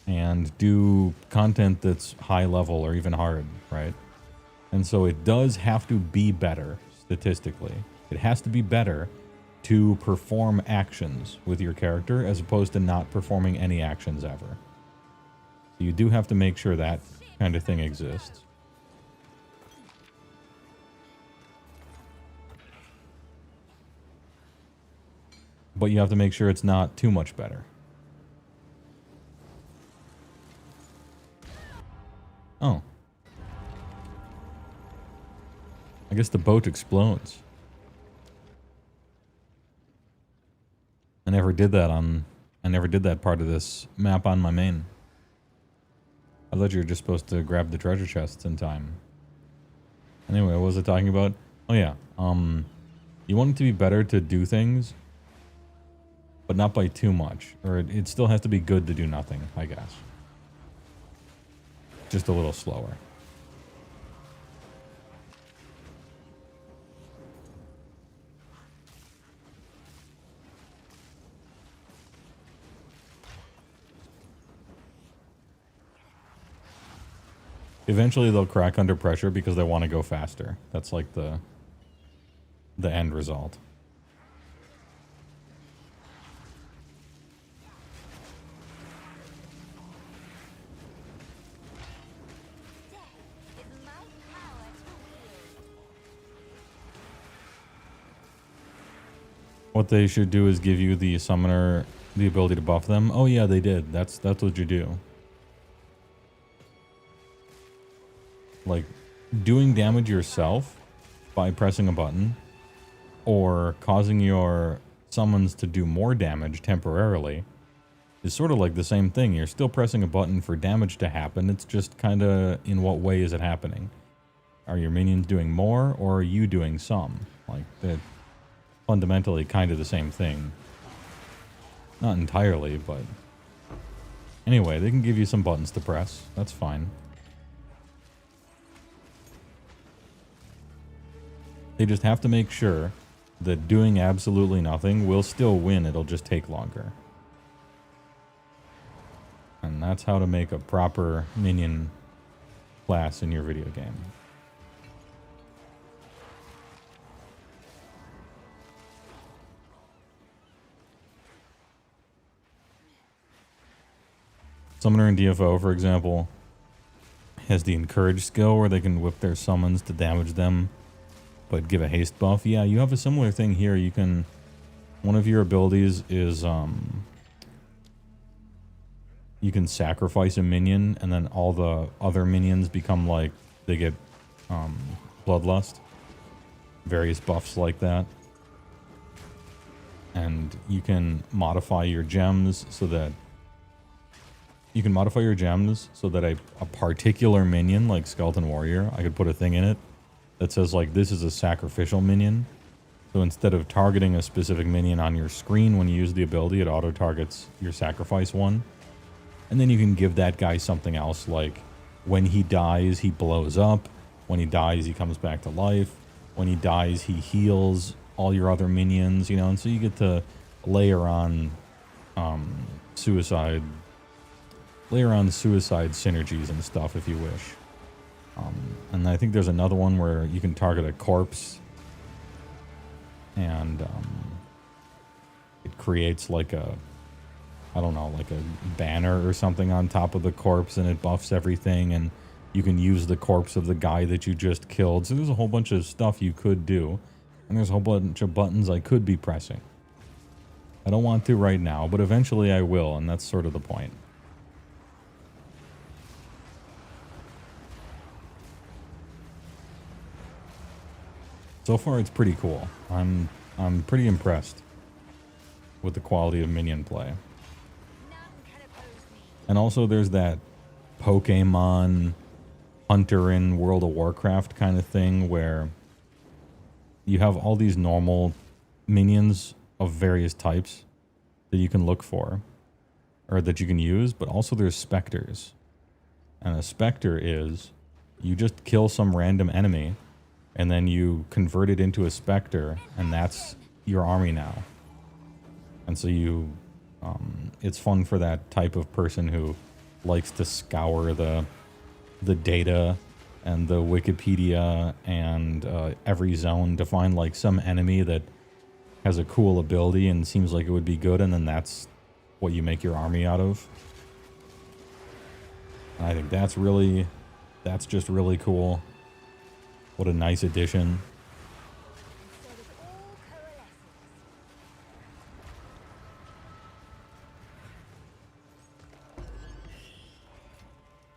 and do content that's high level or even hard, right? And so it does have to be better statistically. It has to be better to perform actions with your character as opposed to not performing any actions ever. So you do have to make sure that kind of thing exists. But you have to make sure it's not too much better. Oh. I guess the boat explodes. I never did that part of this map on my main. I thought you were just supposed to grab the treasure chests in time. Anyway, what was I talking about? Oh yeah. You want it to be better to do things but not by too much. Or it still has to be good to do nothing, I guess. Just a little slower. Eventually they'll crack under pressure because they want to go faster. That's like the end result. What they should do is give you the summoner the ability to buff them. Oh yeah, they did. That's what you do. Like doing damage yourself by pressing a button or causing your summons to do more damage temporarily is sort of like the same thing. You're still pressing a button for damage to happen. It's just kind of in what way is it happening? Are your minions doing more or are you doing some? Like they're fundamentally kind of the same thing. Not entirely, but anyway, they can give you some buttons to press. That's fine. They just have to make sure that doing absolutely nothing will still win. It'll just take longer. And that's how to make a proper minion class in your video game. Summoner in DFO, for example, has the Encourage skill where they can whip their summons to damage them, but give a haste buff. Yeah, you have a similar thing here. You can... One of your abilities is... you can sacrifice a minion, and then all the other minions become like... They get Bloodlust. Various buffs like that. And you can modify your gems so that... You can modify your gems so that a particular minion, like Skeleton Warrior, I could put a thing in it that says, like, this is a sacrificial minion. So instead of targeting a specific minion on your screen when you use the ability, it auto-targets your sacrifice one. And then you can give that guy something else, like, when he dies, he blows up. When he dies, he comes back to life. When he dies, he heals all your other minions, you know? And so you get to layer on suicide synergies and stuff if you wish. And I think there's another one where you can target a corpse and it creates like a, I don't know, like a banner or something on top of the corpse and it buffs everything, and you can use the corpse of the guy that you just killed. So there's a whole bunch of stuff you could do, and there's a whole bunch of buttons I could be pressing. I don't want to right now, but eventually I will, and that's sort of the point. So far, it's pretty cool. I'm pretty impressed with the quality of minion play. And also, there's that Pokemon Hunter in World of Warcraft kind of thing where you have all these normal minions of various types that you can look for or that you can use, but also there's specters. And a specter is you just kill some random enemy and then you convert it into a specter, and that's your army now. And so you, it's fun for that type of person who likes to scour the data and the Wikipedia and every zone to find like some enemy that has a cool ability and seems like it would be good, and then that's what you make your army out of. And I think that's just really cool. What a nice addition.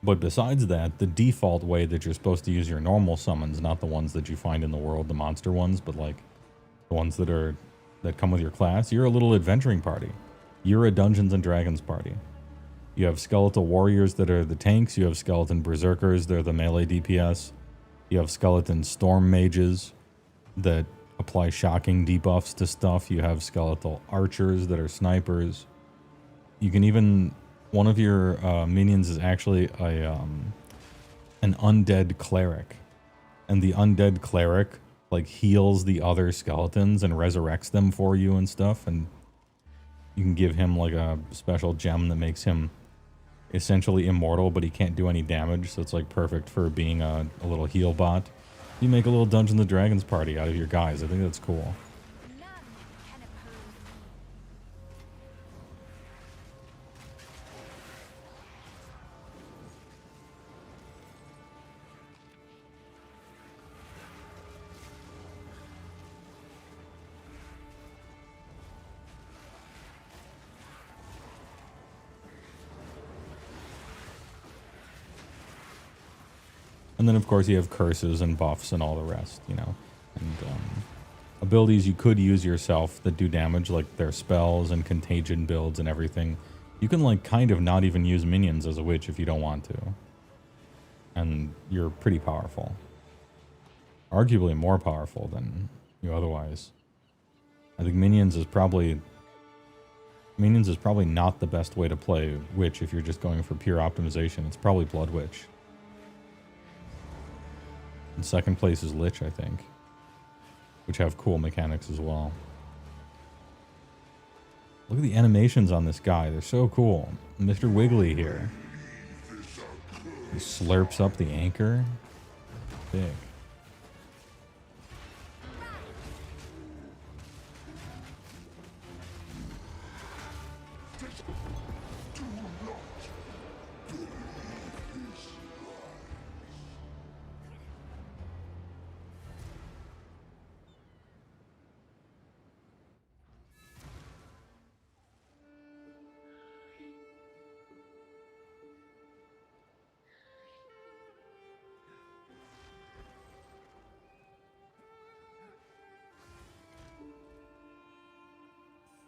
But besides that, the default way that you're supposed to use your normal summons, not the ones that you find in the world, the monster ones, but like the ones that come with your class, you're a little adventuring party. You're a Dungeons and Dragons party. You have skeletal warriors that are the tanks, you have skeleton berserkers, they're the melee DPS. You have skeleton storm mages that apply shocking debuffs to stuff. You have skeletal archers that are snipers. You can even, one of your minions is actually an undead cleric, and the undead cleric like heals the other skeletons and resurrects them for you and stuff, and you can give him like a special gem that makes him essentially immortal, but he can't do any damage, so it's like perfect for being a little heal bot. You make a little Dungeons and Dragons party out of your guys. I think that's cool. And then, of course, you have curses and buffs and all the rest, you know. And abilities you could use yourself that do damage, like their spells and contagion builds and everything. You can, like, kind of not even use minions as a witch if you don't want to. And you're pretty powerful. Arguably more powerful than you otherwise. I think minions is probably not the best way to play witch if you're just going for pure optimization. It's probably Blood Witch. And second place is Lich, I think, which have cool mechanics as well. Look at the animations on this guy. They're so cool. Mr. Wiggly here. He slurps up the anchor. Big.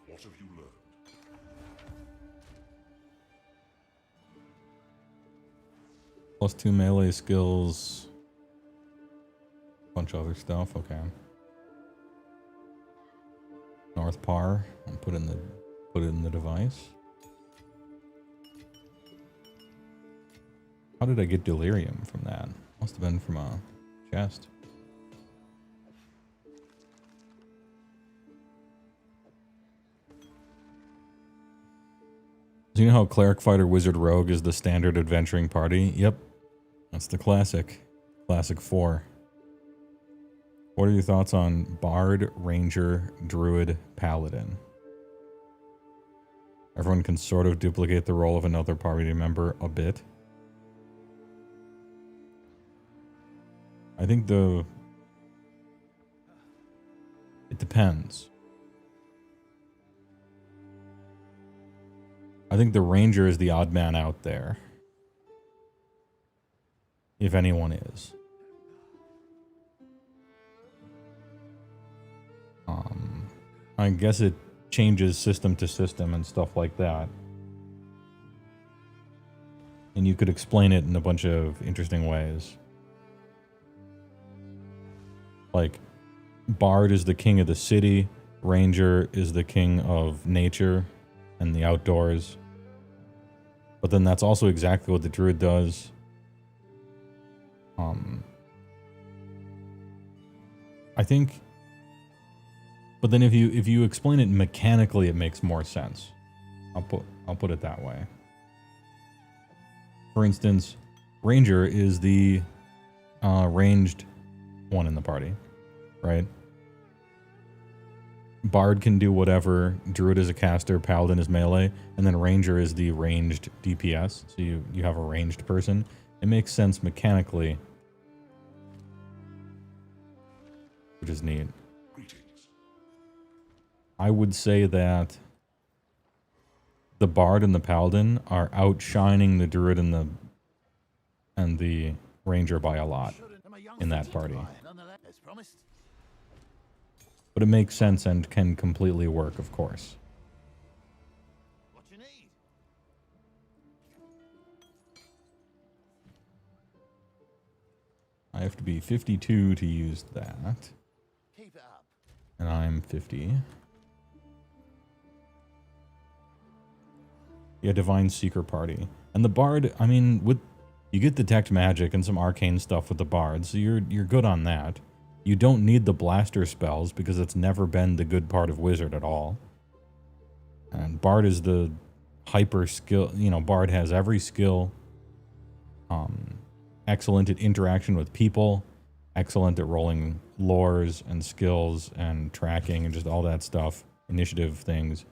What have you learned? +2 melee skills. Bunch of other stuff. Okay. North Par. And put it in the device. How did I get delirium from that? Must have been from a chest. So you know how Cleric, Fighter, Wizard, Rogue is the standard adventuring party? Yep. That's the classic. Classic 4. What are your thoughts on Bard, Ranger, Druid, Paladin? Everyone can sort of duplicate the role of another party member a bit. I think it depends. I think the Ranger is the odd man out there. If anyone is. I guess it changes system to system and stuff like that. And you could explain it in a bunch of interesting ways. Like, Bard is the king of the city. Ranger is the king of nature and the outdoors. But then that's also exactly what the Druid does. I think... But then if you explain it mechanically, it makes more sense. I'll put it that way. For instance, Ranger is the ranged one in the party, right? Bard can do whatever. Druid is a caster, Paladin is melee, and then Ranger is the ranged DPS. So you have a ranged person. It makes sense mechanically, which is neat. I would say that the Bard and the Paladin are outshining the Druid and the Ranger by a lot in that party. But it makes sense and can completely work, of course. What you need? I have to be 52 to use that. Keep it up. And I'm 50. Yeah, Divine Seeker Party. And the Bard, I mean, with you get Detect Magic and some arcane stuff with the Bard, so you're good on that. You don't need the Blaster spells because it's never been the good part of Wizard at all. And Bard is the hyper skill, you know, Bard has every skill. Excellent at interaction with people, excellent at rolling lores and skills and tracking and just all that stuff, initiative things.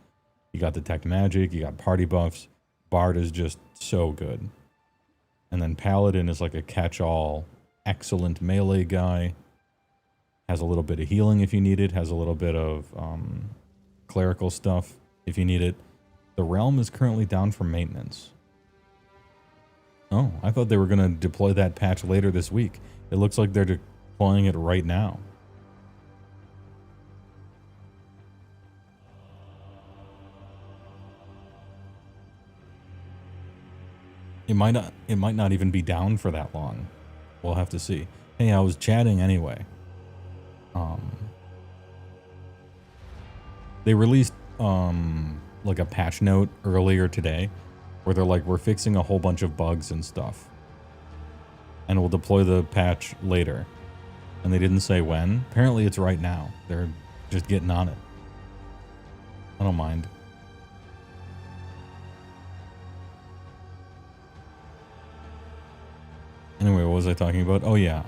You got Detect Magic, you got party buffs. Bard is just so good. And then Paladin is like a catch-all, excellent melee guy. Has a little bit of healing if you need it, has a little bit of clerical stuff if you need it. The Realm is currently down for maintenance. Oh, I thought they were going to deploy that patch later this week. It looks like they're deploying it right now. It might not even be down for that long. We'll have to see. Hey, I was chatting anyway. They released like a patch note earlier today where they're like, we're fixing a whole bunch of bugs and stuff. And we'll deploy the patch later. And they didn't say when. Apparently it's right now. They're just getting on it. I don't mind. Anyway, what was I talking about? Oh yeah,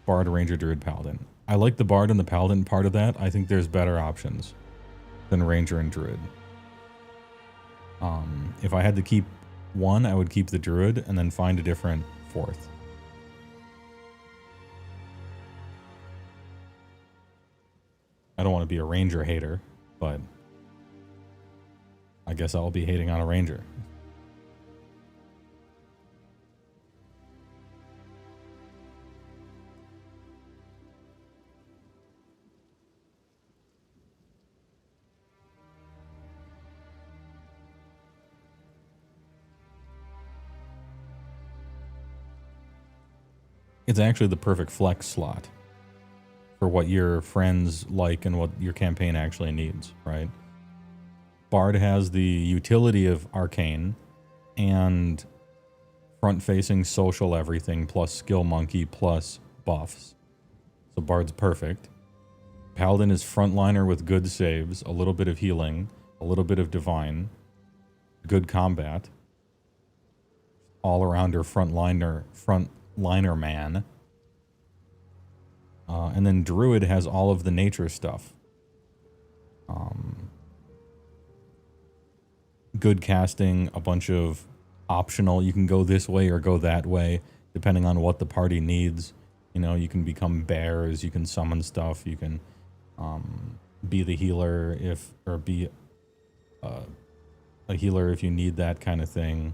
Bard, Ranger, Druid, Paladin. I like the Bard and the Paladin part of that. I think there's better options than Ranger and Druid. If I had to keep one, I would keep the Druid and then find a different fourth. I don't want to be a Ranger hater, but I guess I'll be hating on a Ranger. It's actually the perfect flex slot for what your friends like and what your campaign actually needs, right? Bard has the utility of Arcane and front-facing social everything plus Skill Monkey plus buffs. So Bard's perfect. Paladin is frontliner with good saves, a little bit of healing, a little bit of divine, good combat, all-arounder frontliner man. And then Druid has all of the nature stuff. Good casting, a bunch of optional. You can go this way or go that way, depending on what the party needs. You know, you can become bears, you can summon stuff, you can be the healer or be a healer if you need that kind of thing.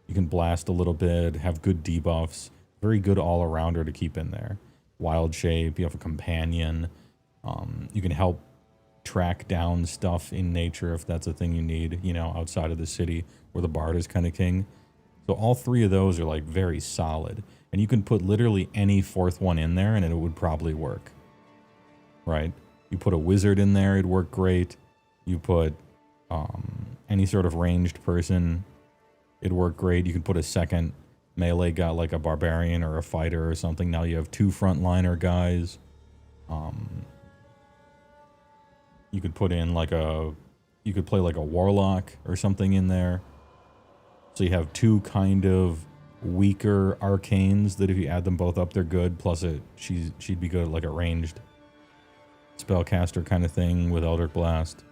You can blast a little bit, have good debuffs. Very good all-arounder to keep in there. Wild shape, you have a companion. You can help track down stuff in nature if that's a thing you need, you know, outside of the city where the Bard is kind of king. So all three of those are like very solid. And you can put literally any fourth one in there and it would probably work. Right? You put a wizard in there, it'd work great. You put any sort of ranged person, it'd work great. You could put a second melee guy like a barbarian or a fighter or something. Now you have two frontliner guys. You could put in like you could play like a warlock or something in there. So you have two kind of weaker arcanes that if you add them both up, they're good. Plus she'd be good at like a ranged spellcaster kind of thing with Eldritch Blast.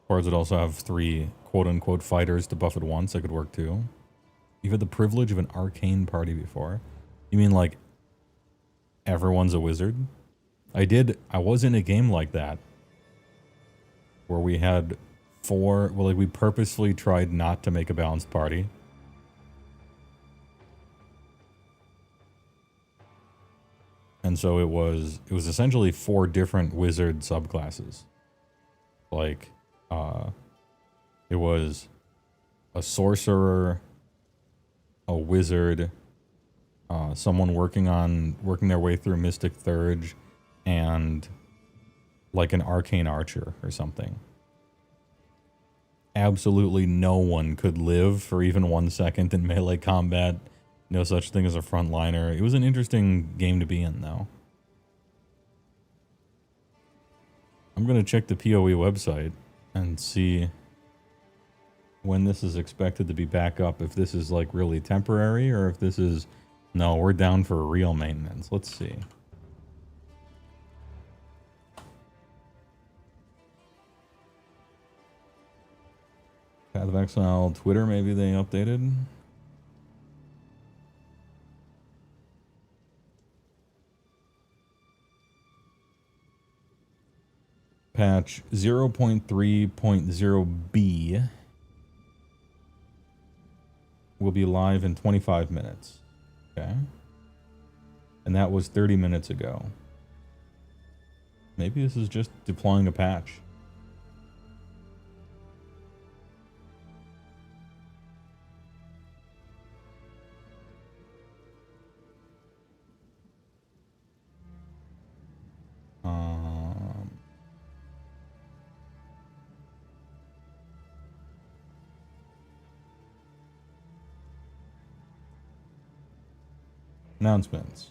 Bards would also have 3 quote-unquote fighters to buff at once. That could work too. You've had the privilege of an arcane party before. You mean like everyone's a wizard? I was in a game like that where we had 4, well, like we purposefully tried not to make a balanced party. And so it was essentially 4 different wizard subclasses. Like, it was a sorcerer, a wizard, someone working their way through Mystic Thurge, and like an arcane archer or something. Absolutely no one could live for even 1 second in melee combat. No such thing as a frontliner. It was an interesting game to be in, though. I'm going to check the POE website and see when this is expected to be back up. If this is like really temporary or if this is... No, we're down for real maintenance. Let's see. Path of Exile, Twitter, maybe they updated. Patch 0.3.0b will be live in 25 minutes. Okay. And that was 30 minutes ago. Maybe this is just deploying a patch. Announcements.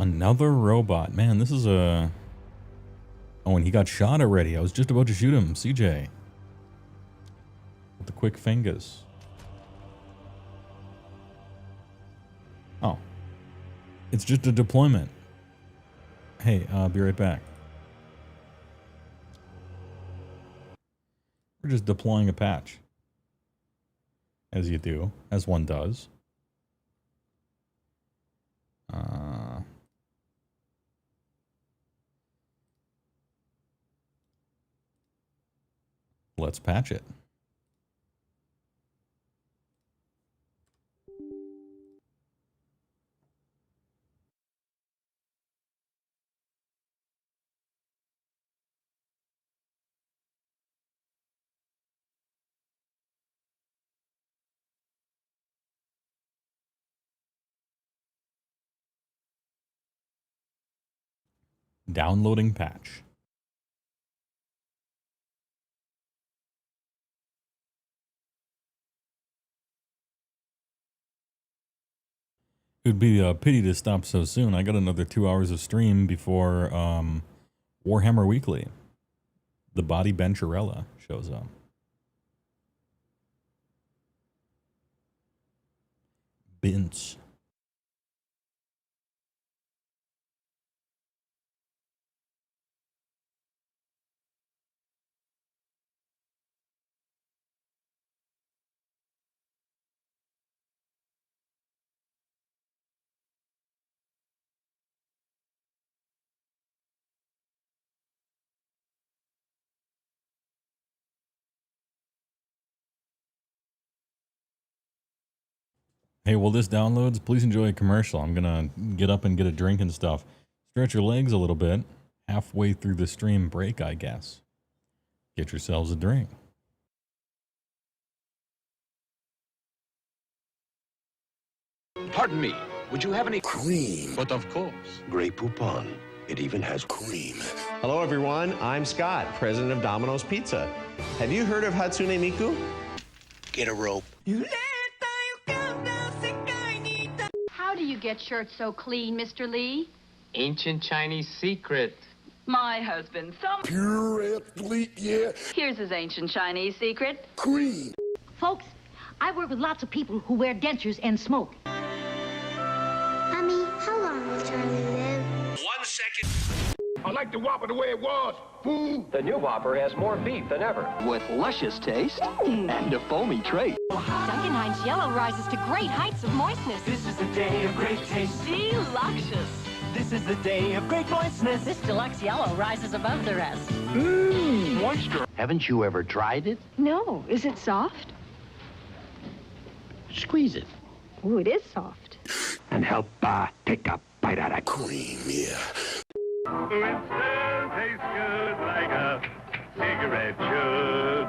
Another robot. Man, this is a... Oh, and he got shot already. I was just about to shoot him. CJ. With the quick fingers. Oh. It's just a deployment. Hey, I'll be right back. We're just deploying a patch. As you do. As one does. Let's patch it. Downloading patch. It would be a pity to stop so soon. I got another 2 hours of stream before Warhammer Weekly. The Body Bencharella shows up. Bince. Hey, while this downloads, please enjoy a commercial. I'm gonna get up and get a drink and stuff. Stretch your legs a little bit. Halfway through the stream break, I guess. Get yourselves a drink. Pardon me, would you have any cream? But of course. Grey Poupon. It even has cream. Hello, everyone. I'm Scott, president of Domino's Pizza. Have you heard of Hatsune Miku? Get a rope. How do you get shirts so clean, Mr. Lee? Ancient Chinese secret. My husband, some Pure athlete, yeah. Here's his ancient Chinese secret. Cream. Folks, I work with lots of people who wear dentures and smoke. Mommy, how long will Charlie live? 1 second. I like the Whopper the way it was. Fool. The new Whopper has more beef than ever, with luscious taste and a foamy trait. Dunkin' Hines Yellow rises to great heights of moistness. This is the day of great taste. Deluxious. This is the day of great moistness. This deluxe yellow rises above the rest. Moisture. Haven't you ever tried it? No. Is it soft? Squeeze it. Ooh, it is soft. And help take a bite out of Cream, yeah. It still tastes good like a cigarette should.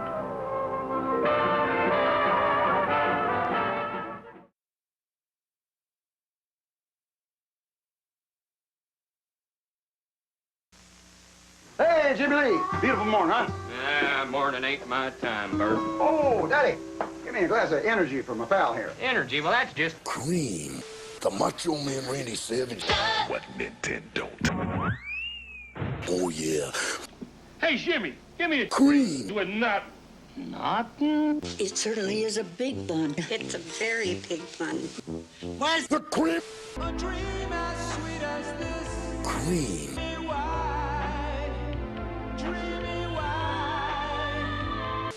Hey, Jimmy Lee. Beautiful morning, huh? Yeah, morning ain't my time, Bert. Oh, Daddy. Give me a glass of energy for my pal here. Energy? Well, that's just Cream. The Macho Man Randy Savage. What Nintendo don't. Oh, yeah. Hey, Jimmy, give me a Cream. You would not. nothing. It certainly is a big bun. It's a very big bun. Where's the cream? A dream as sweet as this. Cream. Dreamy wine.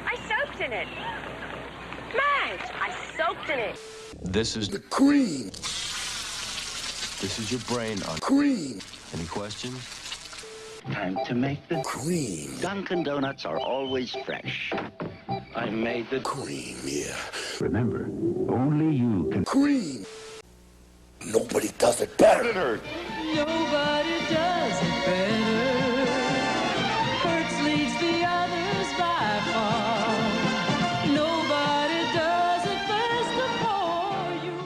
I soaked in it. Madge, I soaked in it. This is the cream. This is your brain on Cream. Any questions? Time to make the Cream. Dunkin' Donuts are always fresh. I made the Cream, yeah. Remember, only you can. Cream. Nobody does it better. Nobody does it better. Hertz leads the others by far. Nobody does it best of all you.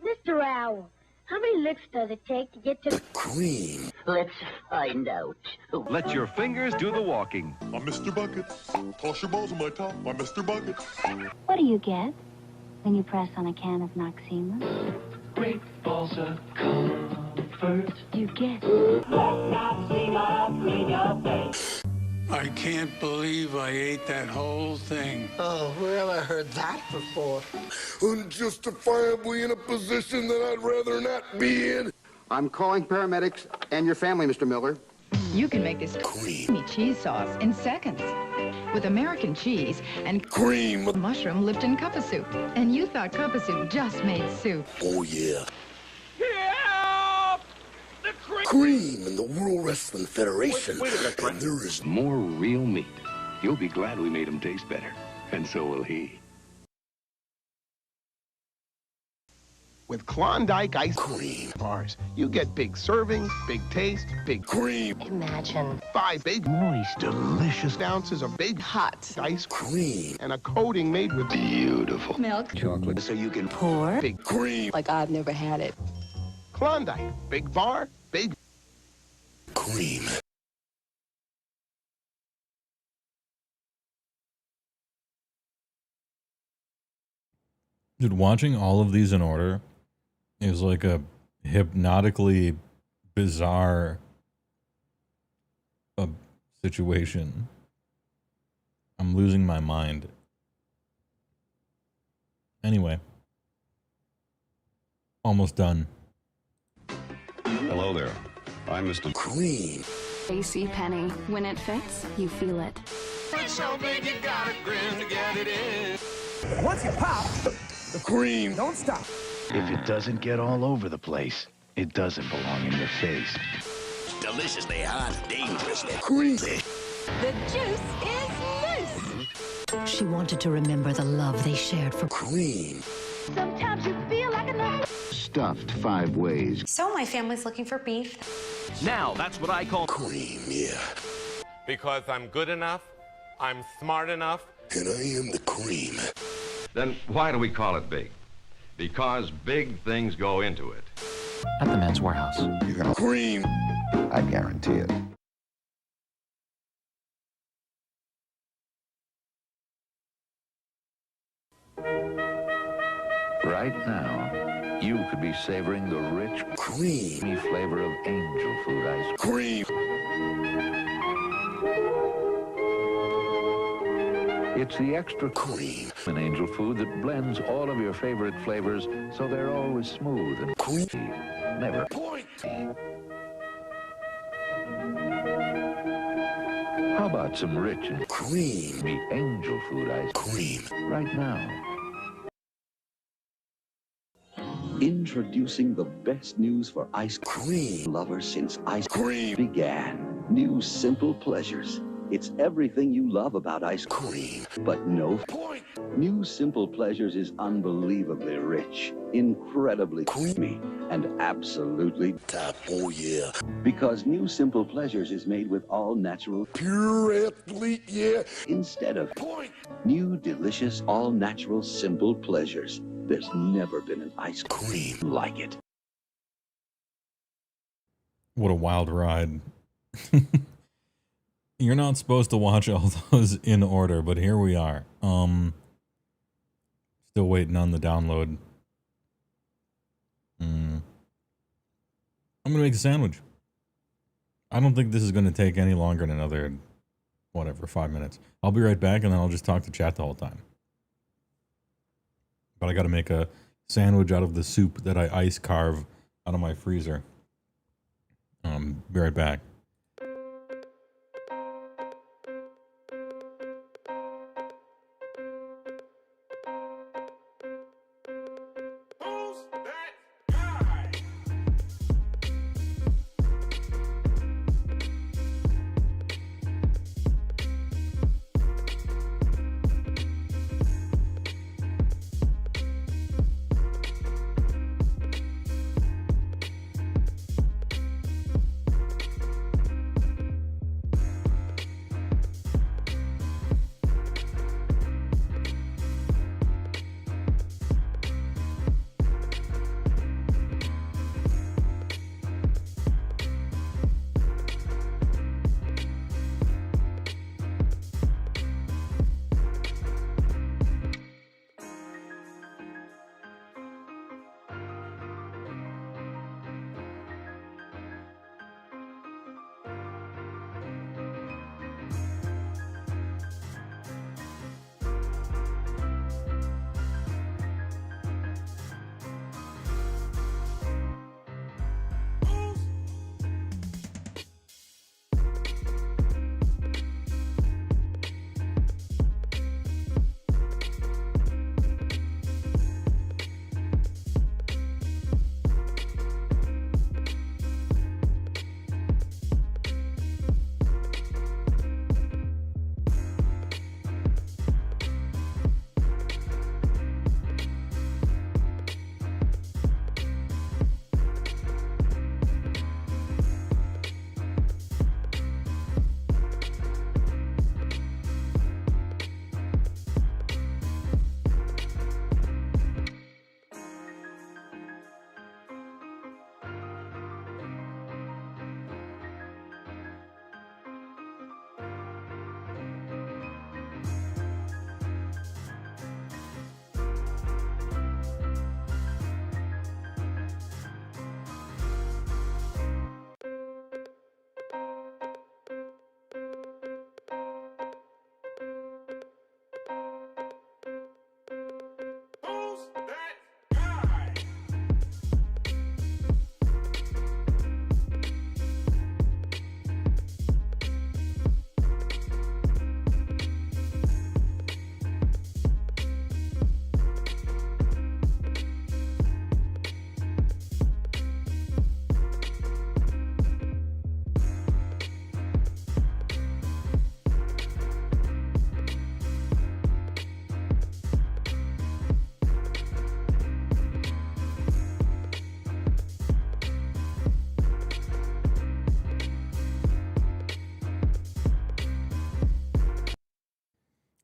Mr. Owl, how many licks does it take to get to Cream. Let's find out. Let your fingers do the walking. I'm Mr. Buckets. Toss your balls on my top. I'm Mr. Buckets. What do you get when you press on a can of Noxema? Great balls of comfort. You get I can't believe I ate that whole thing. Oh, where have I heard that before? Unjustifiably in a position that I'd rather not be in. I'm calling paramedics and your family, Mr. Miller. You can make this Cream. cheese sauce in seconds with American cheese and Cream. mushroom Lipton cup soup. And you thought cup soup just made soup. Oh, yeah. Help! The Cream in the World Wrestling Federation. Wait a minute, and there is More real meat. You'll be glad we made him taste better. And so will he. With Klondike ice cream. bars, you get big servings, big taste, big Cream. Imagine 5 big, Moist, delicious ounces of big Hot ice Cream. and a coating made with beautiful milk. chocolate. so you can Pour big Cream. like I've never had it. Klondike. Big bar, big Cream. Dude, watching all of these in order is like a hypnotically bizarre situation. I'm losing my mind. Anyway. Almost done. Hello there. I'm Mr. Cream. AC Penny. When it fits, you feel it. So big you gotta grin to get it in. Once you pop, the cream. Don't stop. If it doesn't get all over the place, it doesn't belong in your face. Deliciously hot, dangerously creamy. The juice is loose. She wanted to remember the love they shared for Cream. Sometimes you feel like a Stuffed 5 ways. So my family's looking for beef. Now, that's what I call Cream, yeah. Because I'm good enough, I'm smart enough, and I am the cream. Then why do we call it big? Because big things go into it. at the Men's Warehouse. You got cream. I guarantee it. Right now, you could be savoring the rich, creamy flavor of angel food ice cream. It's the extra cream in angel food that blends all of your favorite flavors so they're always smooth and creamy. Never point. How about some rich and creamy angel food ice cream right now? Introducing the best news for ice cream lovers since ice cream began. New Simple Pleasures. It's everything you love about ice cream, but no point. New Simple Pleasures is unbelievably rich, incredibly creamy, and absolutely top. Oh yeah. Because New Simple Pleasures is made with all natural pure athlete, yeah. Instead of point. New delicious all natural simple pleasures. There's never been an ice cream like it. What a wild ride. You're not supposed to watch all those in order, but here we are. Still waiting on the download. I'm gonna make a sandwich. I don't think this is gonna take any longer than another, whatever, 5 minutes. I'll be right back, and then I'll just talk to chat the whole time. But I gotta make a sandwich out of the soup that I ice carve out of my freezer. Be right back.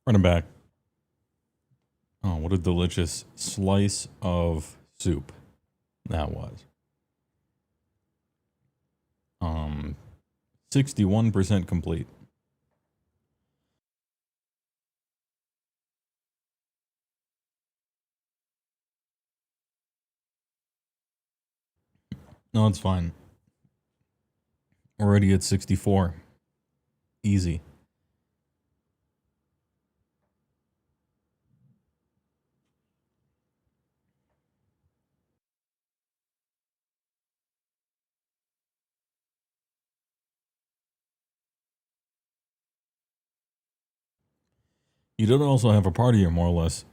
Running back. Oh, what a delicious slice of soup that was. 61% complete. No, it's fine. Already at 64. Easy. You did also have a party you're more or less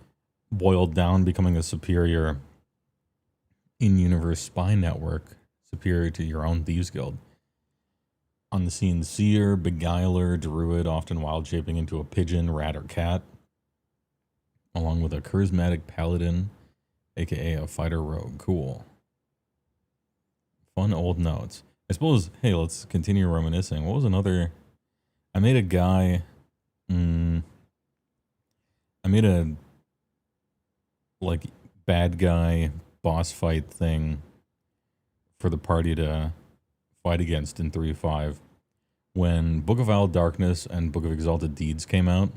boiled down, becoming a superior in-universe spy network, superior to your own Thieves Guild. On the scene, seer, beguiler, druid, often wild shaping into a pigeon, rat, or cat, along with a charismatic paladin, aka a fighter rogue. Cool. Fun old notes. I suppose, hey, let's continue reminiscing. What was another... I made a guy... I made a, like, bad guy boss fight thing for the party to fight against in 3.5. When Book of Vile Darkness and Book of Exalted Deeds came out,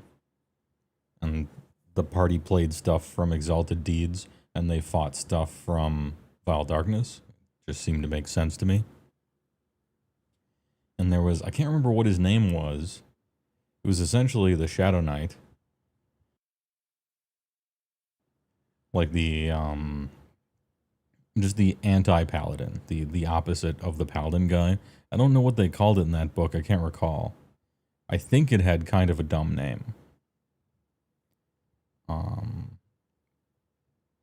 and the party played stuff from Exalted Deeds, and they fought stuff from Vile Darkness. Just seemed to make sense to me. And there was, I can't remember what his name was. It was essentially the Shadow Knight. Like the, just the anti-paladin, the opposite of the paladin guy. I don't know what they called it in that book. I can't recall. I think it had kind of a dumb name.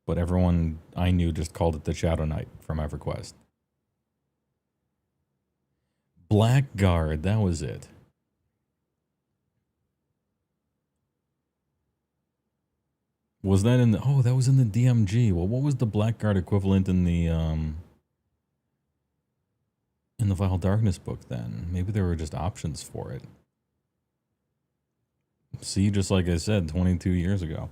But everyone I knew just called it the Shadow Knight from EverQuest. Blackguard, that was it. Was that in the... Oh, that was in the DMG. Well, what was the Blackguard equivalent in the Vile Darkness book then? Maybe there were just options for it. See, just like I said, 22 years ago.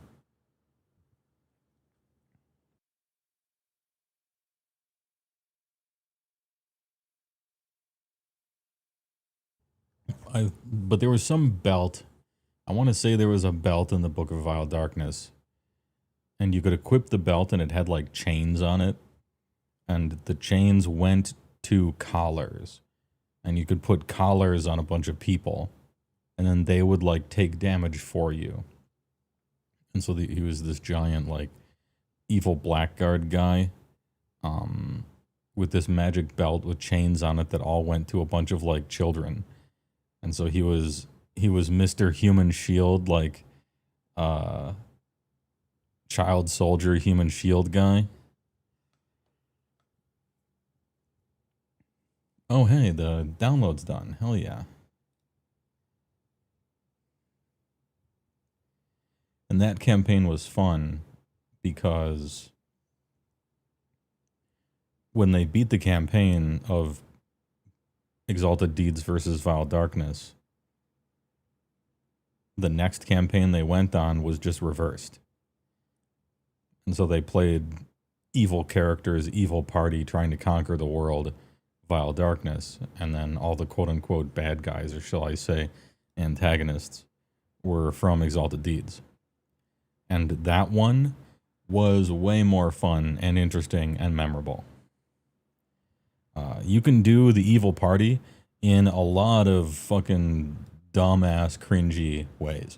But there was some belt. I want to say there was a belt in the Book of Vile Darkness. And you could equip the belt and it had like chains on it. And the chains went to collars. And you could put collars on a bunch of people. And then they would like take damage for you. And so he was this giant like evil blackguard guy. With this magic belt with chains on it that all went to a bunch of like children. And so he was Mr. Human Shield, like child soldier human shield guy. Oh hey, the download's done. Hell yeah. And that campaign was fun because when they beat the campaign of Exalted Deeds versus Vile Darkness, the next campaign they went on was just reversed. And so they played evil characters, evil party trying to conquer the world, Vile Darkness, and then all the quote-unquote bad guys, or shall I say antagonists, were from Exalted Deeds. And that one was way more fun and interesting and memorable. You can do the evil party in a lot of fucking dumbass, cringy ways.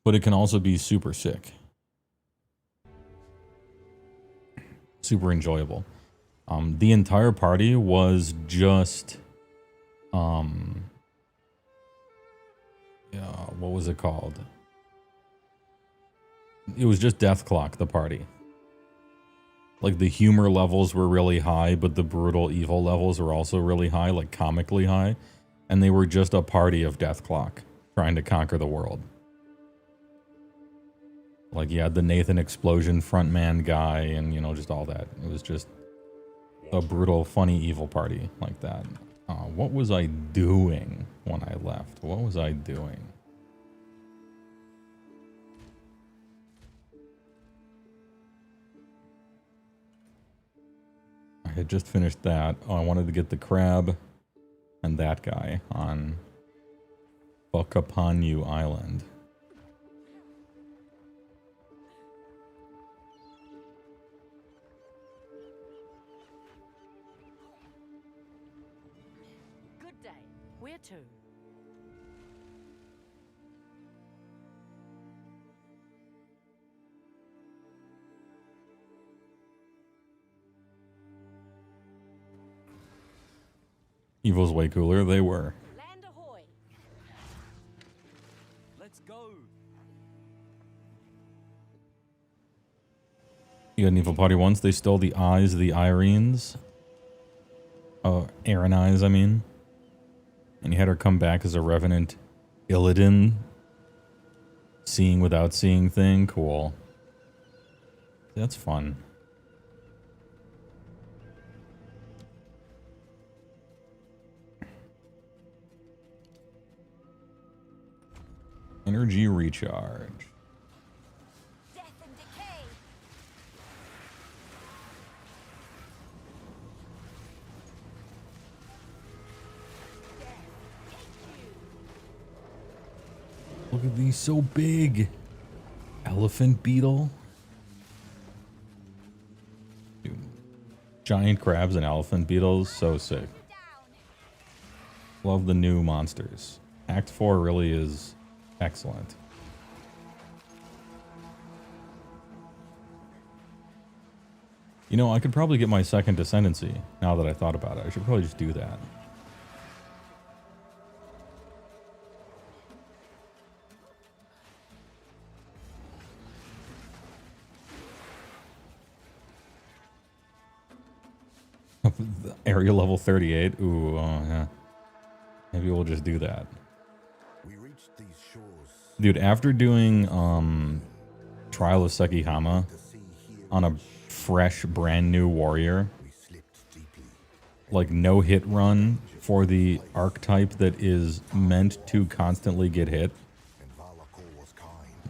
But it can also be super sick. Super enjoyable. The entire party was just... what was it called? It was just Death Clock, the party. Like, the humor levels were really high, but the brutal evil levels were also really high, like comically high. And they were just a party of Death Clock, trying to conquer the world. Like, you had the Nathan Explosion frontman guy, and, you know, just all that. It was just a brutal, funny, evil party like that. What was I doing when I left? What was I doing? I had just finished that. Oh, I wanted to get the crab and that guy on Bukapanyu Island. Good day. Where to? Evil's way cooler. They were. Land ahoy. You got an evil party once. They stole the eyes of the Irenes. Aaron eyes, I mean. And you had her come back as a revenant Illidan. Seeing without seeing thing. Cool. That's fun. Energy recharge. Look at these, so big. Elephant beetle. Dude. Giant crabs and elephant beetles, so sick. Love the new monsters. Act 4 really is excellent. You know, I could probably get my second Descendancy now that I thought about it. I should probably just do that. Area level 38. Ooh, yeah. Maybe we'll just do that. Dude, after doing Trial of Sekihama on a fresh, brand new warrior, like no hit run for the archetype that is meant to constantly get hit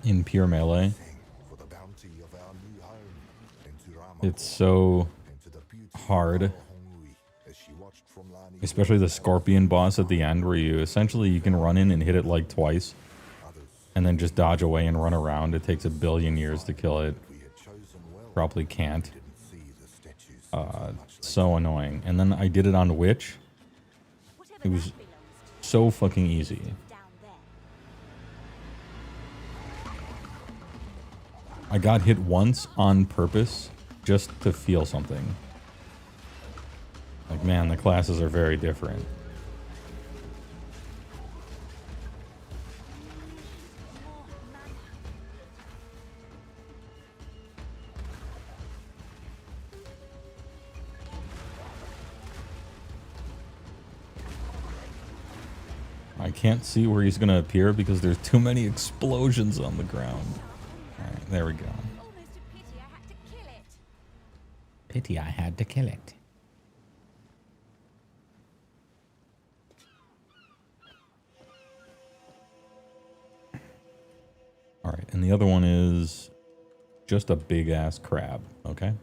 in pure melee, it's so hard. Especially the Scorpion boss at the end, where you can run in and hit it like twice and then just dodge away and run around. It takes a billion years to kill it. Probably can't. So annoying. And then I did it on Witch. It was so fucking easy. I got hit once on purpose just to feel something. Like, man, the classes are very different. I can't see where he's going to appear because there's too many explosions on the ground. Alright, there we go. Pity I had to kill it. Alright, and the other one is just a big-ass crab, okay?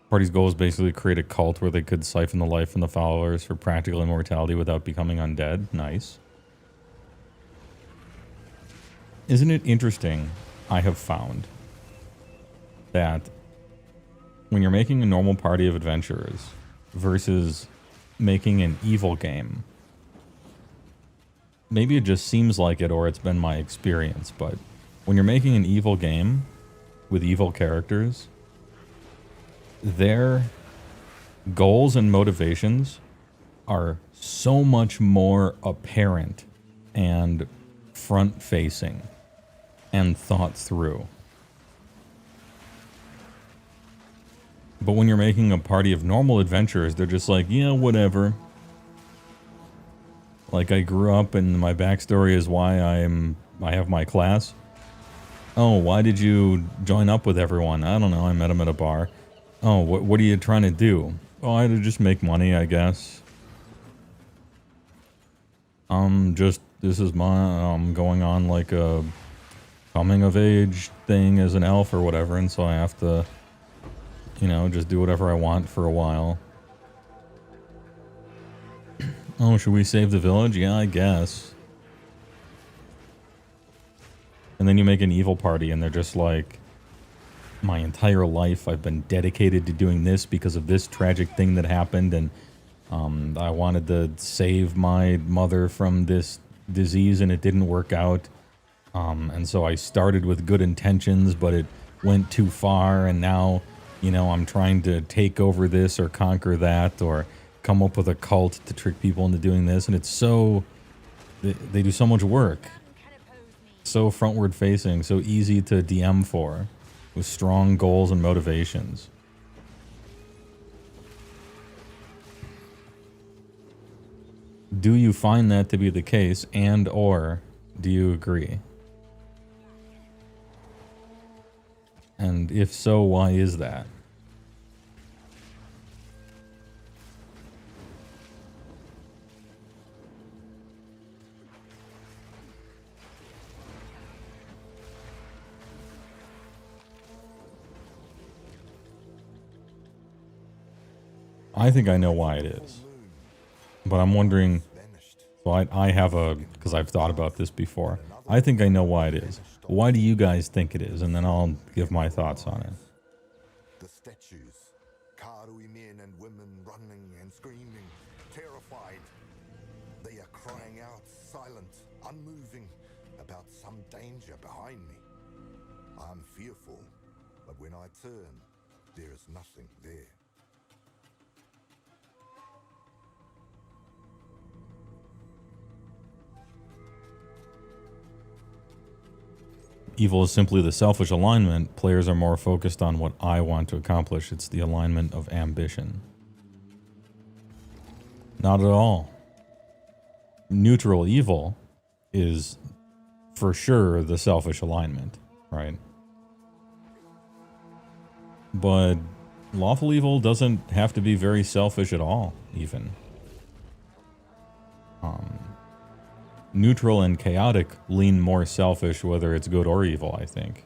Party's goal is basically to create a cult where they could siphon the life from the followers for practical immortality without becoming undead. Nice. Isn't it interesting, I have found, that when you're making a normal party of adventurers versus making an evil game, maybe it just seems like it or it's been my experience, but when you're making an evil game with evil characters, their goals and motivations are so much more apparent and front-facing and thought through. But when you're making a party of normal adventurers, they're just like, yeah, whatever. Like, I grew up and my backstory is why I have my class. Oh, why did you join up with everyone? I don't know, I met them at a bar. Oh, what are you trying to do? Oh, I had to just make money, I guess. This is my, going on like a coming of age thing as an elf or whatever, and so I have to, you know, just do whatever I want for a while. Oh, should we save the village? Yeah, I guess. And then you make an evil party and they're just like, my entire life I've been dedicated to doing this because of this tragic thing that happened, and I wanted to save my mother from this disease and it didn't work out. And so I started with good intentions, but it went too far, and now, you know, I'm trying to take over this or conquer that or come up with a cult to trick people into doing this, and it's so... They do so much work. So frontward facing, so easy to DM for. with strong goals and motivations. Do you find that to be the case, and or do you agree? And if so, why is that? I think I know why it is. But I'm wondering, so I have a, because I've thought about this before. I think I know why it is. Why do you guys think it is? And then I'll give my thoughts on it. The statues, Karui men and women running and screaming, terrified. They are crying out, silent, unmoving, about some danger behind me. I'm fearful, but when I turn, there is nothing there. Evil is simply the selfish alignment. Players are more focused on what I want to accomplish. It's the alignment of ambition. Not at all. Neutral evil is for sure the selfish alignment, right? But lawful evil doesn't have to be very selfish at all, even. Neutral and chaotic lean more selfish, whether it's good or evil, I think.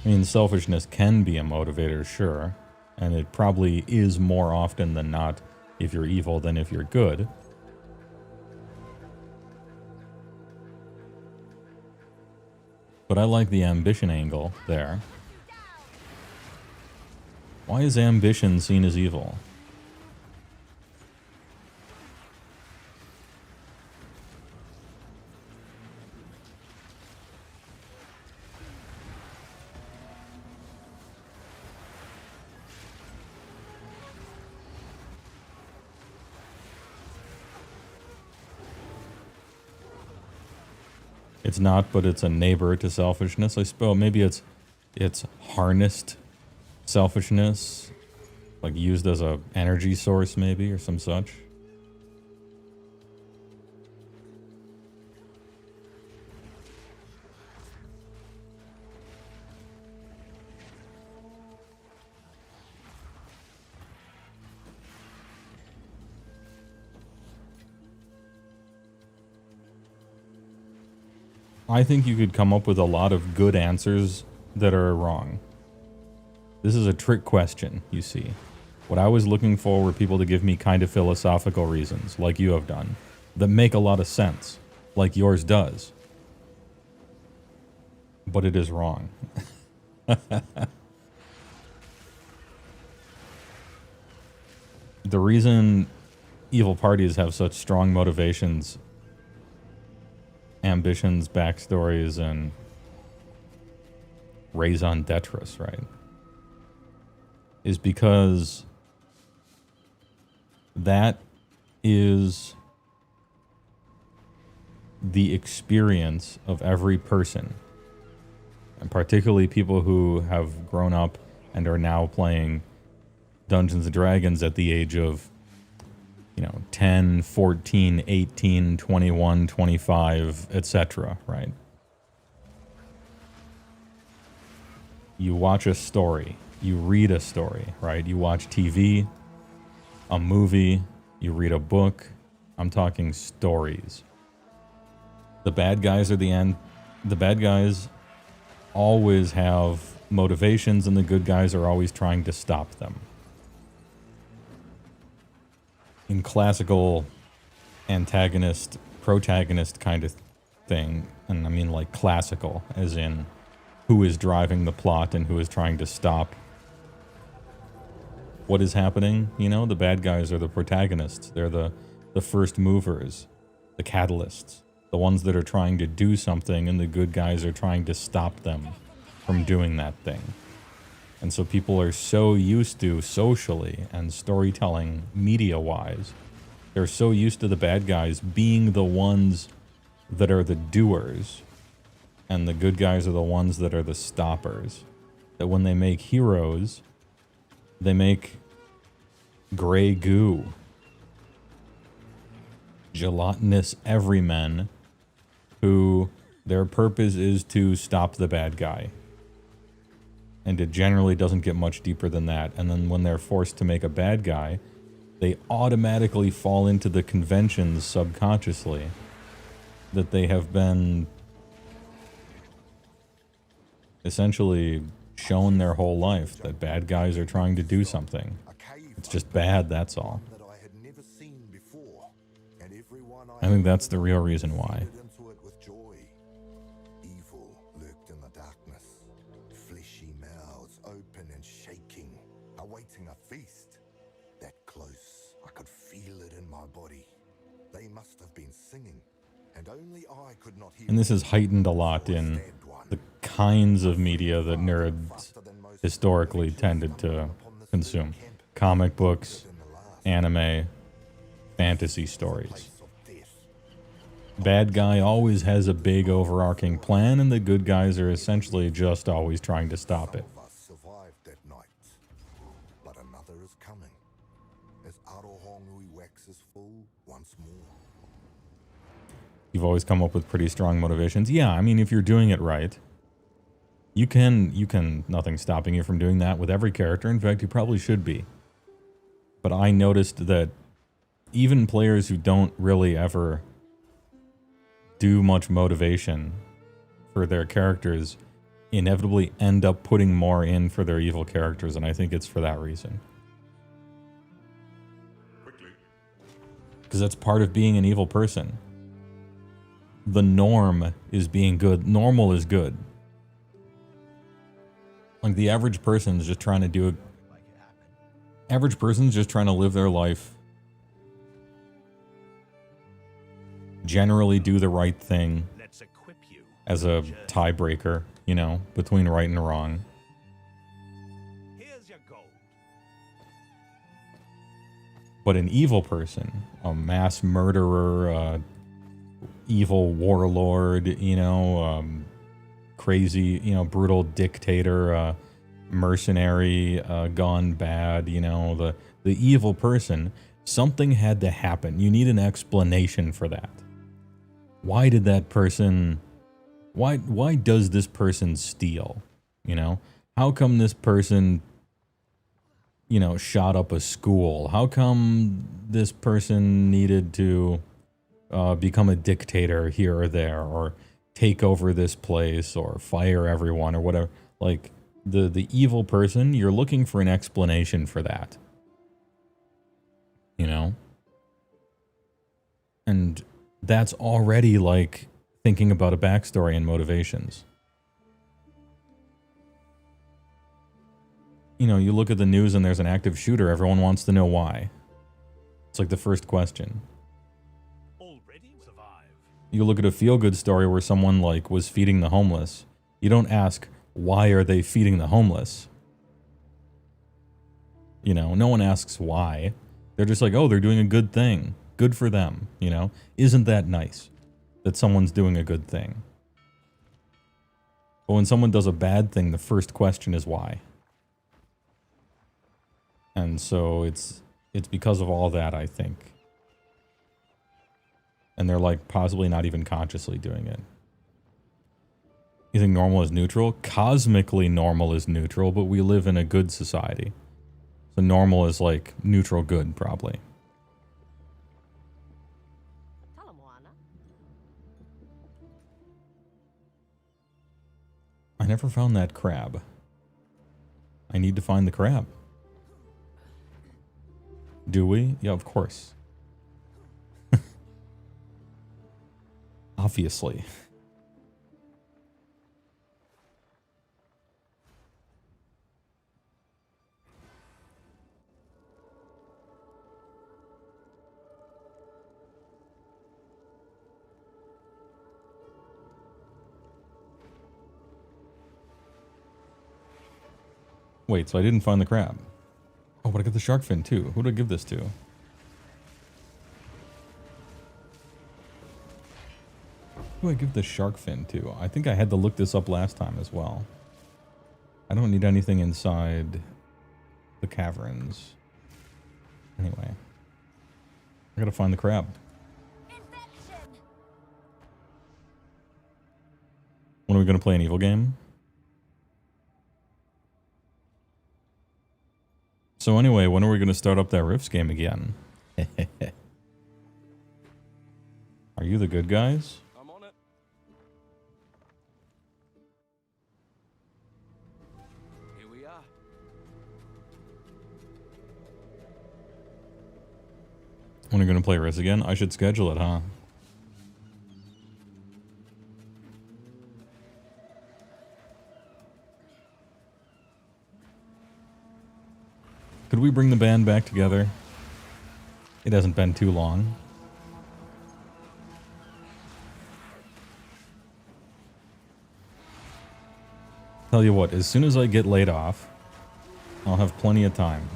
I mean, selfishness can be a motivator, sure, and it probably is more often than not if you're evil than if you're good. But I like the ambition angle there. Why is ambition seen as evil? It's not, but it's a neighbor to selfishness, I suppose. Maybe it's harnessed selfishness, like used as a energy source, maybe, or some such. I think you could come up with a lot of good answers that are wrong. This is a trick question, you see. What I was looking for were people to give me kind of philosophical reasons, like you have done, that make a lot of sense, like yours does. But it is wrong. The reason evil parties have such strong motivations, ambitions, backstories, and raison d'etre, right, is because that is the experience of every person, and particularly people who have grown up and are now playing Dungeons & Dragons at the age of, 10, 14, 18, 21, 25, etc., right? You watch a story. You read a story, right? You watch TV, a movie, you read a book. I'm talking stories. The bad guys are the end. The bad guys always have motivations, and the good guys are always trying to stop them. In classical antagonist, protagonist kind of thing, and I mean like classical, as in who is driving the plot and who is trying to stop what is happening, the bad guys are the protagonists. They're the first movers, the catalysts, the ones that are trying to do something, and the good guys are trying to stop them from doing that thing. And so people are so used to, socially and storytelling media-wise, They're so used to the bad guys being the ones that are the doers, and the good guys are the ones that are the stoppers. That when they make heroes, they make gray goo. Gelatinous everymen who their purpose is to stop the bad guy. And it generally doesn't get much deeper than that. And then when they're forced to make a bad guy, they automatically fall into the conventions subconsciously that they have been essentially shown their whole life, that bad guys are trying to do something. It's just bad, that's all. I think that's the real reason why. Evil lurked in the darkness, fleshy mouths open and shaking, awaiting a feast. That close, I could feel it in my body. They must have been singing, and only I could not hear. And this is heightened a lot in the kinds of media that nerds historically tended to consume. Comic books, anime, fantasy stories. Bad guy always has a big overarching plan, and the good guys are essentially just always trying to stop it. Survived that night, but another is coming, as Arohongui waxes full once more. You've always come up with pretty strong motivations. Yeah, I mean, if you're doing it right, you can, nothing's stopping you from doing that with every character. In fact, you probably should be. But I noticed that even players who don't really ever do much motivation for their characters inevitably end up putting more in for their evil characters, and I think it's for that reason. Because that's part of being an evil person. The norm is being good. Normal is good. Like, the average person's just trying to do a... Average person's just trying to live their life, generally do the right thing as a tiebreaker, you know, between right and wrong. But an evil person, a mass murderer, evil warlord, you know, crazy, you know, brutal dictator, mercenary, gone bad, you know, the evil person, something had to happen. You need an explanation for that. Why did that person, why does this person steal? You know, how come this person, you know, shot up a school? How come this person needed to become a dictator here or there, or take over this place, or fire everyone, or whatever? Like, the evil person, you're looking for an explanation for that. You know? And that's already like thinking about a backstory and motivations. You know, you look at the news and there's an active shooter, everyone wants to know why. It's like the first question. You look at a feel-good story where someone like was feeding the homeless. You don't ask, why are they feeding the homeless? You know, no one asks why. They're just like, oh, they're doing a good thing. Good for them, you know? Isn't that nice that someone's doing a good thing? But when someone does a bad thing, the first question is why. And so it's because of all that, I think. And they're like possibly not even consciously doing it. You think normal is neutral? Cosmically normal is neutral, but we live in a good society. So normal is like neutral good, probably. I never found that crab. I need to find the crab. Do we? Yeah, of course. Obviously. Wait, so I didn't find the crab. Oh, but I got the shark fin too. Who did I give this to? do I give the shark fin to? I think I had to look this up last time as well. I don't need anything inside the caverns. Anyway. I gotta find the crab. When are we gonna play an evil game? So anyway, when are we gonna start up that Rifts game again? Are you the good guys? I'm on it. Here we are. When are we gonna play Rifts again? I should schedule it, huh? Could we bring the band back together? It hasn't been too long. Tell you what, as soon as I get laid off, I'll have plenty of time.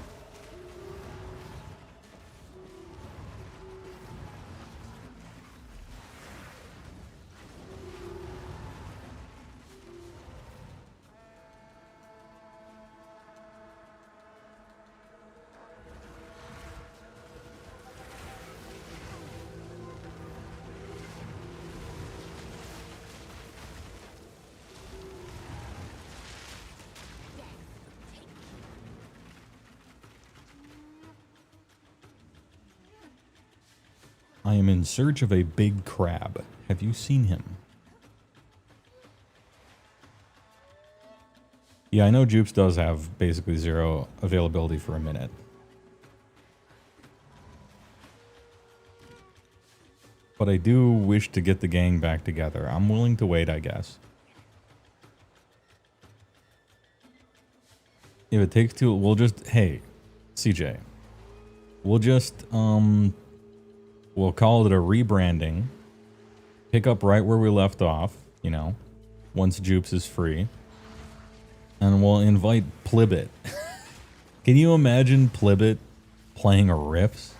I am in search of a big crab. Have you seen him? Yeah, I know Jupes does have basically zero availability for a minute. But I do wish to get the gang back together. I'm willing to wait, I guess. If it takes too, we'll just, hey, CJ. We'll just, we'll call it a rebranding. Pick up right where we left off, you know, once Jupes is free. And we'll invite Plibbit. Can you imagine Plibbit playing a Rifts?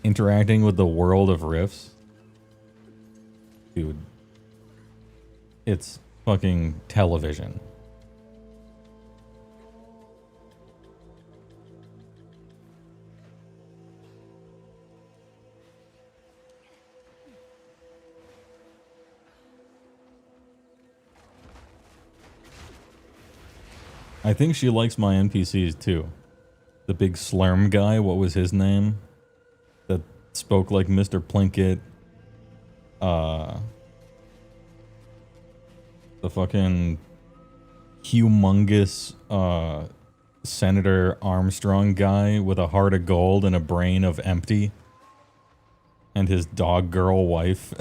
Interacting with the world of Rifts? Dude. It's fucking television. I think she likes my NPCs too. The big slurm guy, what was his name? That spoke like Mr. Plinkett. The fucking humongous Senator Armstrong guy with a heart of gold and a brain of empty. And his dog girl wife.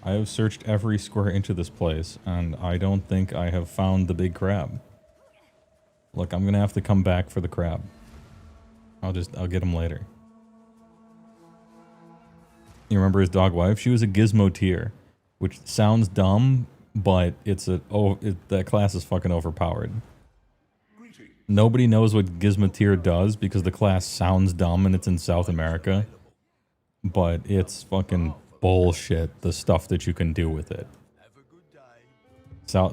I have searched every square inch of this place, and I don't think I have found the big crab. Look, I'm gonna have to come back for the crab. I'll get him later. You remember his dog wife? She was a gizmoteer, which sounds dumb, but that class is fucking overpowered. Nobody knows what gizmoteer does because the class sounds dumb and it's in South America, but it's fucking bullshit, the stuff that you can do with it.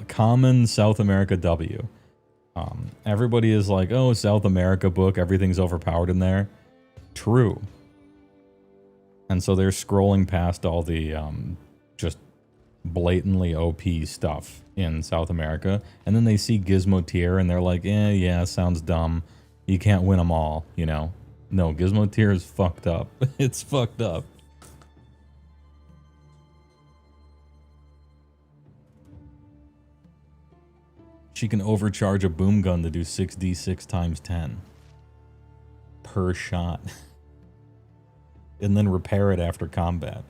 Common South America W. Everybody is like, oh, South America book, everything's overpowered in there. True. And so they're scrolling past all the just blatantly OP stuff in South America, and then they see Gizmoteer and they're like, yeah, sounds dumb. You can't win them all, you know? No, Gizmoteer is fucked up. It's fucked up. She can overcharge a boom gun to do 6d6 times 10 per shot. And then repair it after combat.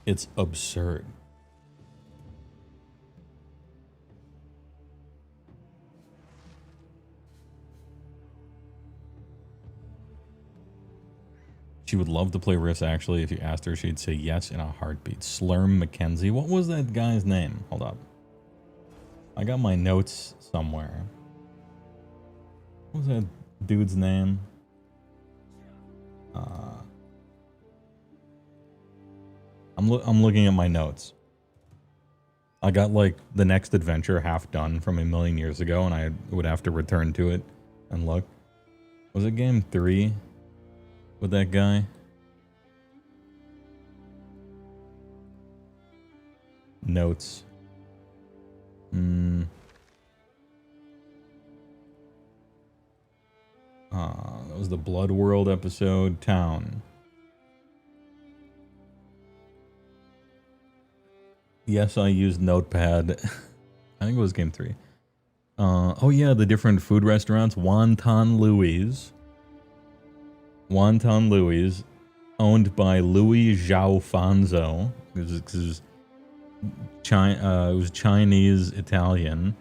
It's absurd. She would love to play Rifts, actually. If you asked her, she'd say yes in a heartbeat. Slurm McKenzie. What was that guy's name? Hold up. I got my notes somewhere. What was that dude's name? I'm looking at my notes. I got like the next adventure half done from a million years ago, and I would have to return to it and look. Was it game 3 with that guy? Notes. That was the Blood World episode. Town. Yes, I used Notepad. I think it was game 3. Oh yeah, the different food restaurants. Wonton Louis. Wonton Louis, owned by Louis Zhaofanzo. It was Chinese Italian.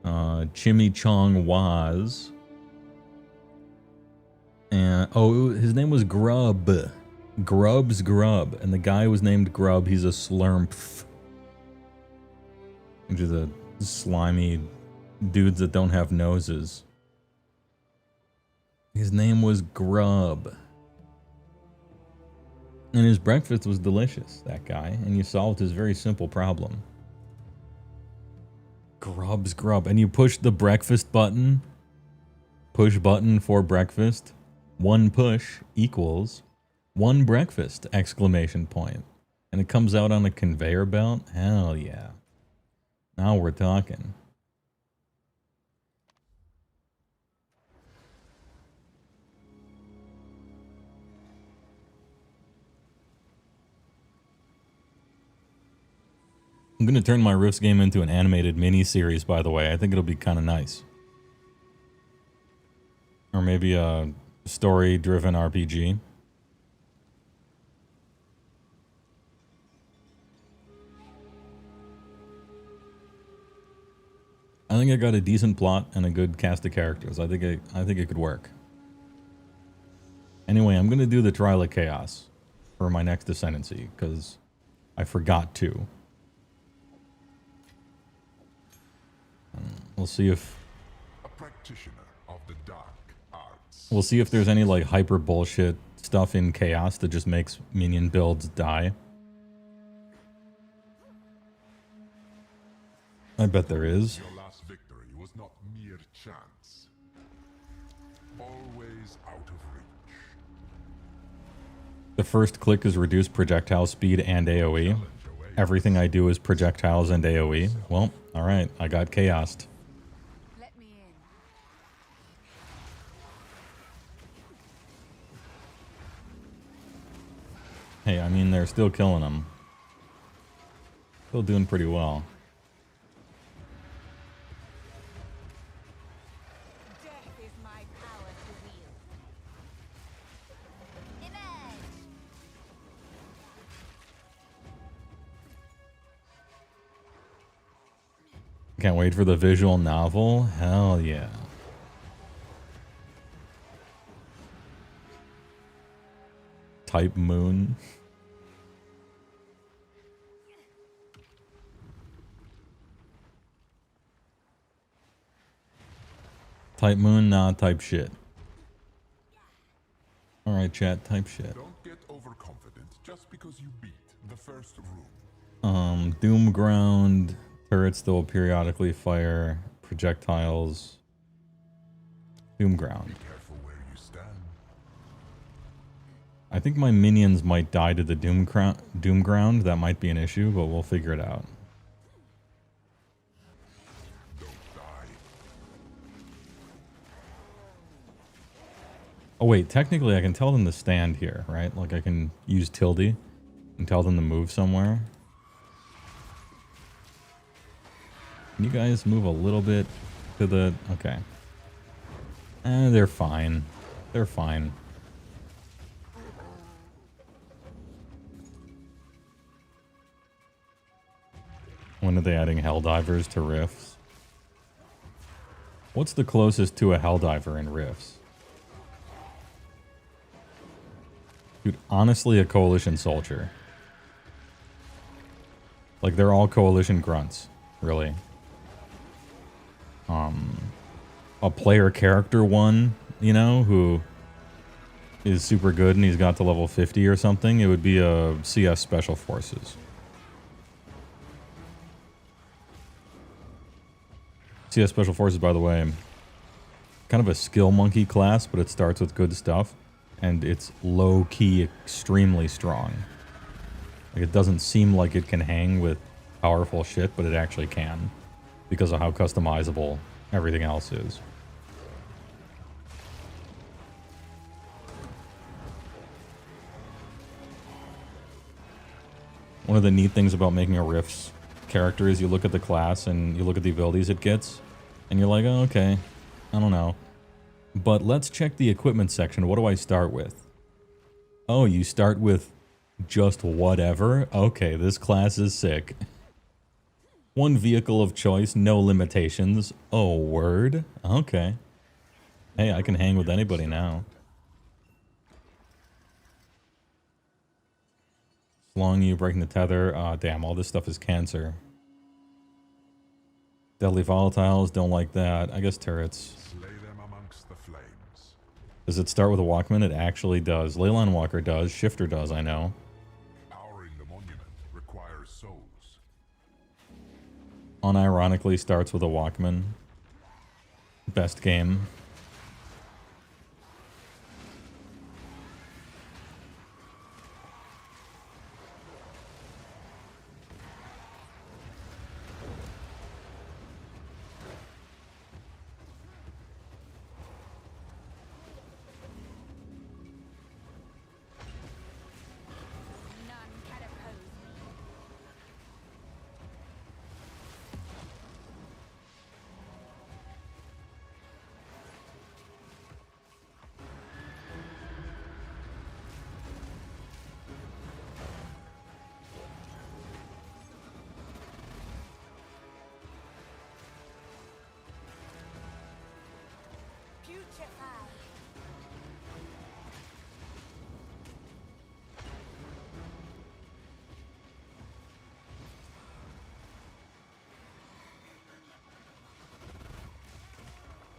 Chimichong was. And his name was Grub. Grub's Grub, and the guy was named Grub. He's a slurmph, which is a slimy dudes that don't have noses. His name was Grub, and his breakfast was delicious. That guy, and you solved his very simple problem. Grub's Grub, and you push the breakfast button. Push button for breakfast. One push equals one breakfast, exclamation point. And it comes out on a conveyor belt? Hell yeah. Now we're talking. I'm going to turn my Rifts game into an animated mini-series, by the way. I think it'll be kind of nice. Or maybe a story-driven RPG. I think I got a decent plot and a good cast of characters. I think it could work. Anyway, I'm gonna do the Trial of Chaos for my next Ascendancy because I forgot to. We'll see if a practitioner of the dark arts. We'll see if there's any like hyper bullshit stuff in Chaos that just makes minion builds die. I bet there is. Not mere chance. Always out of reach. The first click is reduced projectile speed and AoE. Everything I do is projectiles and AoE. Well, alright, I got chaosed. Let me in. Hey, I mean, they're still killing them. Still doing pretty well. Can't wait for the visual novel. Hell yeah. Type Moon. Type Moon, nah, type shit. Alright, chat, type shit. Don't get overconfident just because you beat the first room. Doomground. Turrets that will periodically fire projectiles. Doomground. Be careful where you stand. I think my minions might die to the Doomground. That might be an issue, but we'll figure it out. Don't die. Oh wait, technically I can tell them to stand here, right? Like I can use tilde and tell them to move somewhere. Can you guys move a little bit to the... Okay. They're fine. They're fine. When are they adding Helldivers to Rifts? What's the closest to a Helldiver in Rifts? Dude, honestly, a Coalition Soldier. Like, they're all coalition grunts, really. A player character one, you know, who is super good and he's got to level 50 or something, it would be a CS Special Forces. CS Special Forces, by the way, kind of a skill monkey class, but it starts with good stuff, and it's low-key extremely strong. Like, it doesn't seem like it can hang with powerful shit, but it actually can, because of how customizable everything else is. One of the neat things about making a Rifts character is you look at the class and you look at the abilities it gets, and you're like, oh, okay, I don't know. But let's check the equipment section. What do I start with? Oh, you start with just whatever? Okay, this class is sick. One vehicle of choice, no limitations. Oh, word? Okay. Hey, I can hang with anybody now. Long you breaking the tether. Ah, damn, all this stuff is cancer. Deadly volatiles, don't like that. I guess turrets. Slay them amongst the flames. Does it start with a Walkman? It actually does. Leyline Walker does. Shifter does, I know. Powering the monument requires souls. Unironically starts with a Walkman. Best game.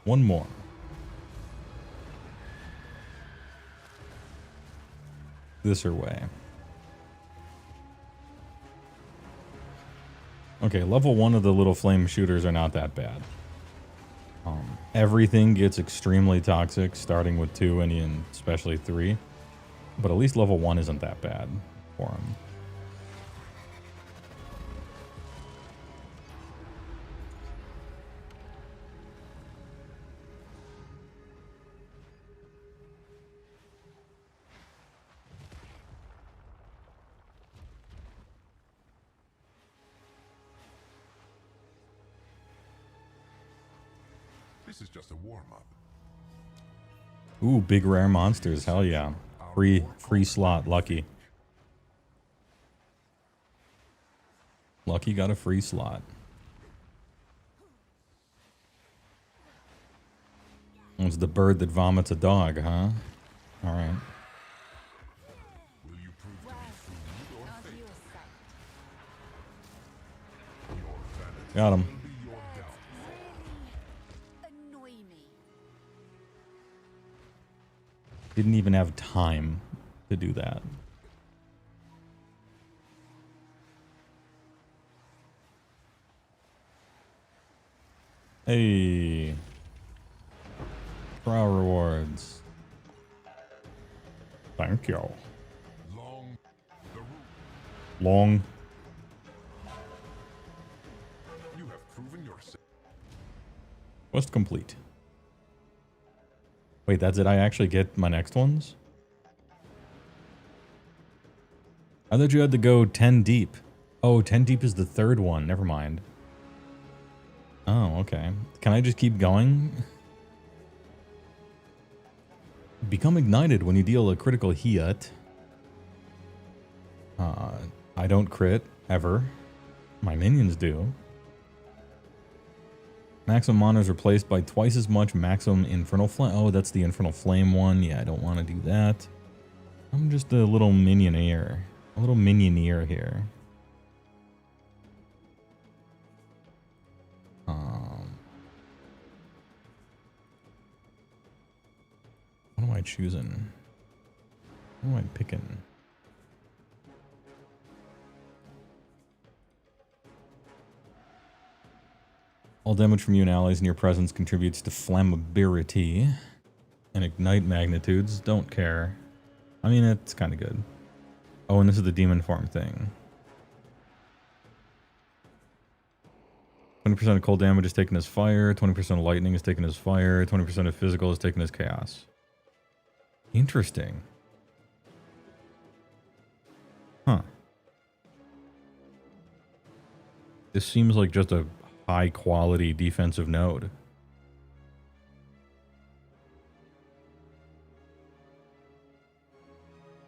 One more. This her way. Okay, level 1 of the little flame shooters are not that bad. Everything gets extremely toxic, starting with 2 and especially 3. But at least level 1 isn't that bad for them. This is just a warm-up. Ooh, big rare monsters. Hell yeah. Free slot. Lucky. Lucky got a free slot. It's the bird that vomits a dog, huh? Alright. Will you prove to be food or fate? Got him. Didn't even have time to do that. Hey. Trial rewards. Thank you. Long. You have proven yourself. Quest complete. Wait, that's it? I actually get my next ones? I thought you had to go 10 deep. Oh, 10 deep is the third one. Never mind. Oh, okay. Can I just keep going? Become ignited when you deal a critical hit. I don't crit, ever. My minions do. Maximum mana is replaced by twice as much maximum infernal flame. Oh, that's the infernal flame one. Yeah, I don't want to do that. I'm just a little minioneer. A little minioneer here. I choosing? What am I picking? All damage from you and allies in your presence contributes to flammability and ignite magnitudes. Don't care. I mean, it's kind of good. Oh, and this is the demon form thing. 20% of cold damage is taken as fire, 20% of lightning is taken as fire, 20% of physical is taken as chaos. Interesting. Huh. This seems like just a high quality defensive node.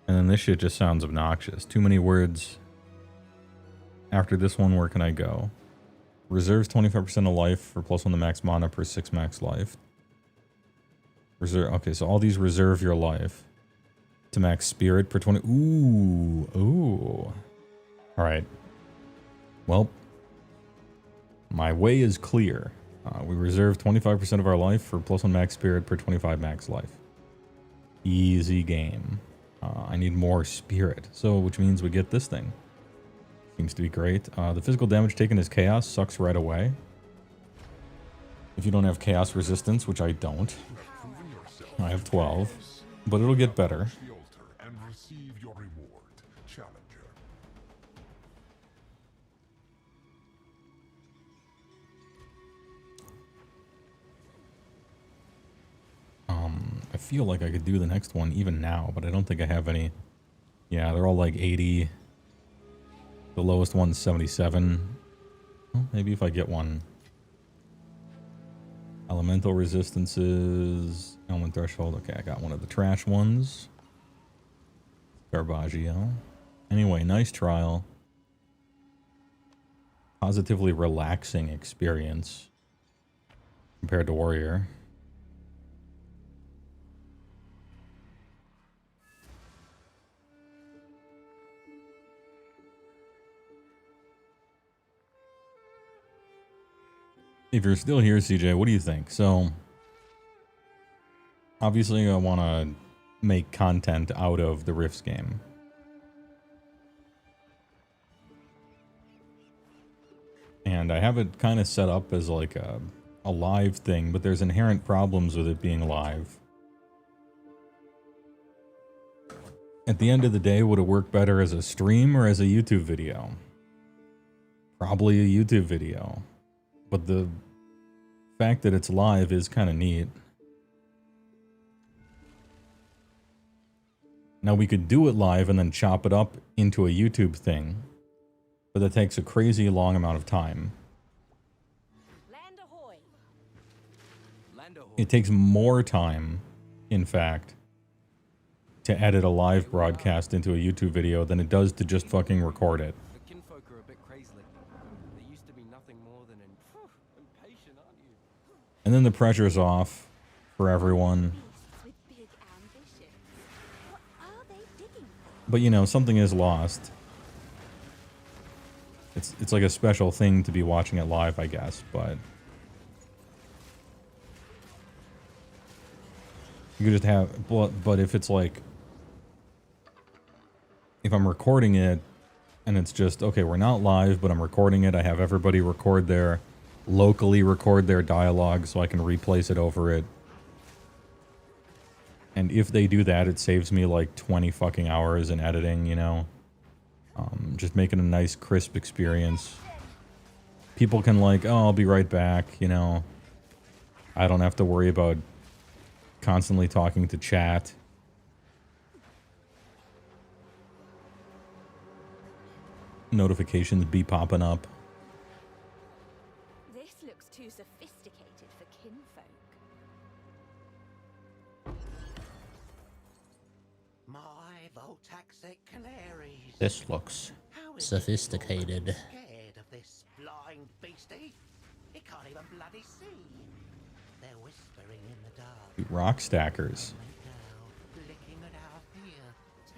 And then this shit just sounds obnoxious. Too many words. After this one, where can I go? Reserves 25% of life for +1 to max mana per 6 max life. Reserve. Okay, so all these reserve your life to max spirit per 20. Ooh, ooh. All right. Well, my way is clear. We reserve 25% of our life for +1 max spirit per 25 max life. Easy game. I need more spirit, so which means we get this thing. Seems to be great. The physical damage taken as chaos sucks right away. If you don't have chaos resistance, which I don't. I have 12, but it'll get better. I feel like I could do the next one even now, but I don't think I have any. Yeah, they're all like 80. The lowest one's 77. Well, maybe if I get one. Elemental resistances. Element threshold. Okay, I got one of the trash ones. Garbaggio. Anyway, nice trial. Positively relaxing experience compared to Warrior. If you're still here, CJ, what do you think? So, obviously I want to make content out of the Rifts game. And I have it kind of set up as like a live thing, but there's inherent problems with it being live. At the end of the day, would it work better as a stream or as a YouTube video? Probably a YouTube video. But the fact that it's live is kind of neat. Now we could do it live and then chop it up into a YouTube thing, but that takes a crazy long amount of time. It takes more time, in fact, to edit a live broadcast into a YouTube video than it does to just fucking record it. And then the pressure's off for everyone. But you know, something is lost. It's like a special thing to be watching it live, I guess, but you could just have, but if it's like, if I'm recording it and it's just, okay, we're not live, but I'm recording it, I have everybody locally record their dialogue so I can replace it over it. And if they do that, it saves me like 20 fucking hours in editing, you know? Just making a nice, crisp experience. People can like, oh, I'll be right back, you know? I don't have to worry about constantly talking to chat. Notifications be popping up. This looks too sophisticated for kinfolk. My voltaxic canaries. This looks sophisticated. Scared of this flying beastie? It can't even bloody see. They're whispering in the dark. Rock stackers. Licking at our fear,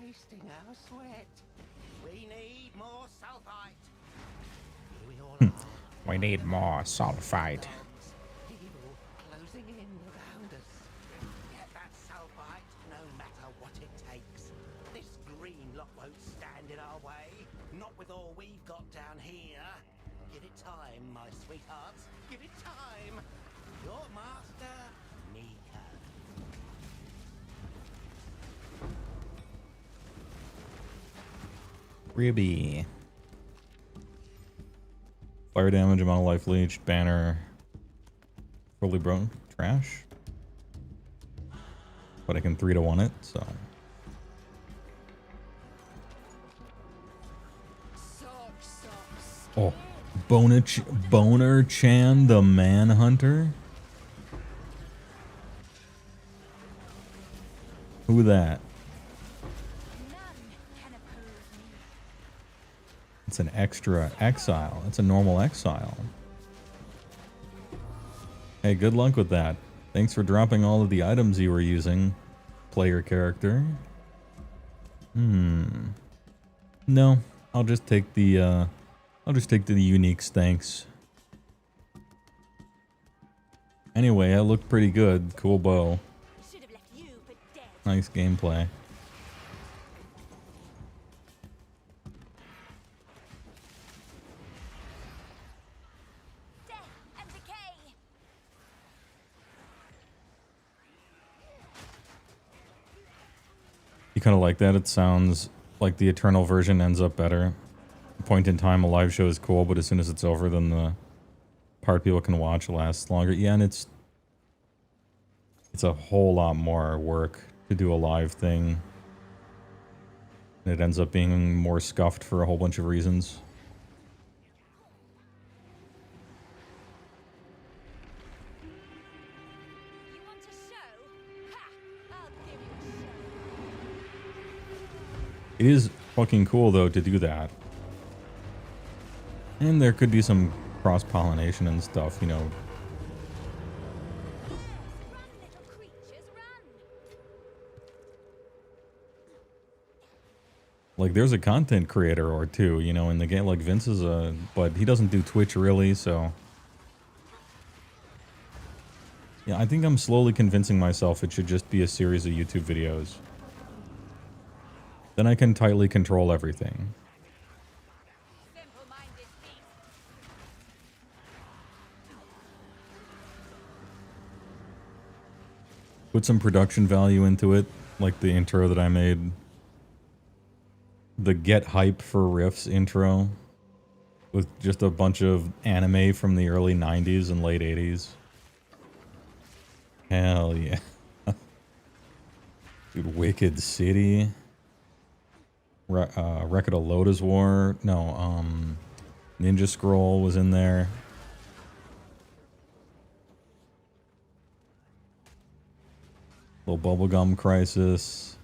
tasting our sweat. We need more sulfite. Here we all are. We need more sulfite. Evil closing in around us. Get that sulfite. we've got down here. Give it time, my sweethearts. Give it time. Your master, Nico. Ribby. Fire damage, amount of life leached, banner. Fully broken. Trash. But I can 3-1 it, so. Oh. Boner Chan the Manhunter? Who that? It's an extra exile. It's a normal exile. Hey, good luck with that. Thanks for dropping all of the items you were using, player character. No, I'll just take the uniques, thanks. Anyway, I look pretty good. Cool bow. Nice gameplay. You kind of like that? It sounds like the Eternal version ends up better. Point in time, a live show is cool, but as soon as it's over, then the part people can watch lasts longer. Yeah, and it's a whole lot more work to do a live thing. And it ends up being more scuffed for a whole bunch of reasons. It is fucking cool, though, to do that. And there could be some cross-pollination and stuff, you know. Like, there's a content creator or two, you know, in the game. Like, Vince is a... But he doesn't do Twitch, really, so... Yeah, I think I'm slowly convincing myself it should just be a series of YouTube videos. Then I can tightly control everything. Put some production value into it, like the intro that I made. The Get Hype for Riffs intro. With just a bunch of anime from the early 90s and late 80s. Hell yeah. Dude, Wicked City. Record of Lotus War. No, Ninja Scroll was in there. Little Bubblegum Crisis.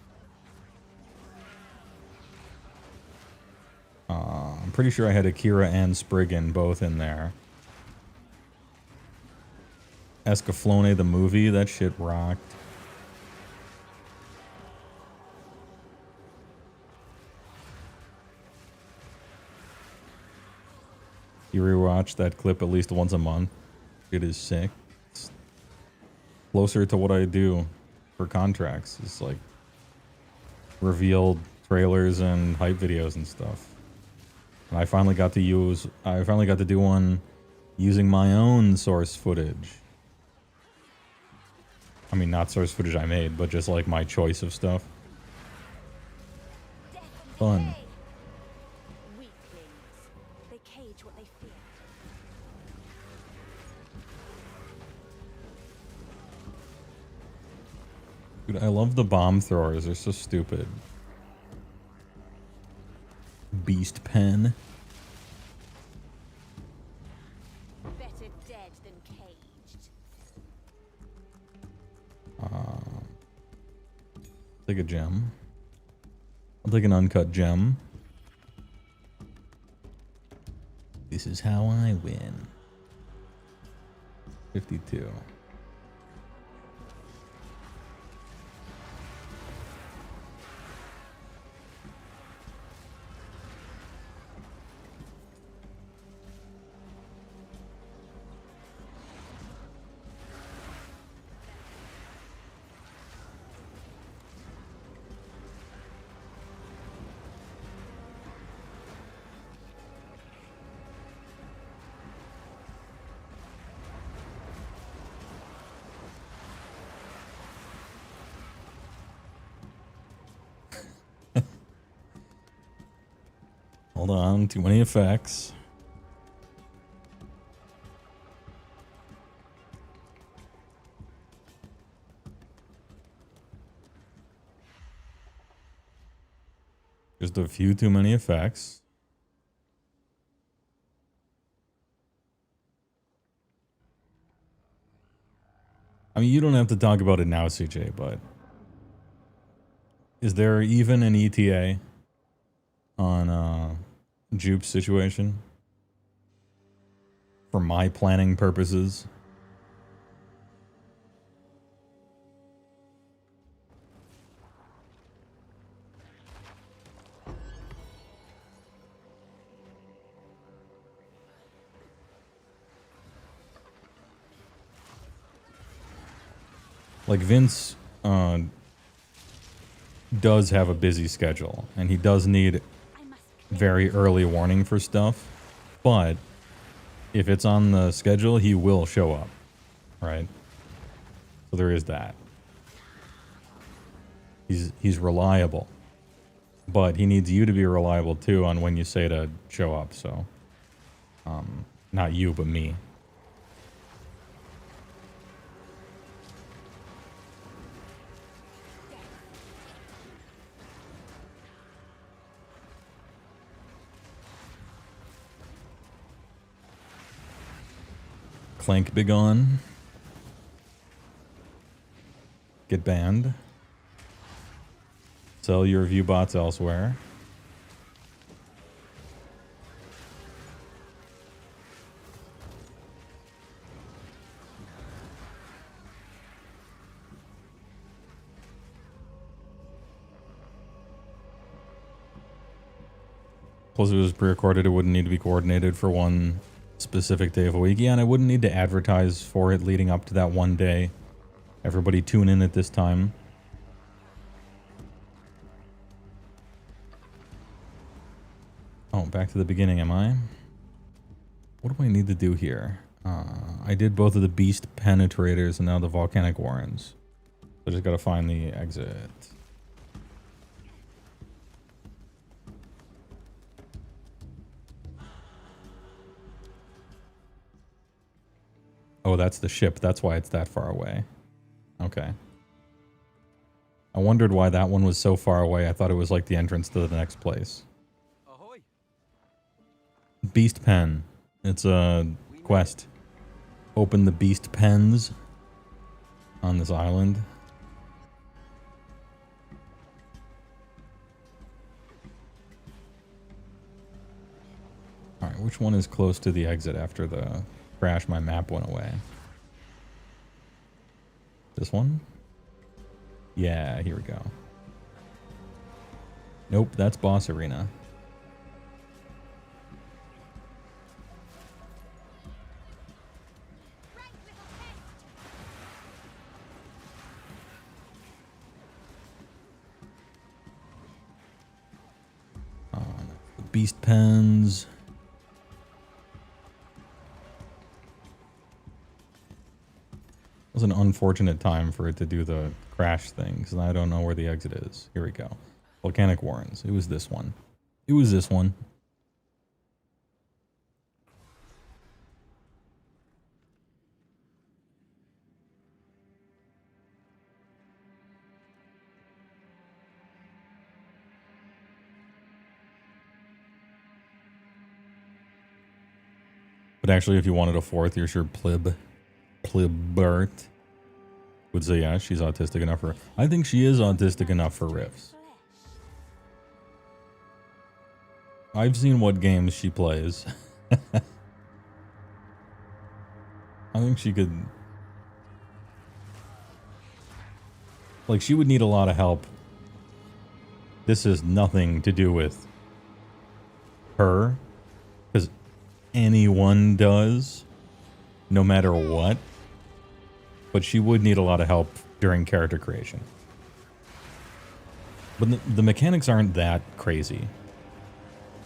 I'm pretty sure I had Akira and Spriggan both in there. Escaflowne the movie, that shit rocked. You rewatch that clip at least once a month. It is sick. It's closer to what I do for contracts. It's like revealed trailers and hype videos and stuff. And I finally got to do one using my own source footage. I mean, not source footage I made, but just like my choice of stuff. Fun. Dude, I love the bomb throwers. They're so stupid. Beast pen. Better dead than caged. Take a gem. I'll take an uncut gem. This is how I win. 52. Hold on, too many effects. Just a few too many effects. I mean, you don't have to talk about it now, CJ, but is there even an ETA on Jupe's situation? For my planning purposes? Like, Vince does have a busy schedule, and he does need very early warning for stuff, but if it's on the schedule, he will show up, right? So there is that. He's reliable, but he needs you to be reliable too on when you say to show up, so not you, but me. Clank begone. Get banned. Sell your review bots elsewhere. Plus, if it was pre-recorded, it wouldn't need to be coordinated for one specific day of a week. Yeah, and I wouldn't need to advertise for it leading up to that one day. Everybody tune in at this time. Oh, back to the beginning, am I? What do I need to do here? I did both of the beast penetrators and now the volcanic warrens. So I just gotta find the exit. Oh, that's the ship. That's why it's that far away. Okay. I wondered why that one was so far away. I thought it was like the entrance to the next place. Ahoy. Beast pen. It's a quest. Open the beast pens on this island. Alright, which one is close to the exit after the crash? My map went away. This one? Yeah, here we go. Nope, that's boss arena. The beast pens. It was an unfortunate time for it to do the crash thing, because I don't know where the exit is. Here we go. Volcanic Warrens. It was this one. It was this one. But actually, if you wanted a fourth, you're sure Plibert would say, yeah, she's autistic enough for... I think she is autistic enough for Rifts. I've seen what games she plays. I think she could... Like, she would need a lot of help. This has nothing to do with her, because anyone does, no matter what. But she would need a lot of help during character creation. But the mechanics aren't that crazy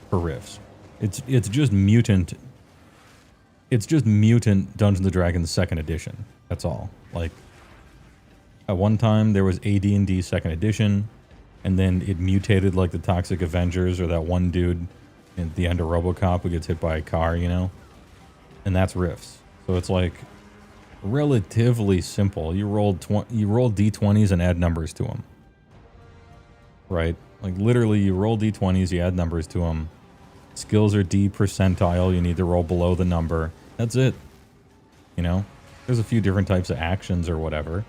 for Rifts. It's just mutant. It's just mutant Dungeons & Dragons 2nd edition. That's all. Like, at one time there was AD&D 2nd edition, and then it mutated like the Toxic Avengers or that one dude at the end of RoboCop who gets hit by a car, you know? And that's rifts. So it's like relatively simple. You roll d20s and add numbers to them. Right? Like literally you roll d20s, you add numbers to them. Skills are D percentile, you need to roll below the number. That's it. You know? There's a few different types of actions or whatever.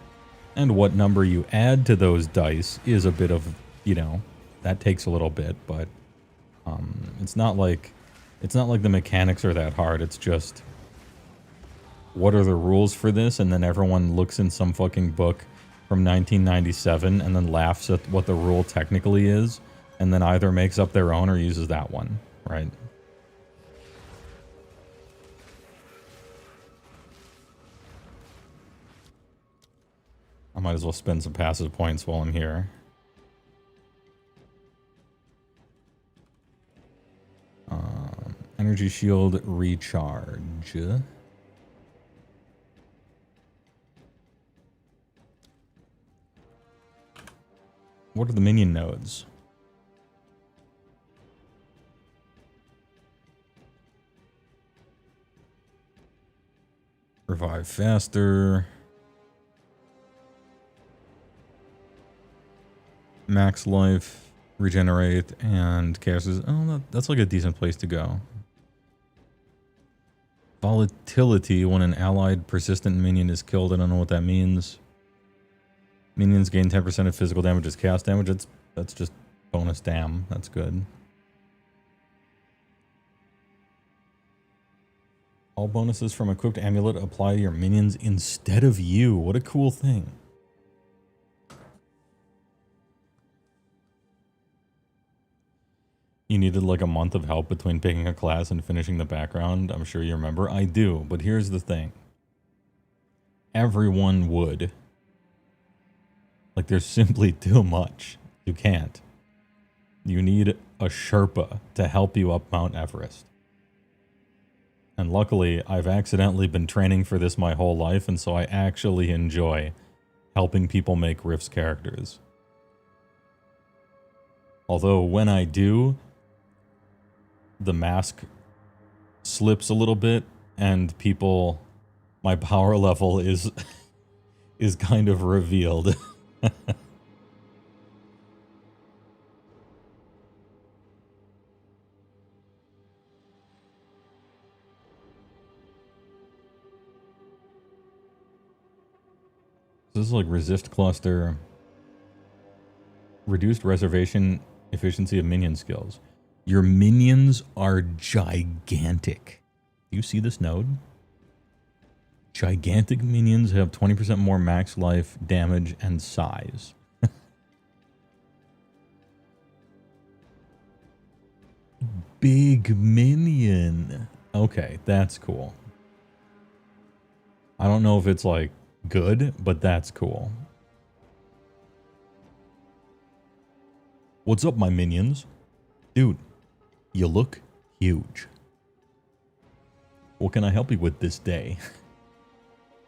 And what number you add to those dice is a bit of, you know, that takes a little bit, but it's not like the mechanics are that hard. It's just what are the rules for this, and then everyone looks in some fucking book from 1997 and then laughs at what the rule technically is, and then either makes up their own or uses that one, right? I might as well spend some passive points while I'm here. Energy shield recharge. What are the minion nodes? Revive faster. Max life, regenerate, and chaos is... Oh, that's like a decent place to go. Volatility when an allied persistent minion is killed. I don't know what that means. Minions gain 10% of physical damage as chaos damage. That's just bonus damn. That's good. All bonuses from equipped amulet apply to your minions instead of you. What a cool thing. You needed like a month of help between picking a class and finishing the background. I'm sure you remember. I do, but here's the thing. Everyone would. Like, there's simply too much. You can't. You need a Sherpa to help you up Mount Everest. And luckily, I've accidentally been training for this my whole life, and so I actually enjoy helping people make Rift's characters. Although, when I do, the mask slips a little bit, and people... My power level is kind of revealed. This is like resist cluster, reduced reservation efficiency of minion skills. Your minions are gigantic. Do you see this node? Gigantic minions have 20% more max life, damage, and size. Big minion. Okay, that's cool. I don't know if it's like good, but that's cool. What's up, my minions? Dude, you look huge. What can I help you with this day?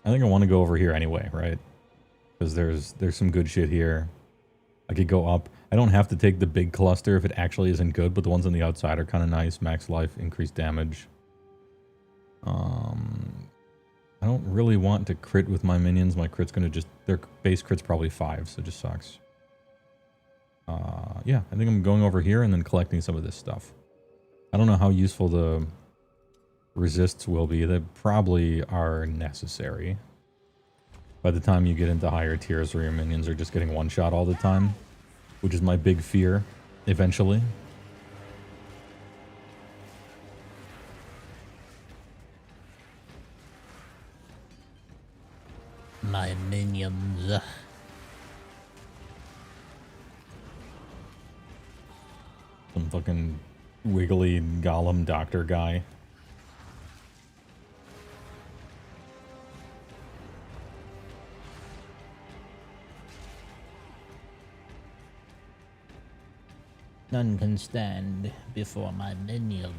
I think I want to go over here anyway, right? Because there's some good shit here. I could go up. I don't have to take the big cluster if it actually isn't good, but the ones on the outside are kind of nice. Max life, increased damage. I don't really want to crit with my minions. My crit's going to just... Their base crit's probably 5, so it just sucks. Yeah, I think I'm going over here and then collecting some of this stuff. I don't know how useful the resists will be. They probably are necessary. By the time you get into higher tiers where your minions are just getting one-shot all the time, which is my big fear, eventually. My minions. Some fucking wiggly golem doctor guy. None can stand before my minions.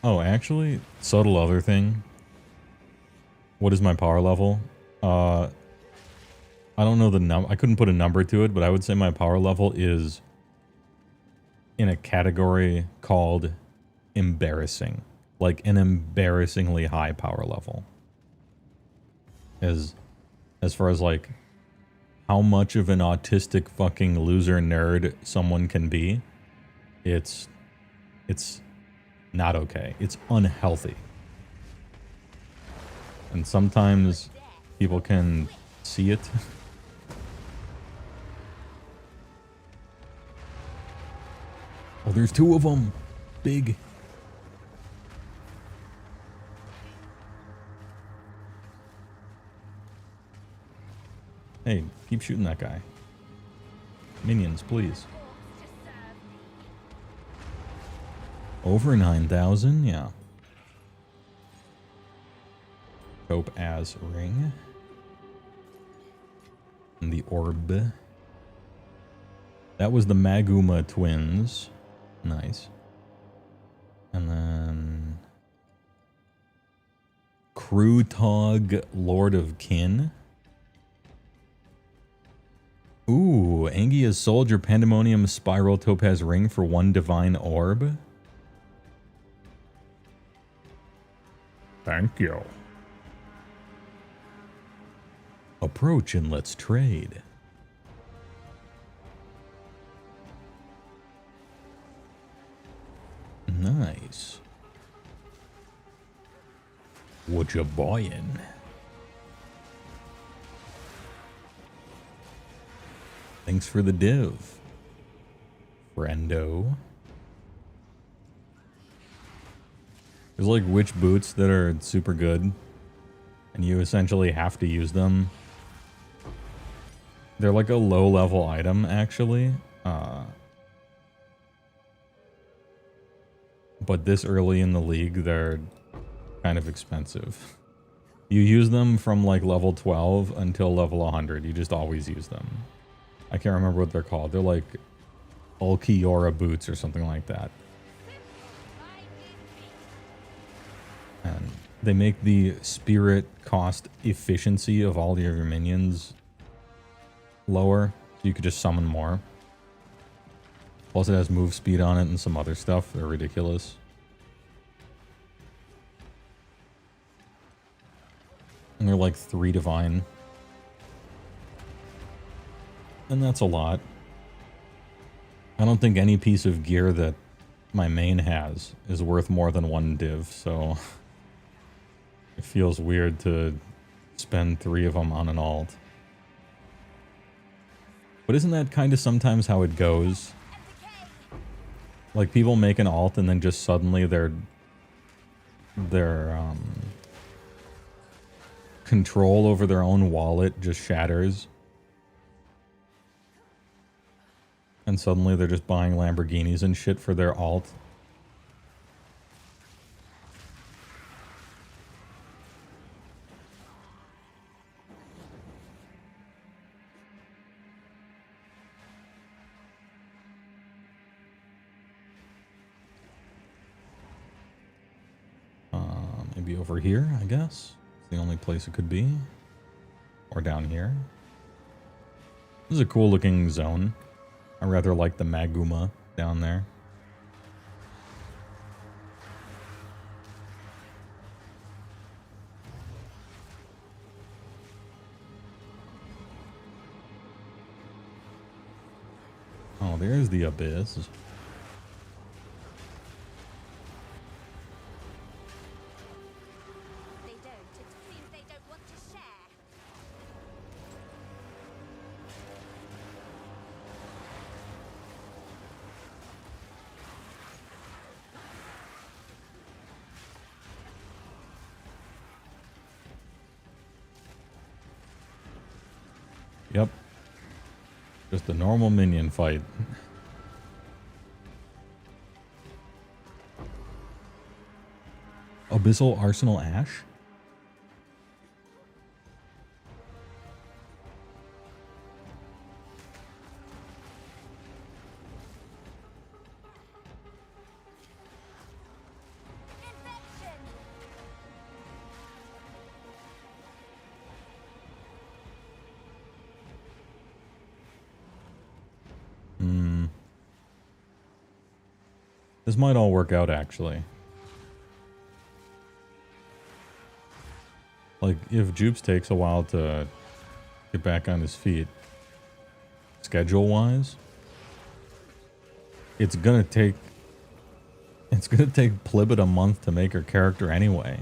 Oh, actually, subtle other thing. What is my power level? I don't know the number. I couldn't put a number to it, but I would say my power level is in a category called embarrassing. Like an embarrassingly high power level. As far as like how much of an autistic fucking loser nerd someone can be, it's not okay. It's unhealthy. And sometimes people can see it. Oh, there's two of them. Big. Hey, keep shooting that guy. Minions, please. Over 9,000? Yeah. Topaz ring. And the orb. That was the Maguma twins. Nice. And then... Krutog, Lord of Kin. Ooh, Angia's Soldier Pandemonium Spiral Topaz Ring for 1 Divine Orb. Thank you. Approach and let's trade. Nice. What you buying? Thanks for the div, friendo. There's like witch boots that are super good, and you essentially have to use them. They're like a low-level item, actually. But this early in the league, they're kind of expensive. You use them from like level 12 until level 100. You just always use them. I can't remember what they're called. They're like Ulquiorra boots or something like that. And they make the spirit cost efficiency of all your minions lower, so you could just summon more. Plus it has move speed on it and some other stuff. They're ridiculous. And they're like 3 divine. And that's a lot. I don't think any piece of gear that my main has is worth more than 1 div, so it feels weird to spend 3 of them on an alt. But isn't that kind of sometimes how it goes? Like people make an alt and then just suddenly their control over their own wallet just shatters. And suddenly they're just buying Lamborghinis and shit for their alt. Maybe over here, I guess. It's the only place it could be. Or down here. This is a cool looking zone. I rather like the Maguma down there. Oh, there's the abyss. Yep. Just a normal minion fight. Abyssal Arsenal Ash? This might all work out, actually. Like, if Jupes takes a while to get back on his feet, schedule-wise, it's gonna take Plibbit a month to make her character anyway.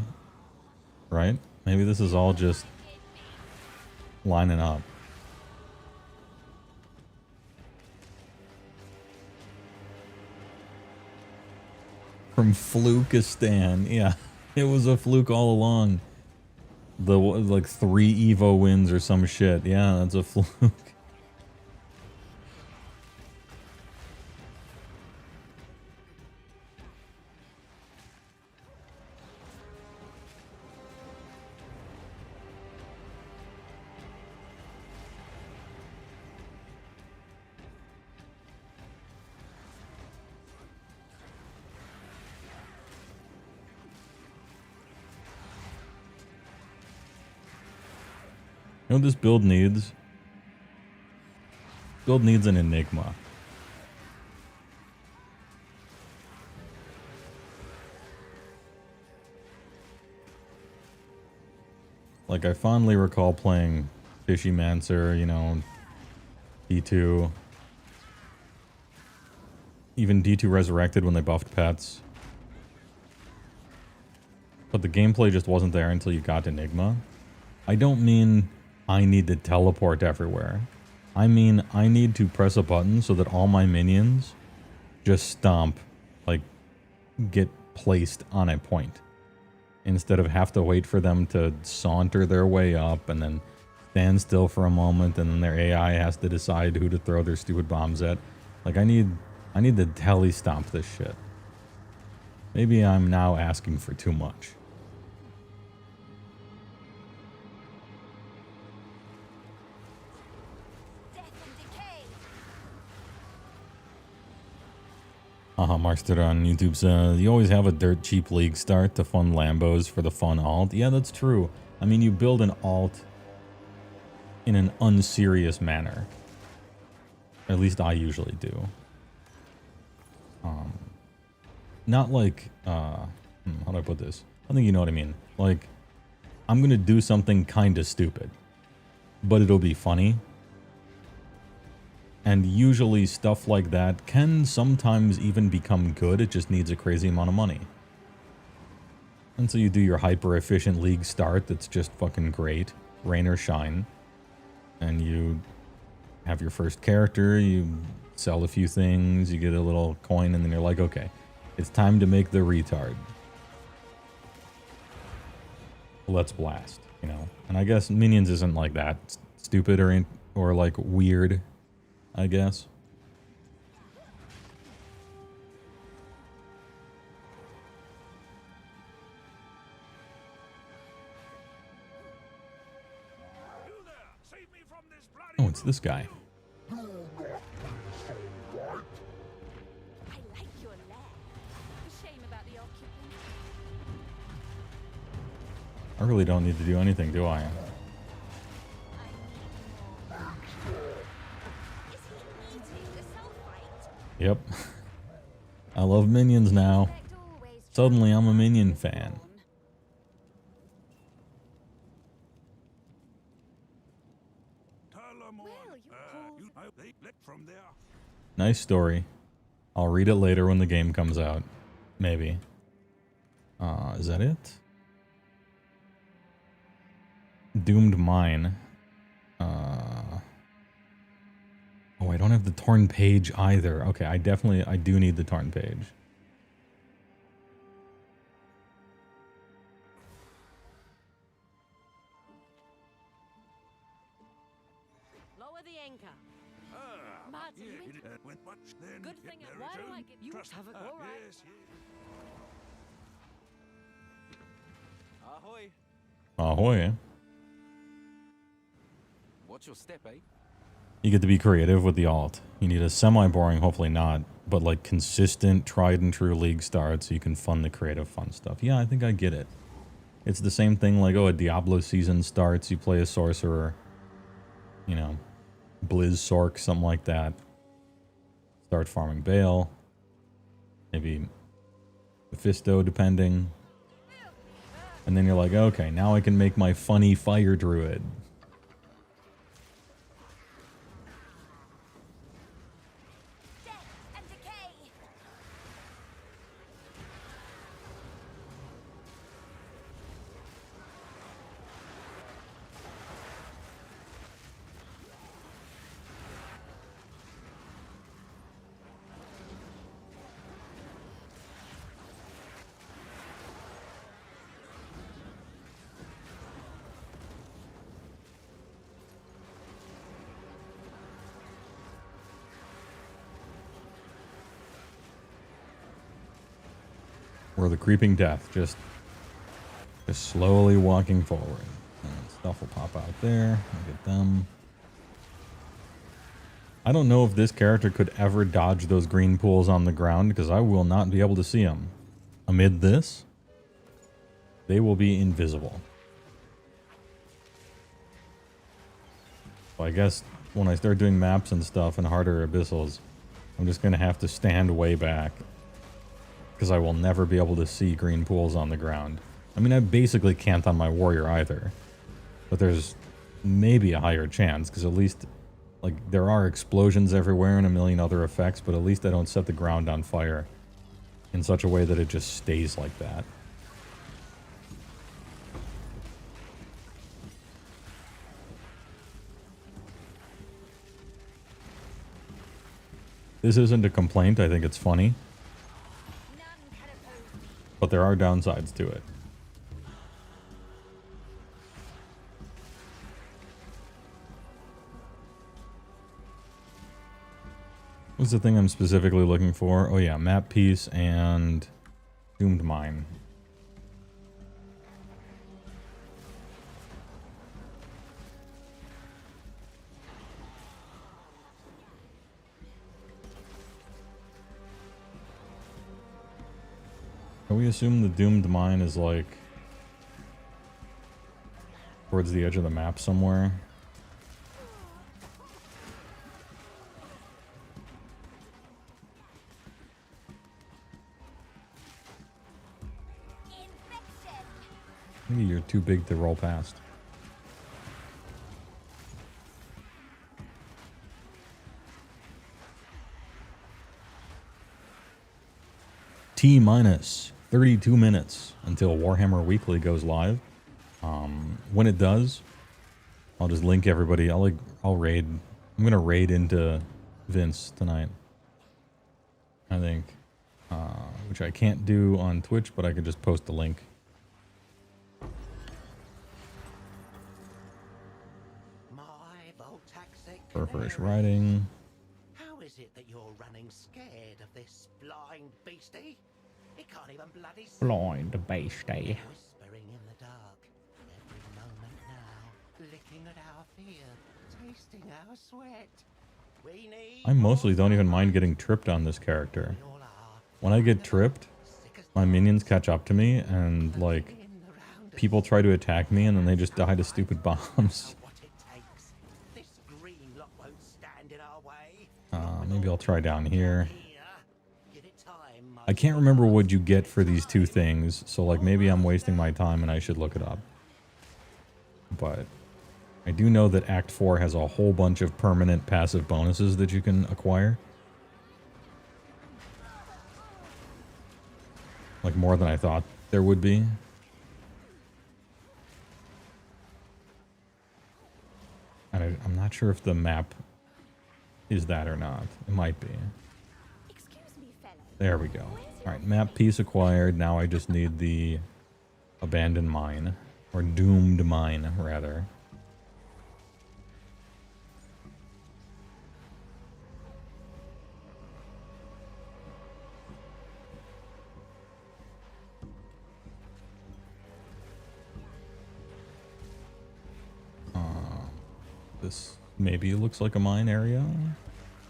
Right? Maybe this is all just lining up. From Flukistan. Yeah, it was a fluke all along. The, like, 3 Evo wins or some shit. Yeah, that's a fluke. You know what this build needs? Build needs an Enigma. Like, I fondly recall playing Fishy Mancer, you know, D2. Even D2 Resurrected when they buffed pets. But the gameplay just wasn't there until you got Enigma. I don't mean I need to teleport everywhere. I mean I need to press a button so that all my minions just stomp, like, get placed on a point. Instead of have to wait for them to saunter their way up and then stand still for a moment and then their AI has to decide who to throw their stupid bombs at. Like, I need to tele stomp this shit. Maybe I'm now asking for too much. Markster on YouTube says, you always have a dirt cheap league start to fund Lambos for the fun alt. Yeah, that's true. I mean, you build an alt in an unserious manner. At least I usually do. Not like, how do I put this? I think you know what I mean. Like, I'm going to do something kind of stupid, but it'll be funny. And usually stuff like that can sometimes even become good. It just needs a crazy amount of money. And so you do your hyper-efficient league start that's just fucking great. Rain or shine. And you have your first character, you sell a few things, you get a little coin, and then you're like, okay, it's time to make the retard. Let's blast, you know? And I guess Minions isn't like that. It's stupid or like weird, I guess. Oh, it's this guy. I really don't need to do anything, do I? Yep. I love Minions now. Suddenly I'm a Minion fan. Nice story. I'll read it later when the game comes out. Maybe. Is that it? Doomed Mine. Oh, I don't have the torn page either. Okay, I do need the torn page. Lower the anchor. Good thing. Why do I get you have it all right? Yes, yes. Ahoy. Ahoy. What's your step, eh? You get to be creative with the alt. You need a semi-boring, hopefully not, but like consistent, tried and true league start so you can fund the creative fun stuff. Yeah, I think I get it. It's the same thing like, oh, a Diablo season starts, you play a sorcerer, you know, Blizz Sork, something like that. Start farming Bale. maybe Mephisto, depending. And then you're like, okay, now I can make my funny fire druid. Or the creeping death, just slowly walking forward. And stuff will pop out there. I'll get them. I don't know if this character could ever dodge those green pools on the ground, because I will not be able to see them. Amid this, they will be invisible. So I guess when I start doing maps and stuff in harder abyssals, I'm just going to have to stand way back, because I will never be able to see green pools on the ground. I mean, I basically can't on my warrior either, but there's maybe a higher chance, because at least, like, there are explosions everywhere and a million other effects, but at least I don't set the ground on fire in such a way that it just stays like that. This isn't a complaint, I think it's funny. But there are downsides to it. What's the thing I'm specifically looking for? Oh yeah, map piece and doomed mine. Can we assume the doomed mine is like towards the edge of the map somewhere? Maybe you're too big to roll past. T-minus 32 minutes until Warhammer Weekly goes live. When it does, I'll just link everybody. I'll raid. I'm gonna raid into Vince tonight, I think, which I can't do on Twitch, but I could just post the link. Furfurish riding. How is it that you're running scared of this blind beastie? It can't even bloody see. Blind beastie. Whispering in the dark every moment now, licking at our fear, tasting our sweat. We need I mostly don't even mind getting tripped on this character. When I get tripped, my minions catch up to me and, like, people try to attack me and then they just die to stupid bombs. Maybe I'll try down here. I can't remember what you get for these two things, so, like, maybe I'm wasting my time and I should look it up. But I do know that Act 4 has a whole bunch of permanent passive bonuses that you can acquire. Like, more than I thought there would be. And I'm not sure if the map is that or not. It might be. There we go. Alright, map piece acquired. Now I just need the abandoned mine. Or doomed mine, rather. This maybe looks like a mine area,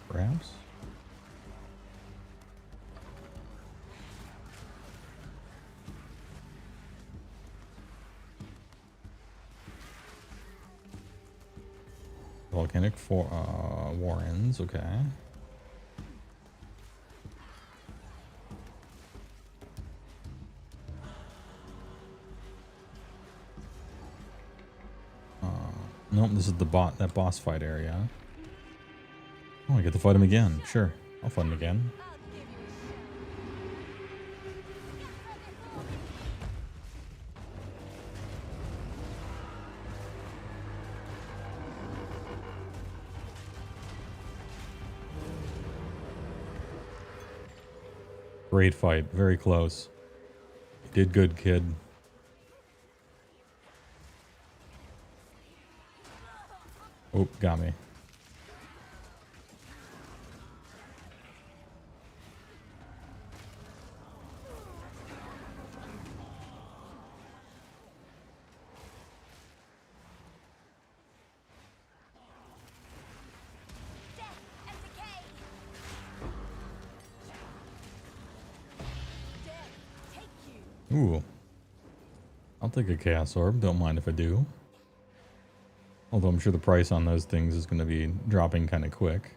perhaps. Volcanic warrens, okay. Nope, this is that boss fight area. Oh, I get to fight him again. Sure, I'll fight him again. Great fight, very close. You did good, kid. Oh, got me. Ooh. I'll take a Chaos Orb, don't mind if I do. Although I'm sure the price on those things is going to be dropping kind of quick.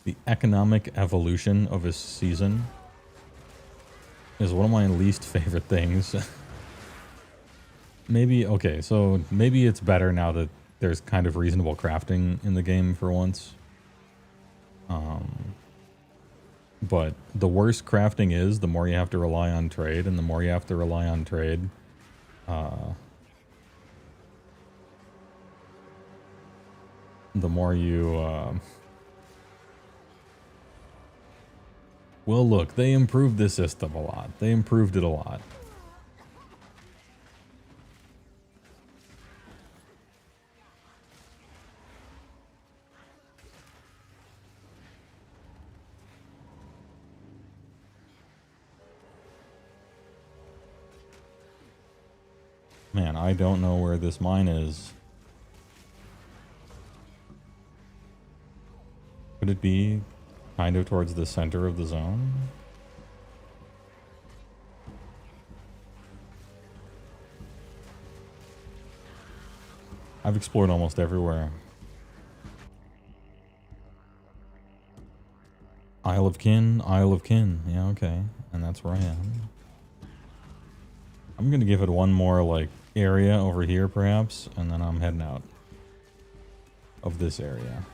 The economic evolution of a season is one of my least favorite things. Maybe, okay, so maybe it's better now that there's kind of reasonable crafting in the game for once. But the worse crafting is, the more you have to rely on trade, and the more you have to rely on trade, the more you, well, look, they improved the system a lot. They improved it a lot. Man, I don't know where this mine is. Could it be kind of towards the center of the zone? I've explored almost everywhere. Isle of Kin, Isle of Kin. Yeah, okay. And that's where I am. I'm gonna give it one more, like, area over here, perhaps, and then I'm heading out of this area.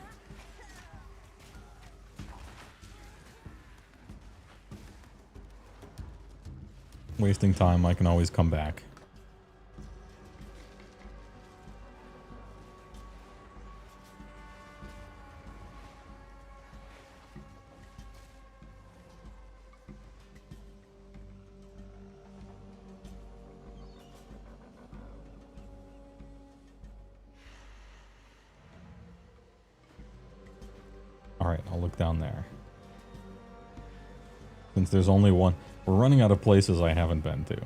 Wasting time, I can always come back. Alright, I'll look down there. Since there's only one. We're running out of places I haven't been to.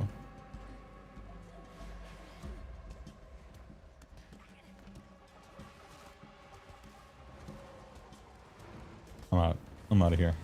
I'm out. I'm out of here.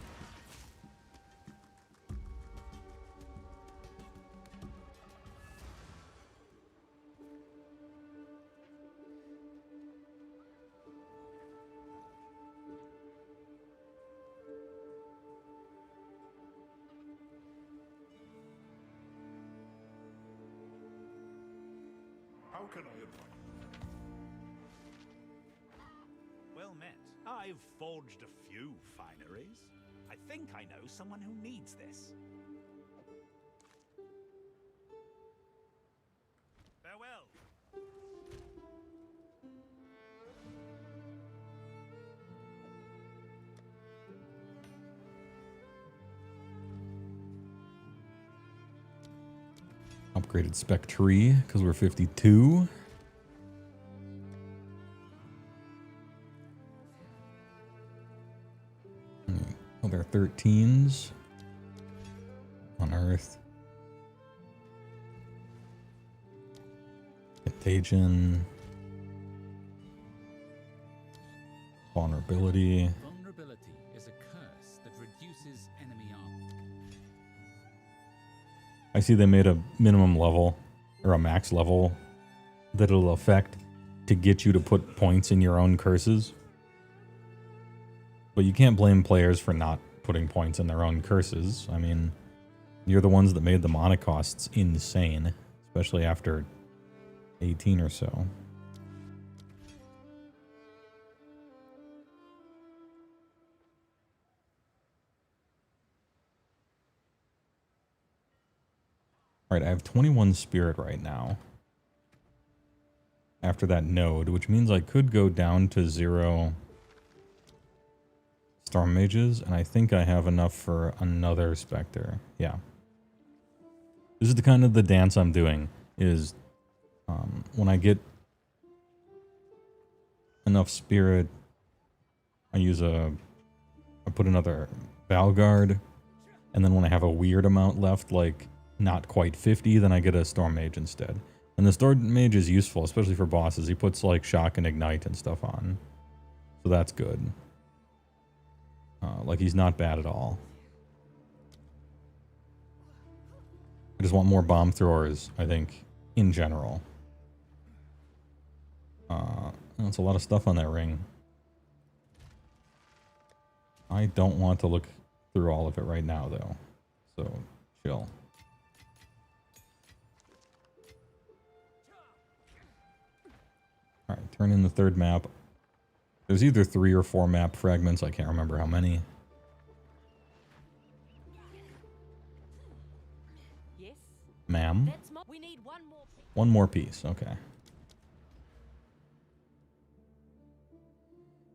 How can I advise? Well met. I've forged a few fineries. I think I know someone who needs this. Farewell. Upgraded spec tree because we're 52. Other 13s on Earth. Contagion. Vulnerability. Vulnerability is a curse that reduces enemy armor. I see they made a minimum level or a max level that it'll affect to get you to put points in your own curses. But you can't blame players for not putting points in their own curses. I mean, You're the ones that made the mana costs insane, especially after 18 or so. Alright, I have 21 spirit right now. After that node, which means I could go down to 0 storm mages, and I think I have enough for another specter. Yeah. This is the kind of the dance I'm doing, is when I get enough spirit, I put another Valguard, and then when I have a weird amount left, like not quite 50, then I get a Storm Mage instead. And the Storm Mage is useful, especially for bosses. He puts like Shock and Ignite and stuff on. So that's good. Like he's not bad at all. I just want more bomb throwers, I think, in general. That's a lot of stuff on that ring. I don't want to look through all of it right now, though. So, chill. Alright, turn in the third map. There's either 3 or 4 map fragments. I can't remember how many. Yes. Ma'am? We need one more piece. One more piece, okay.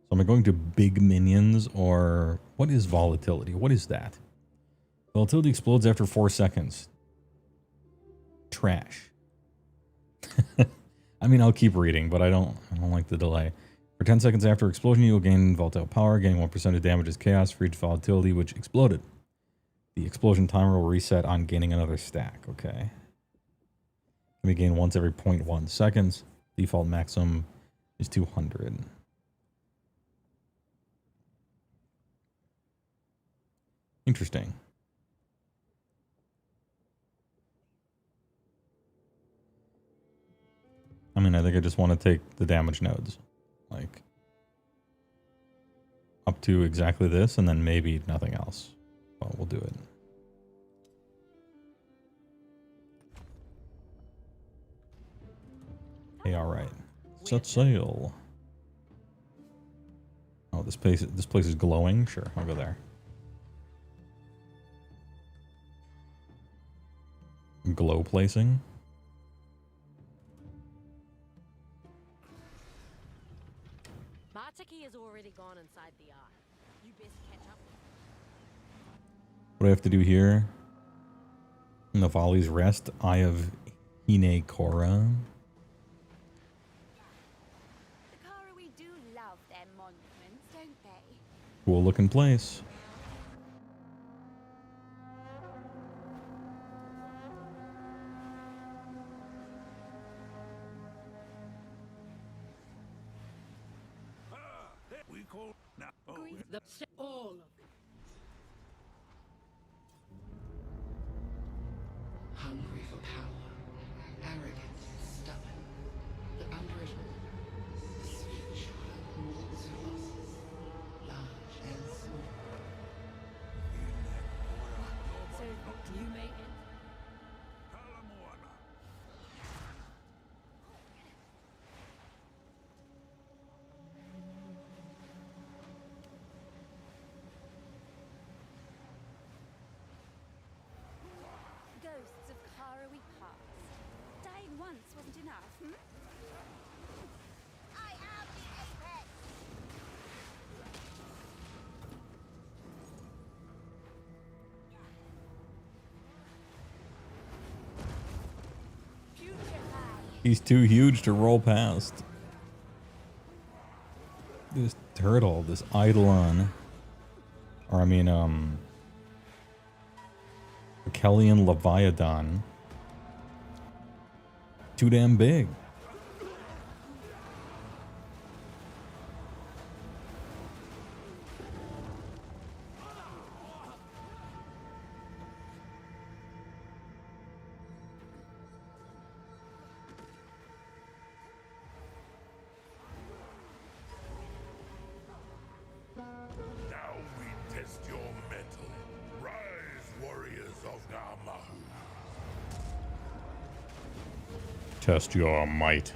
So am I going to big minions, or what is volatility? What is that? Volatility explodes after 4 seconds. Trash. I mean, I'll keep reading, but I don't like the delay. For 10 seconds after explosion, you will gain volatile power. Gaining 1% of damage is chaos for each volatility which exploded. The explosion timer will reset on gaining another stack. Okay. Can be gained once every 0.1 seconds. Default maximum is 200. Interesting. I mean, I think I just want to take the damage nodes. Like, up to exactly this, and then maybe nothing else. Well, we'll do it. Hey, alright. Set sail. Oh, this place is glowing? Sure, I'll go there. Glow placing. Bartiki has already gone inside the eye. You best catch up. What do I have to do here? In the Folly's Rest, Eye of Hine Korra. The Karawi do love their monuments, don't they? Cool looking place. We call now. All of it. Hungry for power, arrogant, stubborn, the unbridled, sweet child moves losses, large and small. So you may enter. Ghosts of Karawi past. Dying once wasn't enough, hmm? I am the apex! He's too huge to roll past. This turtle, this Eidolon. Or I mean, Kellian Leviathan. Too damn big. Now we test your mettle. Rise, warriors of Narmada. Test your might.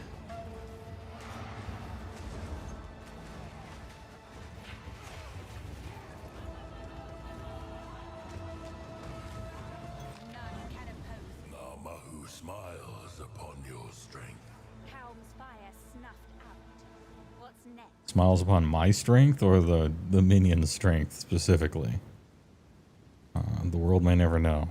Now Mahu smiles upon your strength. Helm's fire snuffed out. What's next? Smiles upon my strength or the minion's strength specifically? The world may never know.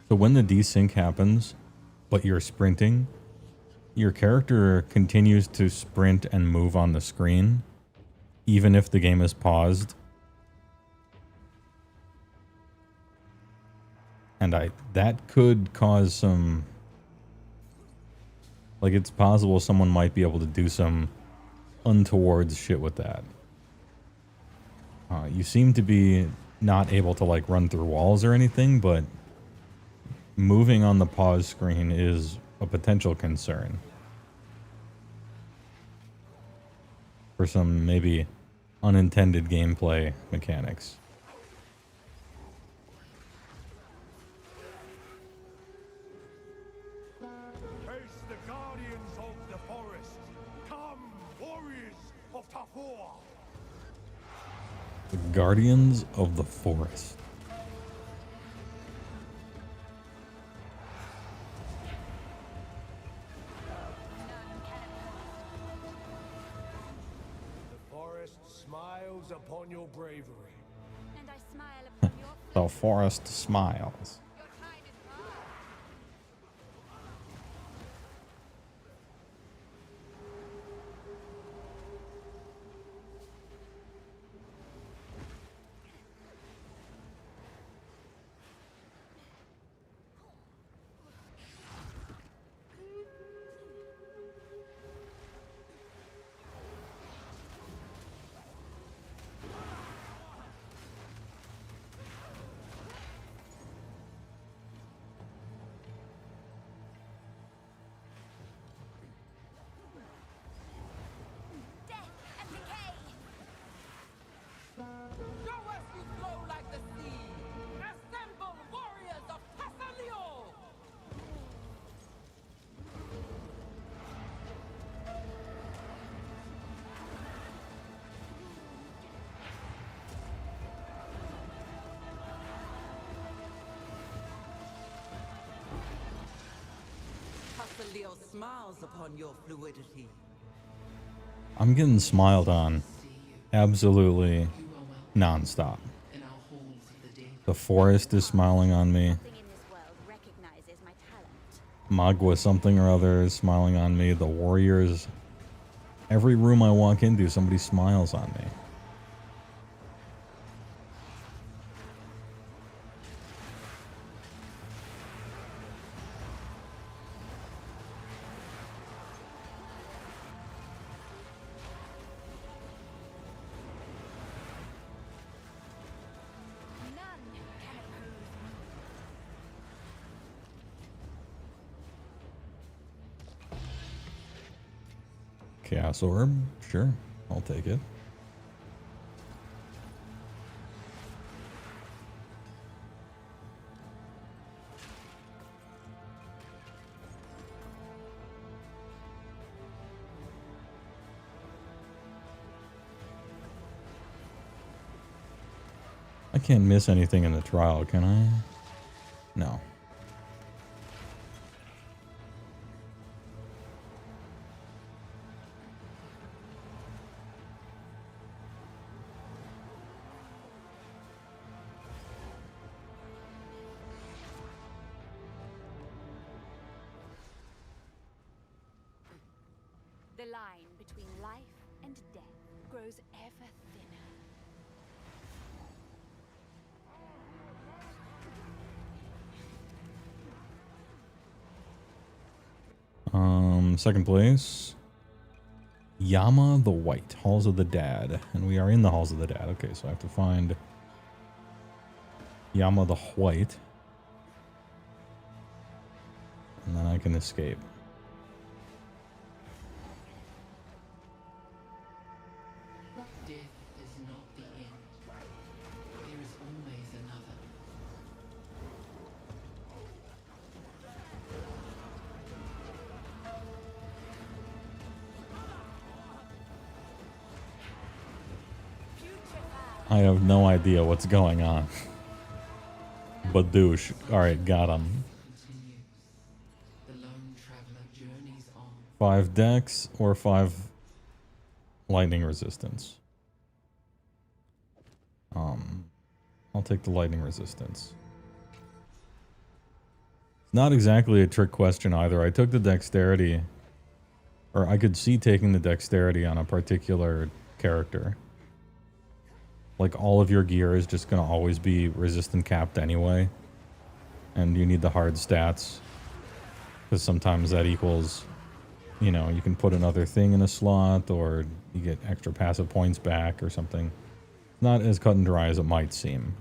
So when the desync happens, but you're sprinting, your character continues to sprint and move on the screen, even if the game is paused. And that could cause some... Like, it's possible someone might be able to do some untoward shit with that. You seem to be not able to, like, run through walls or anything, but moving on the pause screen is a potential concern for some maybe unintended gameplay mechanics. Face the guardians of the forest. Come, warriors of HeyWoah. The Guardians of the Forest. Smiles upon your bravery. And I smile upon your The forest smiles. Leo smiles upon your fluidity. I'm getting smiled on absolutely nonstop. The forest is smiling on me. Magua something or other is smiling on me. The warriors. Every room I walk into, somebody smiles on me. Chaos Orb, sure, I'll take it. I can't miss anything in the trial, can I? No. The line between life and death grows ever thinner. Second place. Yama the White, Halls of the Dad. And we are in the Halls of the Dad. Okay, so I have to find Yama the White. And then I can escape. Death is not the end. There is always another. I have no idea what's going on. Badoosh. Alright, got him. 5 dex or 5 lightning resistance. I'll take the lightning resistance. It's not exactly a trick question either. I took the dexterity, or I could see taking the dexterity on a particular character. Like, all of your gear is just going to always be resistant capped anyway. And you need the hard stats. Because sometimes that equals, you know, you can put another thing in a slot, or you get extra passive points back or something. Not as cut and dry as it might seem.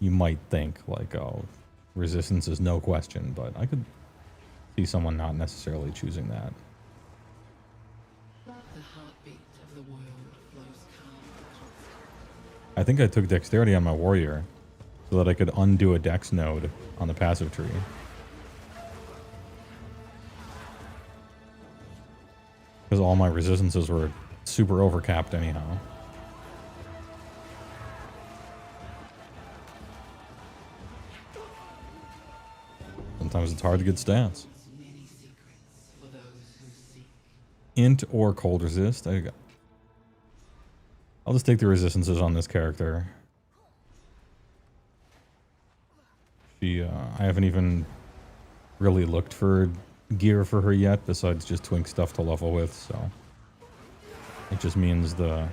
You might think, like, oh, resistance is no question, but I could see someone not necessarily choosing that. I think I took dexterity on my warrior so that I could undo a dex node on the passive tree. Because all my resistances were super overcapped anyhow. Sometimes it's hard to get stats. Int or cold resist. There you go. I'll just take the resistances on this character. I haven't even really looked for gear for her yet, besides just twink stuff to level with, so it just means the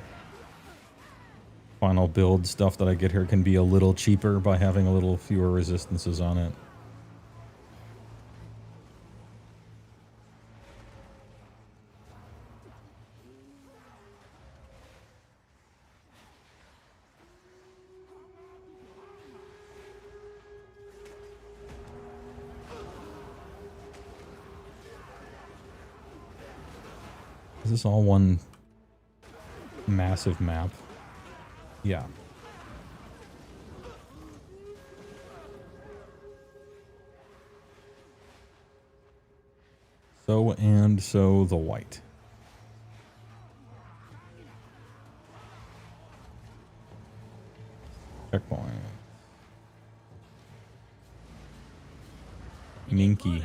final build stuff that I get here can be a little cheaper by having a little fewer resistances on it. Is this all one massive map? Yeah. So and so the white. Checkpoint. Minky.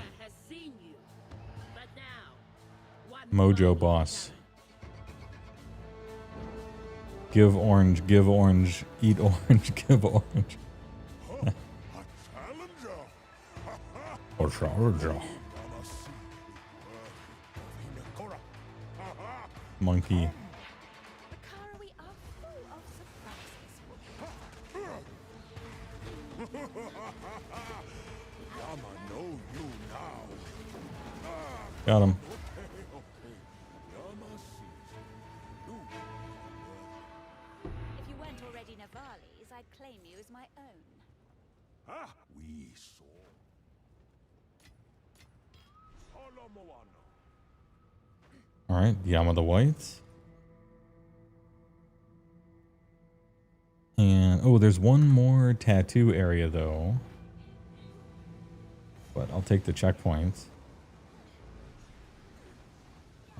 Mojo boss. Give orange, eat orange, give orange. A challenger. Monkey. Got him. If you weren't already Navali's, I'd claim you as my own. Ah, we saw. Alright, Yama the White. And, oh, there's one more tattoo area, though. But I'll take the checkpoint.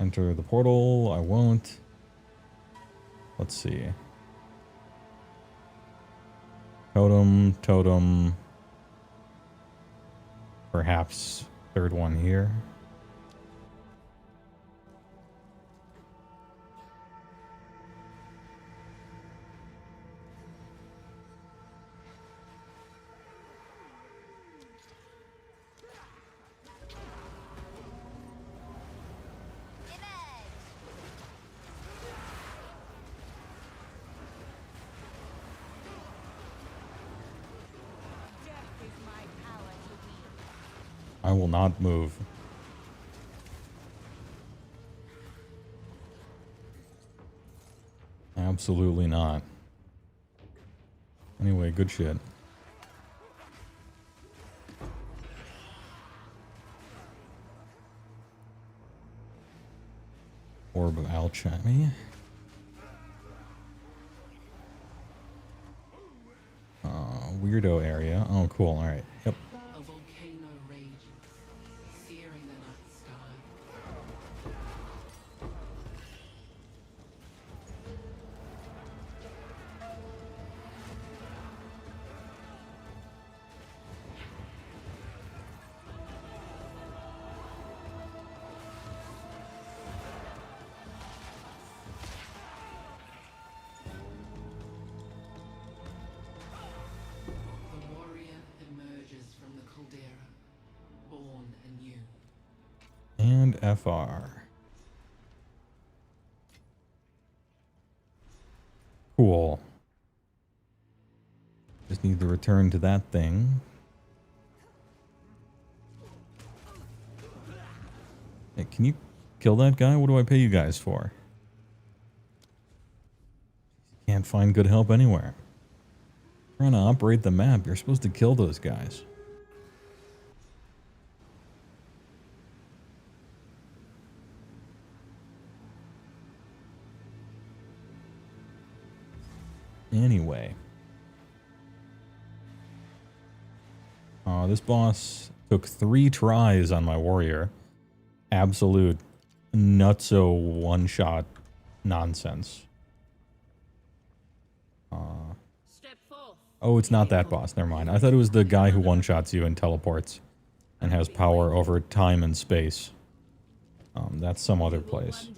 Enter the portal. I won't. Let's see. Totem, totem. Perhaps third one here. I will not move. Absolutely not. Anyway, good shit. Orb of alchemy. Weirdo area. Oh, cool. All right. Yep. A volcano rages, searing the night sky. The warrior emerges from the caldera, born anew. And FR. Cool. Just need to return to that thing. Hey, can you kill that guy? What do I pay you guys for? Can't find good help anywhere. Trying to operate the map. You're supposed to kill those guys. Anyway. This boss took 3 tries on my warrior. Absolute nutso one-shot nonsense. Oh, it's not that boss. Never mind. I thought it was the guy who one-shots you and teleports and has power over time and space. That's some other place.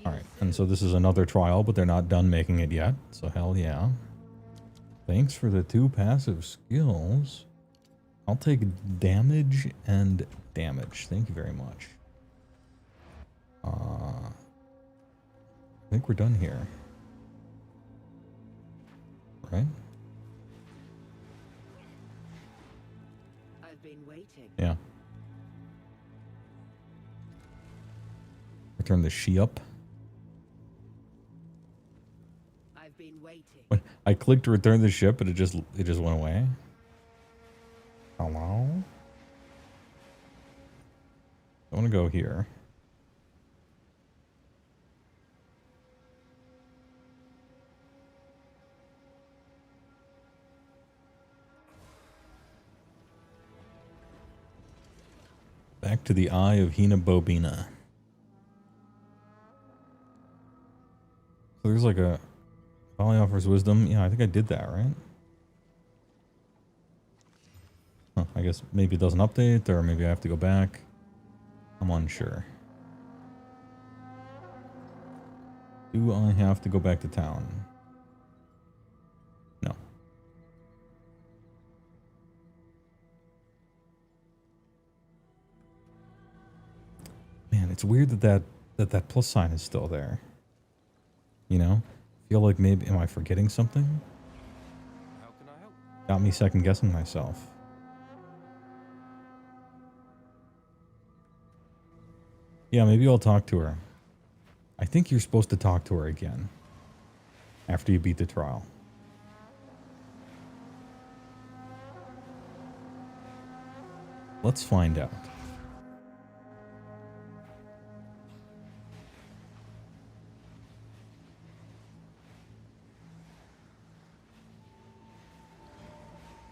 Alright, and so this is another trial, but they're not done making it yet. So hell yeah. Thanks for the 2 passive skills. I'll take damage and damage. Thank you very much. I think we're done here. Right? I've been waiting. Yeah. Return the she up. I've been waiting. What? I clicked to return the ship, but it just went away. Hello? I want to go here. Back to the Eye of Hina Bobina. So there's like a Valley offers wisdom. Yeah, I think I did that, right? Huh, I guess maybe it doesn't update, or maybe I have to go back. I'm unsure. Do I have to go back to town? No. Man, it's weird that plus sign is still there. You know? Feel like maybe, am I forgetting something? How can I help? Got me second guessing myself. Yeah, maybe I'll talk to her. I think you're supposed to talk to her again after you beat the trial. Let's find out.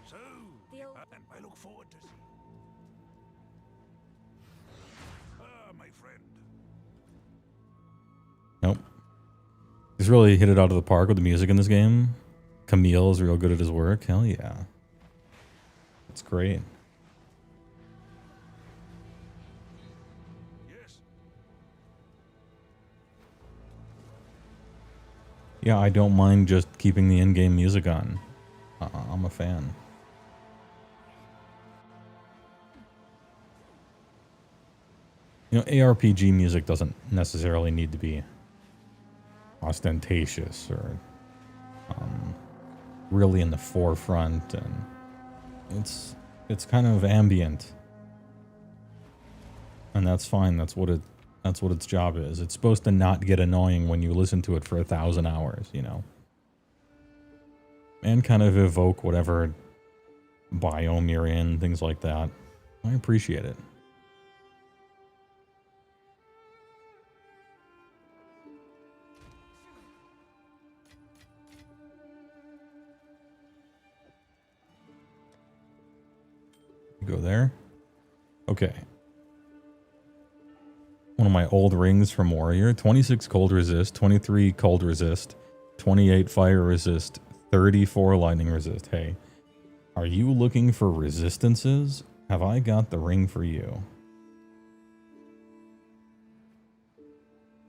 So, and I look forward to seeing. My friend. Nope. He's really hit it out of the park with the music in this game. Camille is real good at his work. Hell yeah. It's great. Yes. Yeah, I don't mind just keeping the in-game music on. I'm a fan. You know, ARPG music doesn't necessarily need to be ostentatious or really in the forefront, and it's kind of ambient, and that's fine. That's what That's what its job is. It's supposed to not get annoying when you listen to it for 1,000 hours, you know. And kind of evoke whatever biome you're in, things like that. I appreciate it. Go there. Okay. One of my old rings from Warrior. 26 cold resist, 23 cold resist, 28 fire resist, 34 lightning resist. Hey, are you looking for resistances? Have I got the ring for you?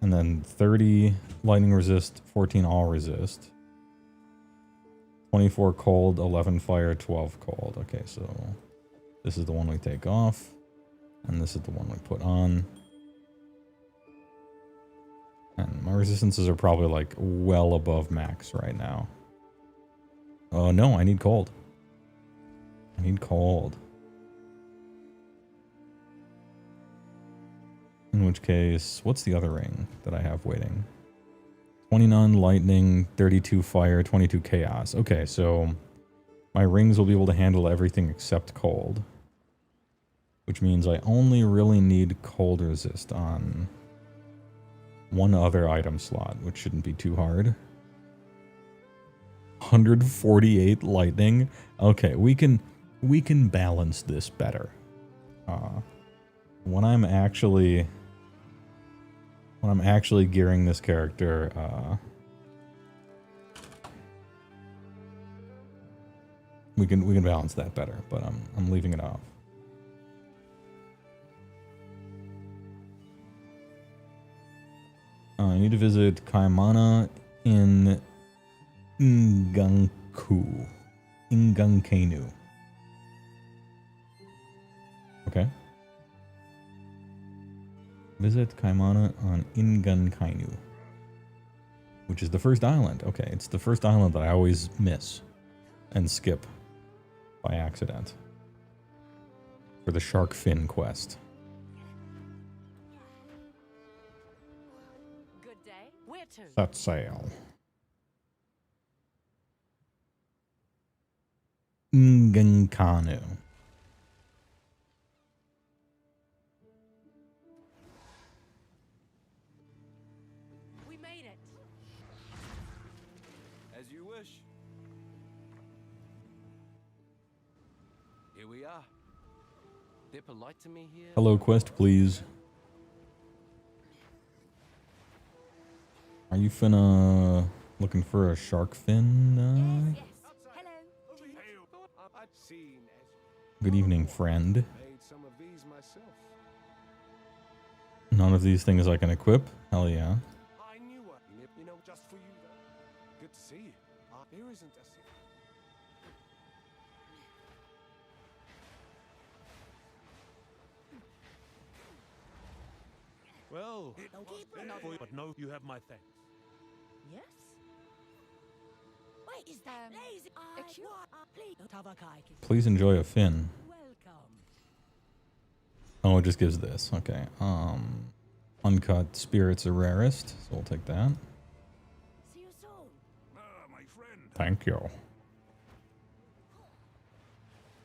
And then 30 lightning resist, 14 all resist. 24 cold, 11 fire, 12 cold. Okay, so this is the one we take off. And this is the one we put on. And my resistances are probably like well above max right now. Oh no, I need cold. I need cold. In which case, what's the other ring that I have waiting? 29 lightning, 32 fire, 22 chaos. Okay, so my rings will be able to handle everything except cold. Which means I only really need cold resist on one other item slot, which shouldn't be too hard. 148 lightning. Okay, we can balance this better. When I'm actually gearing this character, we can balance that better, but I'm leaving it off. I need to visit Kaimana in Ingankenu. Okay. Visit Kaimana on Ingankenu, which is the first island. Okay, it's the first island that I always miss and skip by accident for the shark fin quest. Set sail. Ngankanu. We made it. As you wish. Here we are. They're polite to me here. Hello, quest, please. Are you finna looking for a shark fin? Yes. Hello. Good evening, friend. None of these things I can equip? Hell yeah. I knew her. You know, just for you though. Good to see you. There isn't a well, but no, you have my thanks. Yes. Wait, is that lazy? Please enjoy a fin. Welcome. Oh, it just gives this. Okay. Uncut spirits are rarest, so we'll take that. See you soon. My friend. Thank you.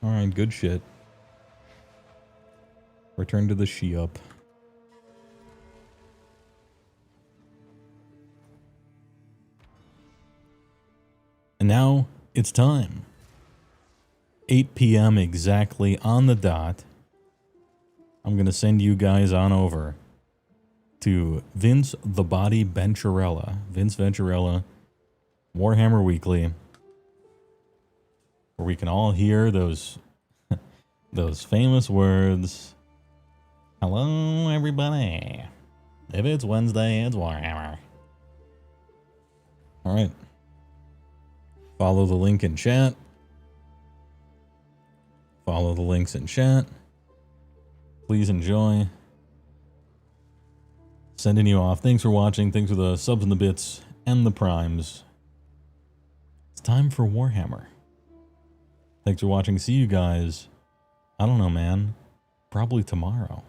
Alright, good shit. Return to the She-Up. And now, it's time. 8 p.m. exactly on the dot. I'm going to send you guys on over to Vince the Body Venturella. Vince Venturella, Warhammer Weekly. Where we can all hear those famous words. Hello, everybody. If it's Wednesday, it's Warhammer. Alright. Follow the link in chat. Follow the links in chat. Please enjoy. Sending you off. Thanks for watching. Thanks for the subs and the bits and the primes. It's time for Warhammer. Thanks for watching. See you guys. I don't know, man. Probably tomorrow.